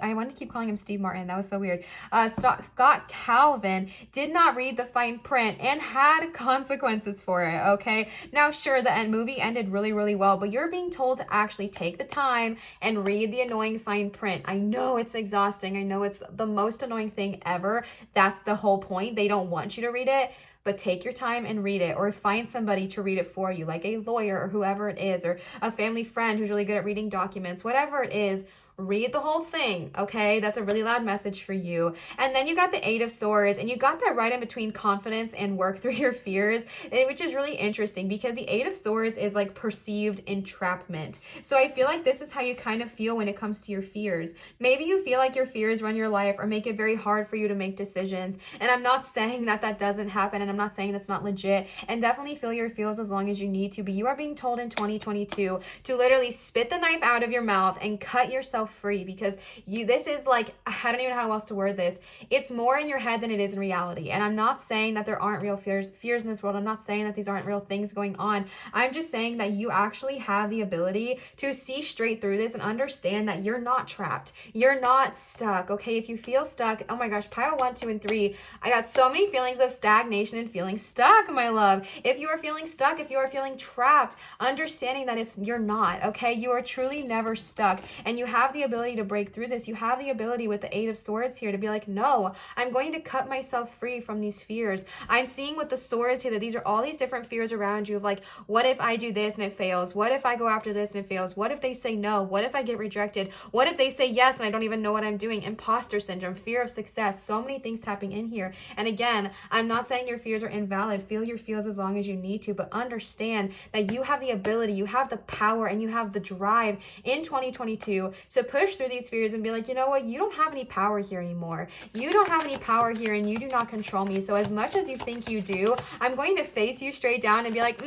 I want to keep calling him Steve Martin. That was so weird. Scott Calvin did not read the fine print and had consequences for it, okay? Now, sure, the movie ended really, really well, but you're being told to actually take the time and read the annoying fine print. I know it's exhausting. I know it's the most annoying thing ever. That's the whole point. They don't want you to read it. But take your time and read it, or find somebody to read it for you, like a lawyer or whoever it is, or a family friend who's really good at reading documents, whatever it is. read the whole thing, okay? That's a really loud message for you. And then you got the Eight of Swords, and you got that right in between confidence and work through your fears, which is really interesting because the Eight of Swords is like perceived entrapment. So I feel like this is how you kind of feel when it comes to your fears. Maybe you feel like your fears run your life or make it very hard for you to make decisions. And I'm not saying that that doesn't happen, and I'm not saying that's not legit. And definitely feel your feels as long as you need to, but you are being told in 2022 to literally spit the knife out of your mouth and cut yourself free, because this is like, I don't even know how else to word this. It's more in your head than it is in reality. And I'm not saying that there aren't real fears in this world. I'm not saying that these aren't real things going on. I'm just saying that you actually have the ability to see straight through this and understand that you're not trapped. You're not stuck, okay? If you feel stuck, oh my gosh, pile 1, 2, and 3, I got so many feelings of stagnation and feeling stuck, my love. If you are feeling stuck, if you are feeling trapped, understanding that you're not, okay? You are truly never stuck, and you have the ability to break through this. You have the ability with the Eight of Swords here to be like, no, I'm going to cut myself free from these fears. I'm seeing with the swords here that these are all these different fears around you of like, what if I do this and it fails? What if I go after this and it fails? What if they say no? What if I get rejected? What if they say yes and I don't even know what I'm doing? Imposter syndrome, fear of success, so many things tapping in here. And again, I'm not saying your fears are invalid. Feel your feels as long as you need to, but understand that you have the ability, you have the power, and you have the drive in 2022 to push through these fears and be like, you know what? You don't have any power here anymore. You don't have any power here, and you do not control me. So as much as you think you do, I'm going to face you straight down and be like,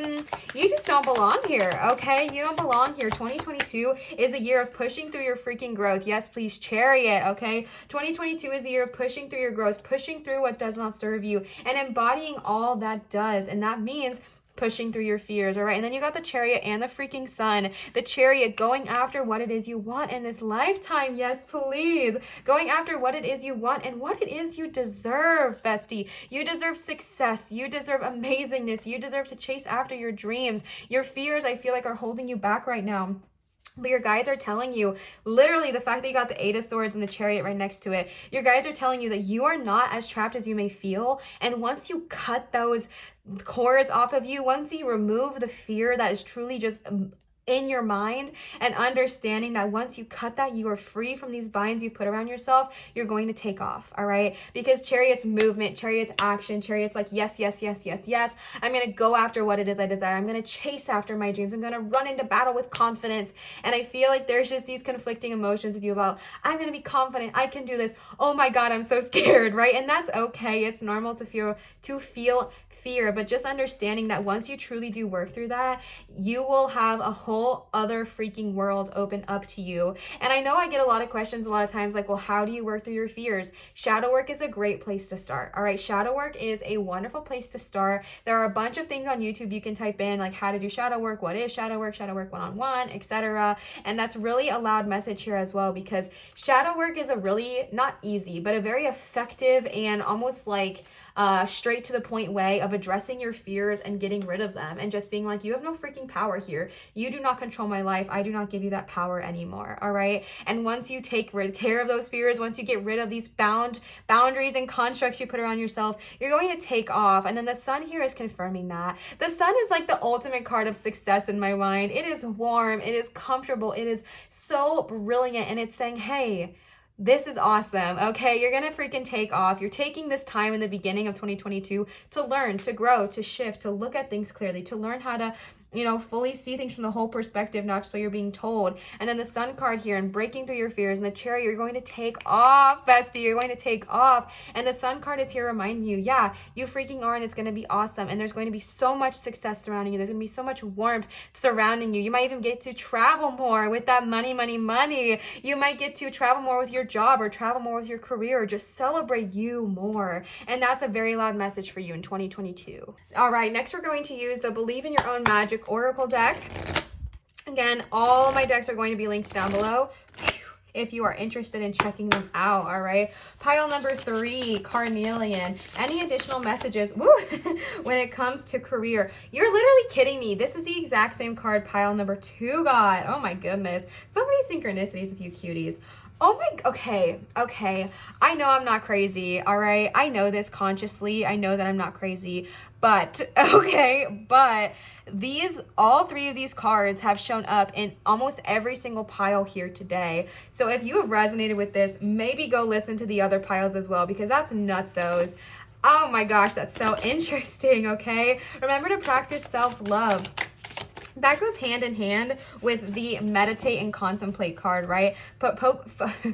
you just don't belong here, okay? You don't belong here. 2022 is a year of pushing through your freaking growth. Yes, please, Chariot, okay? 2022 is the year of pushing through your growth, pushing through what does not serve you, and embodying all that does. And that means pushing through your fears, all right? And then you got the Chariot and the freaking Sun. The Chariot, going after what it is you want in this lifetime. Yes, please. Going after what it is you want and what it is you deserve, bestie. You deserve success. You deserve amazingness. You deserve to chase after your dreams. Your fears, I feel like, are holding you back right now. But your guides are telling you, literally, the fact that you got the Eight of Swords and the Chariot right next to it, your guides are telling you that you are not as trapped as you may feel. And once you cut those cords off of you, once you remove the fear that is truly just in your mind, and understanding that once you cut that, you are free from these binds you put around yourself, you're going to take off, all right? Because Chariot's movement, Chariot's action, Chariot's like, yes, yes, yes, yes, yes. I'm going to go after what it is I desire. I'm going to chase after my dreams. I'm going to run into battle with confidence. And I feel like there's just these conflicting emotions with you about, I'm going to be confident. I can do this. Oh my God, I'm so scared, right? And that's okay. It's normal to feel fear, but just understanding that once you truly do work through that, you will have a whole other freaking world open up to you. And I know I get a lot of questions a lot of times like, well, how do you work through your fears? Shadow work is a great place to start. All right, shadow work is a wonderful place to start. There are a bunch of things on YouTube you can type in, like how to do shadow work, what is shadow work one-on-one, etc. And that's really a loud message here as well, because shadow work is a really, not easy, but a very effective and almost like straight to the point way of addressing your fears and getting rid of them, and just being like, you have no freaking power here. You do not control my life. I do not give you that power anymore. All right. And once you take care of those fears, once you get rid of these boundaries and constructs you put around yourself, you're going to take off. And then the Sun here is confirming that. The Sun is like the ultimate card of success in my mind. It is warm. It is comfortable. It is so brilliant. And it's saying, hey, this is awesome, okay? You're gonna freaking take off. You're taking this time in the beginning of 2022 to learn, to grow, to shift, to look at things clearly, to learn how to, fully see things from the whole perspective, not just what you're being told. And then the Sun card here and breaking through your fears, and the Chariot, you're going to take off, bestie. You're going to take off. And the Sun card is here reminding you, yeah, you freaking are, and it's going to be awesome. And there's going to be so much success surrounding you. There's going to be so much warmth surrounding you. You might even get to travel more with that money. You might get to travel more with your job, or travel more with your career, or just celebrate you more. And that's a very loud message for you in 2022. All right, next we're going to use the Believe in Your Own Magic Oracle deck. Again, all my decks are going to be linked down below if you are interested in checking them out. All right, pile number 3, Carnelian. Any additional messages when it comes to career? You're literally kidding me. This is the exact same card pile number 2 got. Oh my goodness, so many synchronicities with you cuties. Oh my, okay. I know I'm not crazy, all right? I know this consciously. I know that I'm not crazy, but, okay, but all three of these cards have shown up in almost every single pile here today. So if you have resonated with this, maybe go listen to the other piles as well, because that's nutsos. Oh my gosh, that's so interesting, okay? Remember to practice self-love. That goes hand in hand with the meditate and contemplate card, right?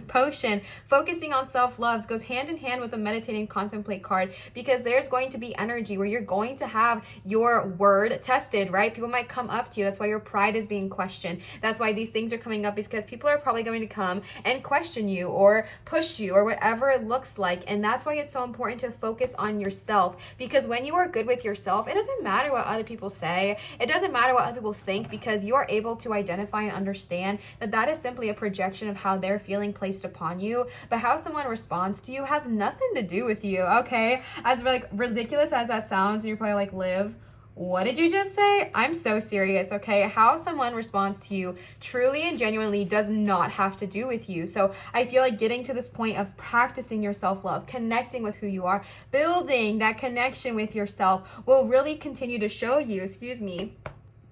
Potion, focusing on self-love goes hand in hand with the meditate and contemplate card, because there's going to be energy where you're going to have your word tested, right? People might come up to you. That's why your pride is being questioned. That's why these things are coming up, because people are probably going to come and question you or push you or whatever it looks like. And that's why it's so important to focus on yourself, because when you are good with yourself, it doesn't matter what other people say. It doesn't matter what other people think, because you are able to identify and understand that that is simply a projection of how they're feeling placed upon you. But how someone responds to you has nothing to do with you, okay? As like ridiculous as that sounds, you're probably like, Liv, what did you just say? I'm so serious, okay? How someone responds to you truly and genuinely does not have to do with you. So I feel like getting to this point of practicing your self-love, connecting with who you are, building that connection with yourself will really continue to show you,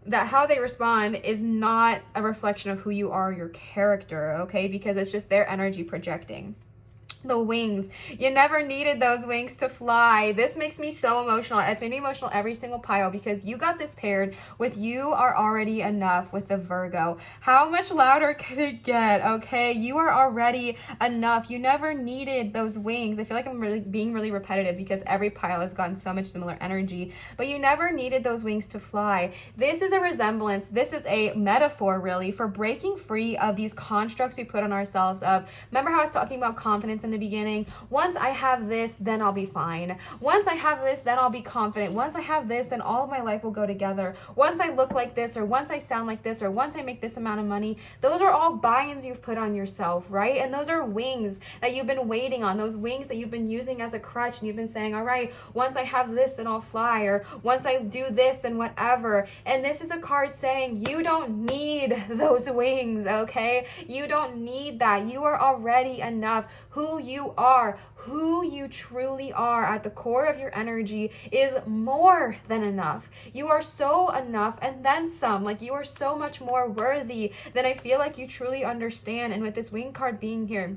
that how they respond is not a reflection of who you are, your character, okay? Because it's just their energy projecting. The wings. You never needed those wings to fly. This makes me so emotional. It's made me emotional every single pile, because you got this paired with you are already enough with the Virgo. How much louder can it get? Okay, you are already enough. You never needed those wings. I feel like I'm being really repetitive, because every pile has gotten so much similar energy, but you never needed those wings to fly. This is a resemblance. This is a metaphor really for breaking free of these constructs we put on ourselves of, remember how I was talking about confidence in the beginning? Once I have this, then I'll be fine. Once I have this, then I'll be confident. Once I have this, then all of my life will go together. Once I look like this, or once I sound like this, or once I make this amount of money. Those are all buy-ins you've put on yourself, right? And those are wings that you've been waiting on, those wings that you've been using as a crutch, and you've been saying, all right, once I have this, then I'll fly, or once I do this, then whatever. And this is a card saying you don't need those wings, okay? You don't need that. You are already enough. Who you are, who you truly are at the core of your energy is more than enough. You are so enough and then some. Like, you are so much more worthy than I feel like you truly understand. And with this wing card being here,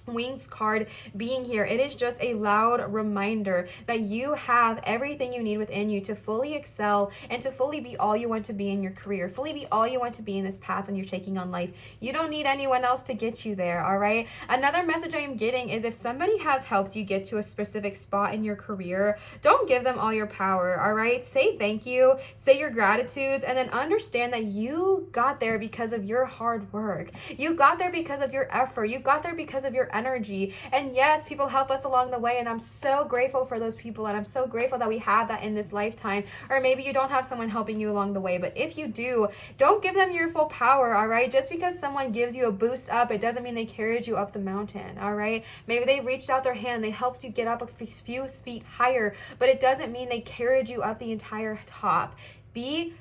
Wings card being here, it is just a loud reminder that you have everything you need within you to fully excel and to fully be all you want to be in your career, fully be all you want to be in this path and you're taking on life. You don't need anyone else to get you there, all right? Another message I am getting is if somebody has helped you get to a specific spot in your career, don't give them all your power, all right? Say thank you, say your gratitudes, and then understand that you got there because of your hard work. You got there because of your effort. You got there because of your energy. And yes, people help us along the way, and I'm so grateful for those people, and I'm so grateful that we have that in this lifetime. Or maybe you don't have someone helping you along the way, but if you do, don't give them your full power, all right? Just because someone gives you a boost up, it doesn't mean they carried you up the mountain, all right? Maybe they reached out their hand, they helped you get up a few feet higher, but it doesn't mean they carried you up the entire top. Be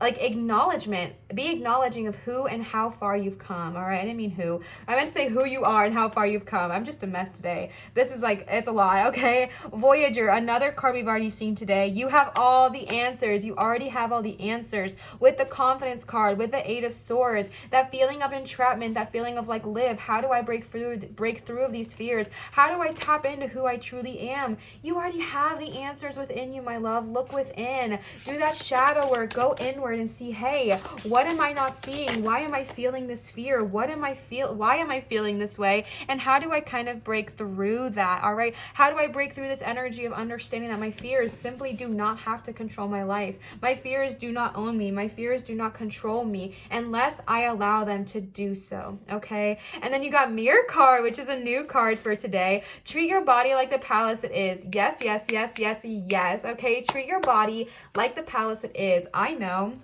acknowledging of who and how far you've come, all right? I didn't mean who. I meant to say who you are and how far you've come. I'm just a mess today. This is it's a lot, okay? Voyager, another card we've already seen today. You have all the answers. You already have all the answers. With the confidence card, with the Eight of Swords, that feeling of entrapment, that feeling of Liv, how do I break through of these fears? How do I tap into who I truly am? You already have the answers within you, my love. Look within. Do that shadow work. Go inward and see, hey, what am I not seeing? Why am I feeling this fear? Why am I feeling this way? And how do I kind of break through that? All right. How do I break through this energy of understanding that my fears simply do not have to control my life? My fears do not own me. My fears do not control me unless I allow them to do so. Okay. And then you got Mirror card, which is a new card for today. Treat your body like the palace it is. Yes, yes, yes, yes, yes. Okay. Treat your body like the palace it is. I know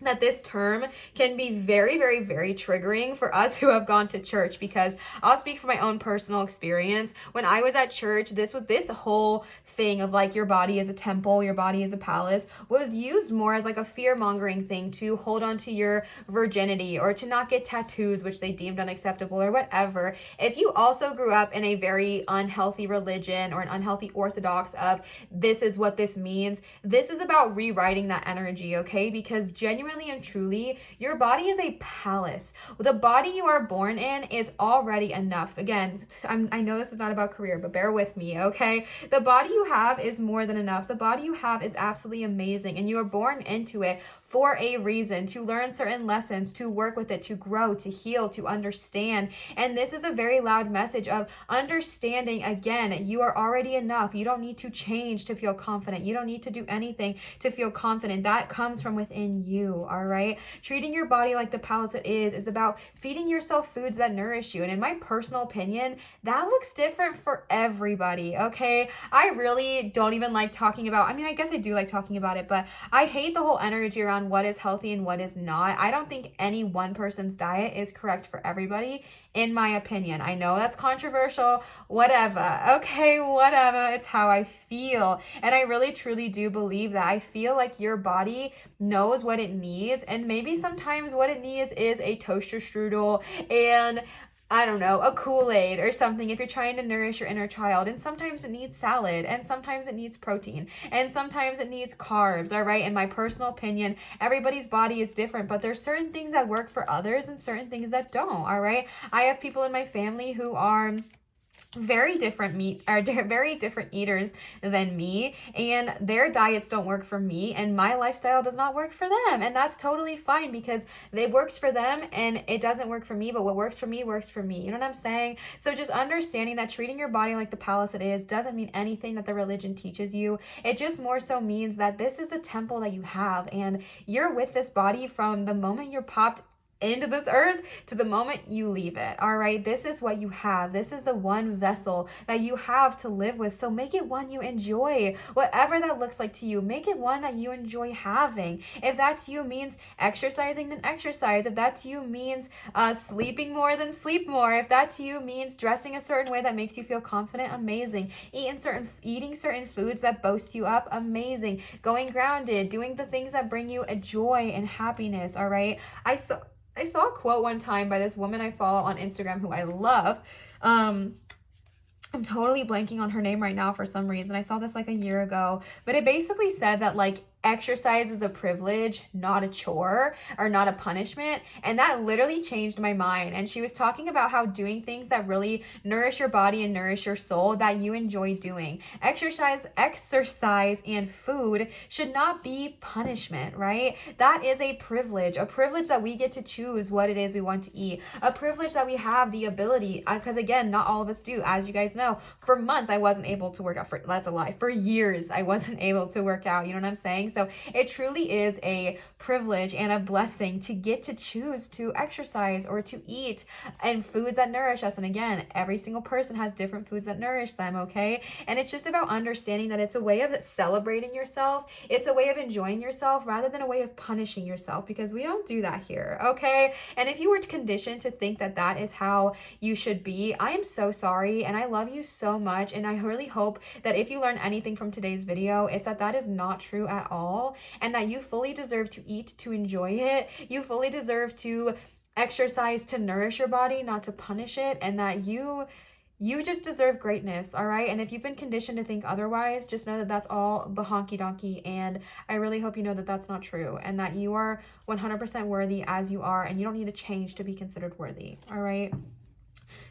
that this term can be very, very, very triggering for us who have gone to church, because I'll speak from my own personal experience. When I was at church, this whole thing of like your body is a temple, your body is a palace, was used more as like a fear-mongering thing to hold on to your virginity or to not get tattoos, which they deemed unacceptable or whatever. If you also grew up in a very unhealthy religion or an unhealthy orthodox of this is what this means, this is about rewriting that energy, okay? Because genuinely and truly, your body is a palace. The body you are born in is already enough. Again, I know this is not about career, but bear with me, okay? The body you have is more than enough. The body you have is absolutely amazing, and you are born into it for a reason, to learn certain lessons, to work with it, to grow, to heal, to understand. And this is a very loud message of understanding, again, you are already enough. You don't need to change to feel confident. You don't need to do anything to feel confident. That comes from within you, all right? Treating your body like the palace it is about feeding yourself foods that nourish you. And in my personal opinion, that looks different for everybody, okay? I really don't even like talking about, I mean, I guess I do like talking about it, but I hate the whole energy around what is healthy and what is not. I don't think any one person's diet is correct for everybody, in my opinion. I know that's controversial, whatever, okay, whatever, it's how I feel. And I really truly do believe that. I feel like your body knows what it needs, and maybe sometimes what it needs is a toaster strudel and I don't know, a Kool-Aid or something if you're trying to nourish your inner child. And sometimes it needs salad, and sometimes it needs protein, and sometimes it needs carbs, all right? In my personal opinion, everybody's body is different, but there's certain things that work for others and certain things that don't, all right? I have people in my family who are very different eaters than me, and their diets don't work for me, and my lifestyle does not work for them, and that's totally fine because it works for them and it doesn't work for me, but what works for me works for me. You know what I'm saying? So just understanding that treating your body like the palace it is doesn't mean anything that the religion teaches you. It just more so means that this is a temple that you have, and you're with this body from the moment you're popped into this earth to the moment you leave it, all right? This is what you have. This is the one vessel that you have to live with. So make it one you enjoy. Whatever that looks like to you, make it one that you enjoy having. If that to you means exercising, then exercise. If that to you means sleeping more, then sleep more. If that to you means dressing a certain way that makes you feel confident, amazing. Eating certain foods that boast you up, amazing. Going grounded, doing the things that bring you a joy and happiness, all right? I saw a quote one time by this woman I follow on Instagram who I love. I'm totally blanking on her name right now for some reason. I saw this like a year ago, but it basically said that like exercise is a privilege, not a chore or not a punishment. And that literally changed my mind. And she was talking about how doing things that really nourish your body and nourish your soul that you enjoy doing. Exercise and food should not be punishment, right? That is a privilege that we get to choose what it is we want to eat, a privilege that we have the ability, because again, not all of us do. As you guys know, for months I wasn't able to work out. That's a lie. For years I wasn't able to work out. You know what I'm saying? So it truly is a privilege and a blessing to get to choose to exercise or to eat and foods that nourish us. And again, every single person has different foods that nourish them, okay? And it's just about understanding that it's a way of celebrating yourself. It's a way of enjoying yourself rather than a way of punishing yourself, because we don't do that here, okay? And if you were conditioned to think that that is how you should be, I am so sorry, and I love you so much. And I really hope that if you learn anything from today's video, it's that that is not true at all. And that you fully deserve to eat to enjoy it. You fully deserve to exercise to nourish your body, not to punish it, and that you just deserve greatness, all right? And if you've been conditioned to think otherwise, just know that that's all bahonky donkey, and I really hope you know that that's not true, and that you are 100% worthy as you are, and you don't need to change to be considered worthy, all right?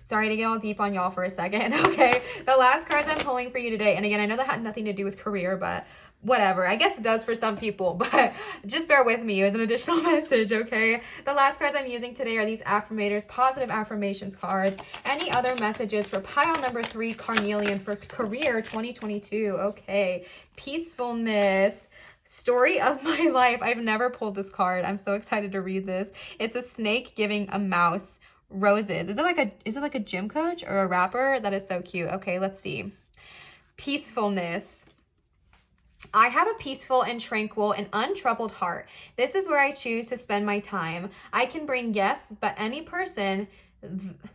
Sorry to get all deep on y'all for a second, okay? The last cards I'm pulling for you today, and again, I know that had nothing to do with career, but whatever. I guess it does for some people, but just bear with me as an additional message, okay? The last cards I'm using today are these affirmators, positive affirmations cards. Any other messages for pile number 3, Carnelian, for career 2022? Okay. Peacefulness. Story of my life. I've never pulled this card. I'm so excited to read this. It's a snake giving a mouse roses. Is it like a gym coach or a rapper? That is so cute. Okay, let's see. Peacefulness. I have a peaceful and tranquil and untroubled heart. This is where I choose to spend my time. I can bring guests, but any person,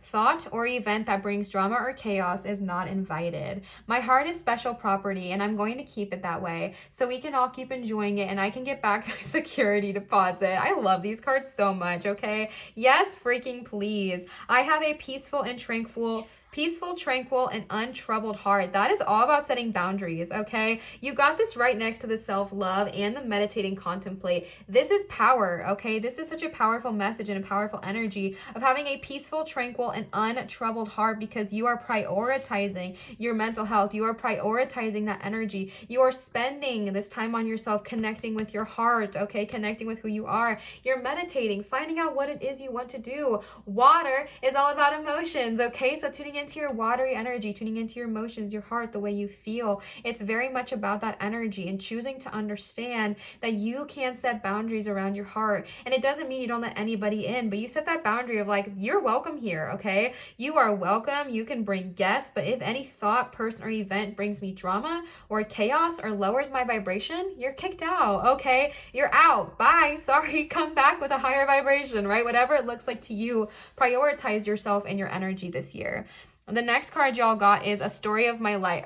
thought, or event that brings drama or chaos is not invited. My heart is special property, and I'm going to keep it that way so we can all keep enjoying it and I can get back my security deposit. I love these cards so much, okay? Yes, freaking please. I have a peaceful, tranquil, and untroubled heart. That is all about setting boundaries, okay? You got this right next to the self-love and the meditating contemplate. This is power, okay? This is such a powerful message and a powerful energy of having a peaceful, tranquil, and untroubled heart, because you are prioritizing your mental health. You are prioritizing that energy. You are spending this time on yourself, connecting with your heart, okay? Connecting with who you are. You're meditating, finding out what it is you want to do. Water is all about emotions, okay? So tuning into your watery energy, tuning into your emotions, your heart, the way you feel. It's very much about that energy and choosing to understand that you can set boundaries around your heart. And it doesn't mean you don't let anybody in, but you set that boundary of like, you're welcome here, okay? You are welcome. You can bring guests, but if any thought, person, or event brings me drama or chaos or lowers my vibration, you're kicked out, okay? You're out. Bye. Sorry. Come back with a higher vibration, right? Whatever it looks like to you, prioritize yourself and your energy this year. The next card y'all got is a story of my life,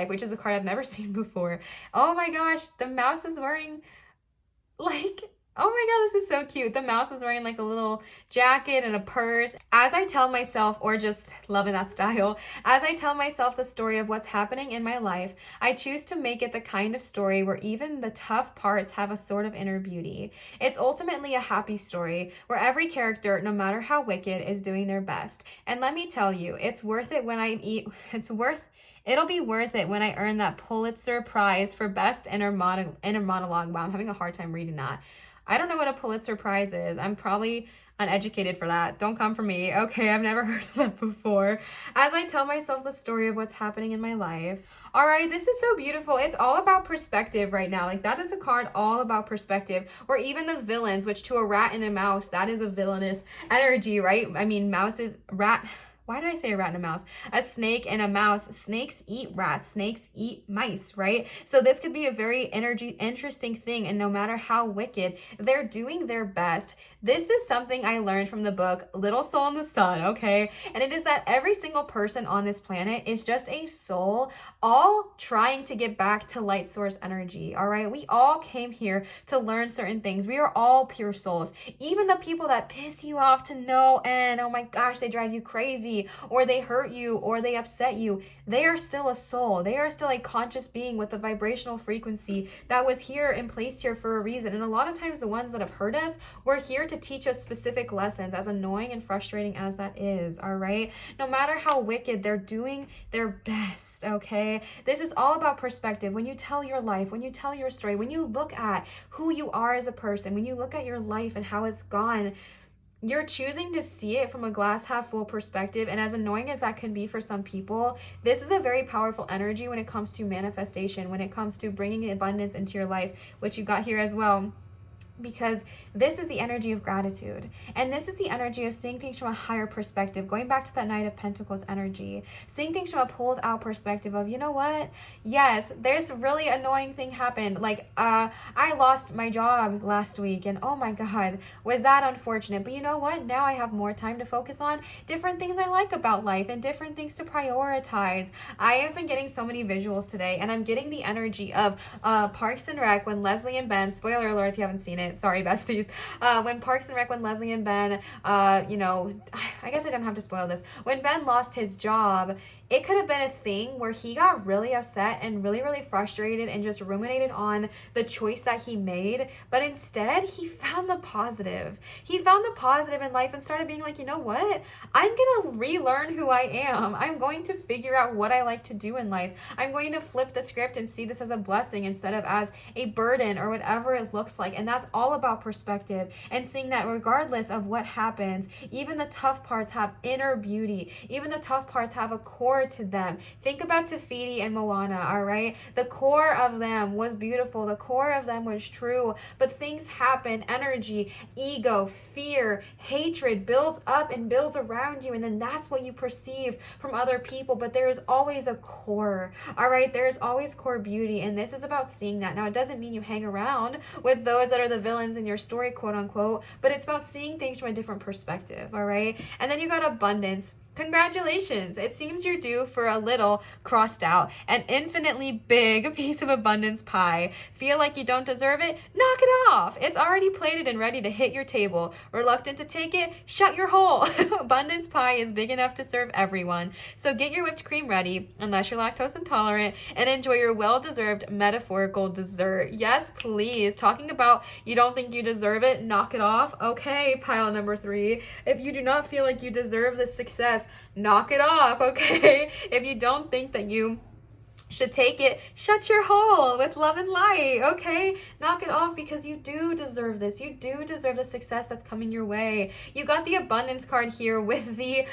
which is a card I've never seen before. Oh my gosh, the mouse is wearing like, oh my god, this is so cute. The mouse is wearing like a little jacket and a purse. As I tell myself, or just loving that style, as I tell myself the story of what's happening in my life, I choose to make it the kind of story where even the tough parts have a sort of inner beauty. It's ultimately a happy story where every character, no matter how wicked, is doing their best. And let me tell you, it's worth it when It'll be worth it when I earn that Pulitzer Prize for Best Inner Monologue. Wow, I'm having a hard time reading that. I don't know what a Pulitzer Prize is. I'm probably uneducated for that. Don't come for me. Okay, I've never heard of that before. As I tell myself the story of what's happening in my life. All right, this is so beautiful. It's all about perspective right now. Like, that is a card all about perspective. Or even the villains, which to a rat and a mouse, that is a villainous energy, right? I mean, mouse is rat. Why did I say a rat and a mouse? A snake and a mouse. Snakes eat rats. Snakes eat mice, right? So this could be a very interesting thing. And no matter how wicked, they're doing their best. This is something I learned from the book Little Soul in the Sun, okay? And it is that every single person on this planet is just a soul, all trying to get back to light source energy, all right? We all came here to learn certain things. We are all pure souls. Even the people that piss you off to no end, oh my gosh, they drive you crazy, or they hurt you, or they upset you, they are still a soul. They are still a conscious being with a vibrational frequency that was here and placed here for a reason. And a lot of times the ones that have hurt us were here to teach us specific lessons, as annoying and frustrating as that is, all right? No matter how wicked, they're doing their best, okay? This is all about perspective. When you tell your life, when you tell your story, when you look at who you are as a person, when you look at your life and how it's gone, you're choosing to see it from a glass half full perspective. And as annoying as that can be for some people, this is a very powerful energy when it comes to manifestation, when it comes to bringing abundance into your life, which you got here as well. Because this is the energy of gratitude. And this is the energy of seeing things from a higher perspective, going back to that Knight of Pentacles energy, seeing things from a pulled out perspective of, you know what? Yes, there's a really annoying thing happened. Like, I lost my job last week, and oh my God, was that unfortunate. But you know what? Now I have more time to focus on different things I like about life and different things to prioritize. I have been getting so many visuals today, and I'm getting the energy of Parks and Rec when Leslie and Ben, spoiler alert if you haven't seen it, sorry besties, when Parks and Rec, when Leslie and Ben, I guess I didn't have to spoil this, when Ben lost his job, it could have been a thing where he got really upset and really, really frustrated and just ruminated on the choice that he made. But instead, he found the positive. He found the positive in life and started being like, you know what? I'm going to relearn who I am. I'm going to figure out what I like to do in life. I'm going to flip the script and see this as a blessing instead of as a burden or whatever it looks like. And that's all about perspective and seeing that regardless of what happens, even the tough parts have inner beauty. Even the tough parts have a core to them. Think about Tafiti and Moana, all right? The core of them was beautiful. The core of them was true. But things happen, energy, ego, fear, hatred builds up and builds around you. And then that's what you perceive from other people. But there is always a core, all right? There is always core beauty. And this is about seeing that. Now, it doesn't mean you hang around with those that are the villains in your story, quote unquote, but it's about seeing things from a different perspective, all right? And then you got abundance. Congratulations. It seems you're due for a little crossed out, an infinitely big piece of abundance pie. Feel like you don't deserve it? Knock it off. It's already plated and ready to hit your table. Reluctant to take it? Shut your hole. Abundance pie is big enough to serve everyone. So get your whipped cream ready, unless you're lactose intolerant, and enjoy your well-deserved metaphorical dessert. Yes, please. Talking about you don't think you deserve it? Knock it off. Okay, pile number 3. If you do not feel like you deserve this success, knock it off, okay? If you don't think that you should take it, shut your hole with love and light, okay? Knock it off, because you do deserve this. You do deserve the success that's coming your way. You got the abundance card here with the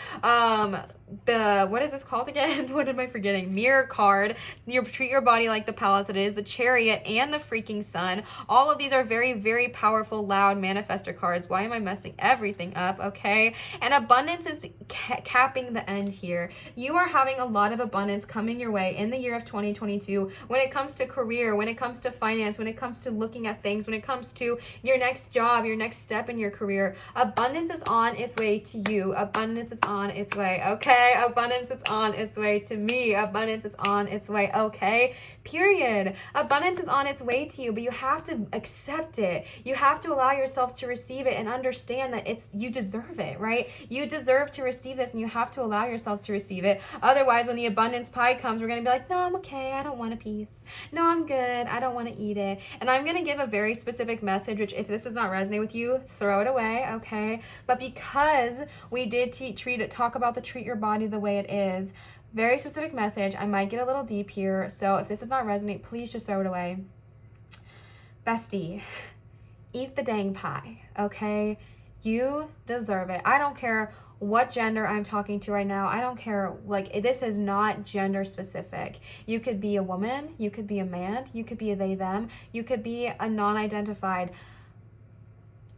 what is this called again? What am I forgetting? Mirror card. You treat your body like the palace it is, the Chariot, and the freaking Sun. All of these are very, very powerful, loud manifestor cards. Why am I messing everything up? Okay. And abundance is capping the end here. You are having a lot of abundance coming your way in the year of 2022 when it comes to career, when it comes to finance, when it comes to looking at things, when it comes to your next job, your next step in your career. Abundance is on its way to you. Abundance is on its way. Okay. Abundance is on its way to me. Abundance is on its way. Okay. Period. Abundance is on its way to you, but you have to accept it. You have to allow yourself to receive it and understand that you deserve it, right? You deserve to receive this, and you have to allow yourself to receive it. Otherwise, when the abundance pie comes, we're going to be like, no, I'm okay. I don't want a piece. No, I'm good. I don't want to eat it. And I'm going to give a very specific message, which if this does not resonate with you, throw it away. Okay. But because we did talk about the treat your body the way it is, very specific message. I might get a little deep here, so if this does not resonate, please just throw it away. Bestie, eat the dang pie, okay? You deserve it. I don't care what gender I'm talking to right now. I don't care. Like, this is not gender specific. You could be a woman, you could be a man, you could be a they, them, you could be a non-identified.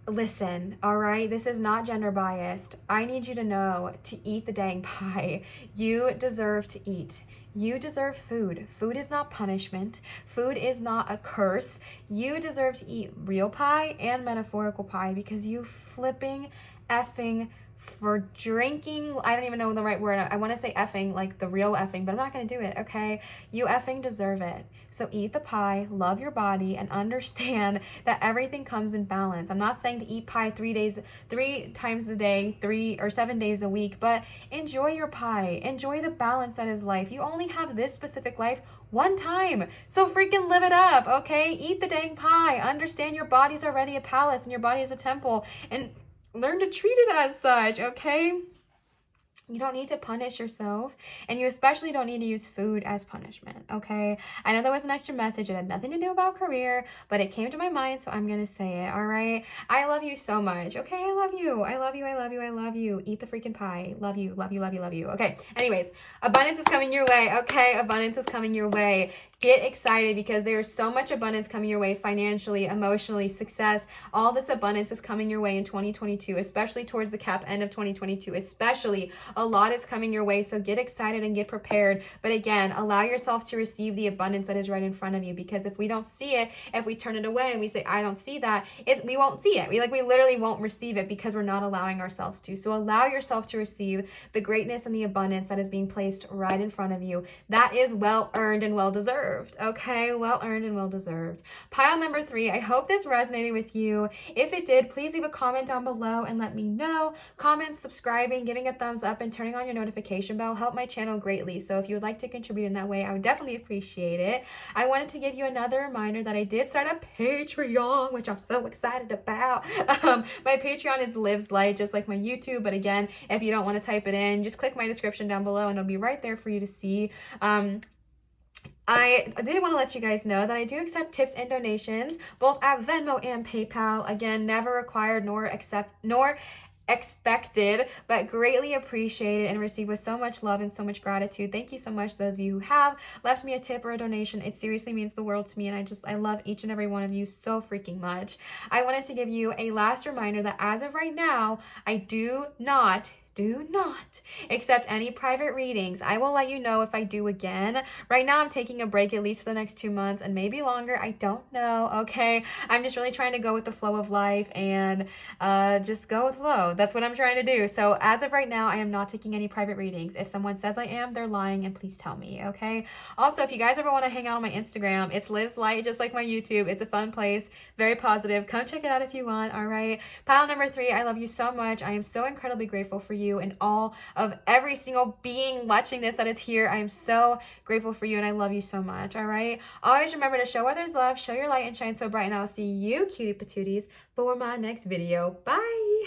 Listen, all right? This is not gender biased. I need you to know to eat the dang pie. You deserve to eat. You deserve food. Food is not punishment. Food is not a curse. You deserve to eat real pie and metaphorical pie, because you flipping effing for drinking, I don't even know the right word. I want to say effing, like the real effing, but I'm not going to do it, okay? You effing deserve it. So eat the pie, love your body, and understand that everything comes in balance. I'm not saying to eat pie 3 times a day, 3 or 7 days a week, but enjoy your pie. Enjoy the balance that is life. You only have this specific life one time, so freaking live it up, okay? Eat the dang pie. Understand your body's already a palace and your body is a temple, and learn to treat it as such, okay? You don't need to punish yourself, and you especially don't need to use food as punishment, okay? I know that was an extra message. It had nothing to do about career, but it came to my mind, so I'm going to say it, all right? I love you so much, okay? I love you. I love you. I love you. I love you. Eat the freaking pie. Love you. Love you. Love you. Love you. Okay, anyways, abundance is coming your way, okay? Abundance is coming your way. Get excited, because there's so much abundance coming your way financially, emotionally, success. All this abundance is coming your way in 2022, especially towards the cap end of 2022, especially. A lot is coming your way, so get excited and get prepared. But again, allow yourself to receive the abundance that is right in front of you, because if we don't see it, if we turn it away and we say, I don't see that, we won't see it. We literally won't receive it, because we're not allowing ourselves to. So allow yourself to receive the greatness and the abundance that is being placed right in front of you. That is well earned and well deserved, okay? Well earned and well deserved. Pile number 3, I hope this resonated with you. If it did, please leave a comment down below and let me know. Comment, subscribing, giving a thumbs up, and turning on your notification bell help my channel greatly. So if you would like to contribute in that way, I would definitely appreciate it. I wanted to give you another reminder that I did start a Patreon, which I'm so excited about. My Patreon is Lives Light, just like my YouTube. But again, if you don't want to type it in, just click my description down below and it'll be right there for you to see. I did want to let you guys know that I do accept tips and donations, both at Venmo and PayPal. Again, never required nor expected, but greatly appreciated and received with so much love and so much gratitude. Thank you so much, those of you who have left me a tip or a donation. It seriously means the world to me, and I love each and every one of you so freaking much. I wanted to give you a last reminder that as of right now, I do not accept any private readings. I will let you know if I do again. Right now, I'm taking a break at least for the next 2 months and maybe longer. I don't know, okay? I'm just really trying to go with the flow of life and just go with flow. That's what I'm trying to do. So as of right now, I am not taking any private readings. If someone says I am, they're lying, and please tell me, okay? Also, if you guys ever want to hang out on my Instagram, it's Liv's Light, just like my YouTube. It's a fun place, very positive. Come check it out if you want, all right? Pile number 3, I love you so much. I am so incredibly grateful for you and all of every single being watching this that is here. I am so grateful for you, and I love you so much, all right? Always remember to show others love, show your light, and shine so bright, and I'll see you, cutie patooties, for my next video. Bye!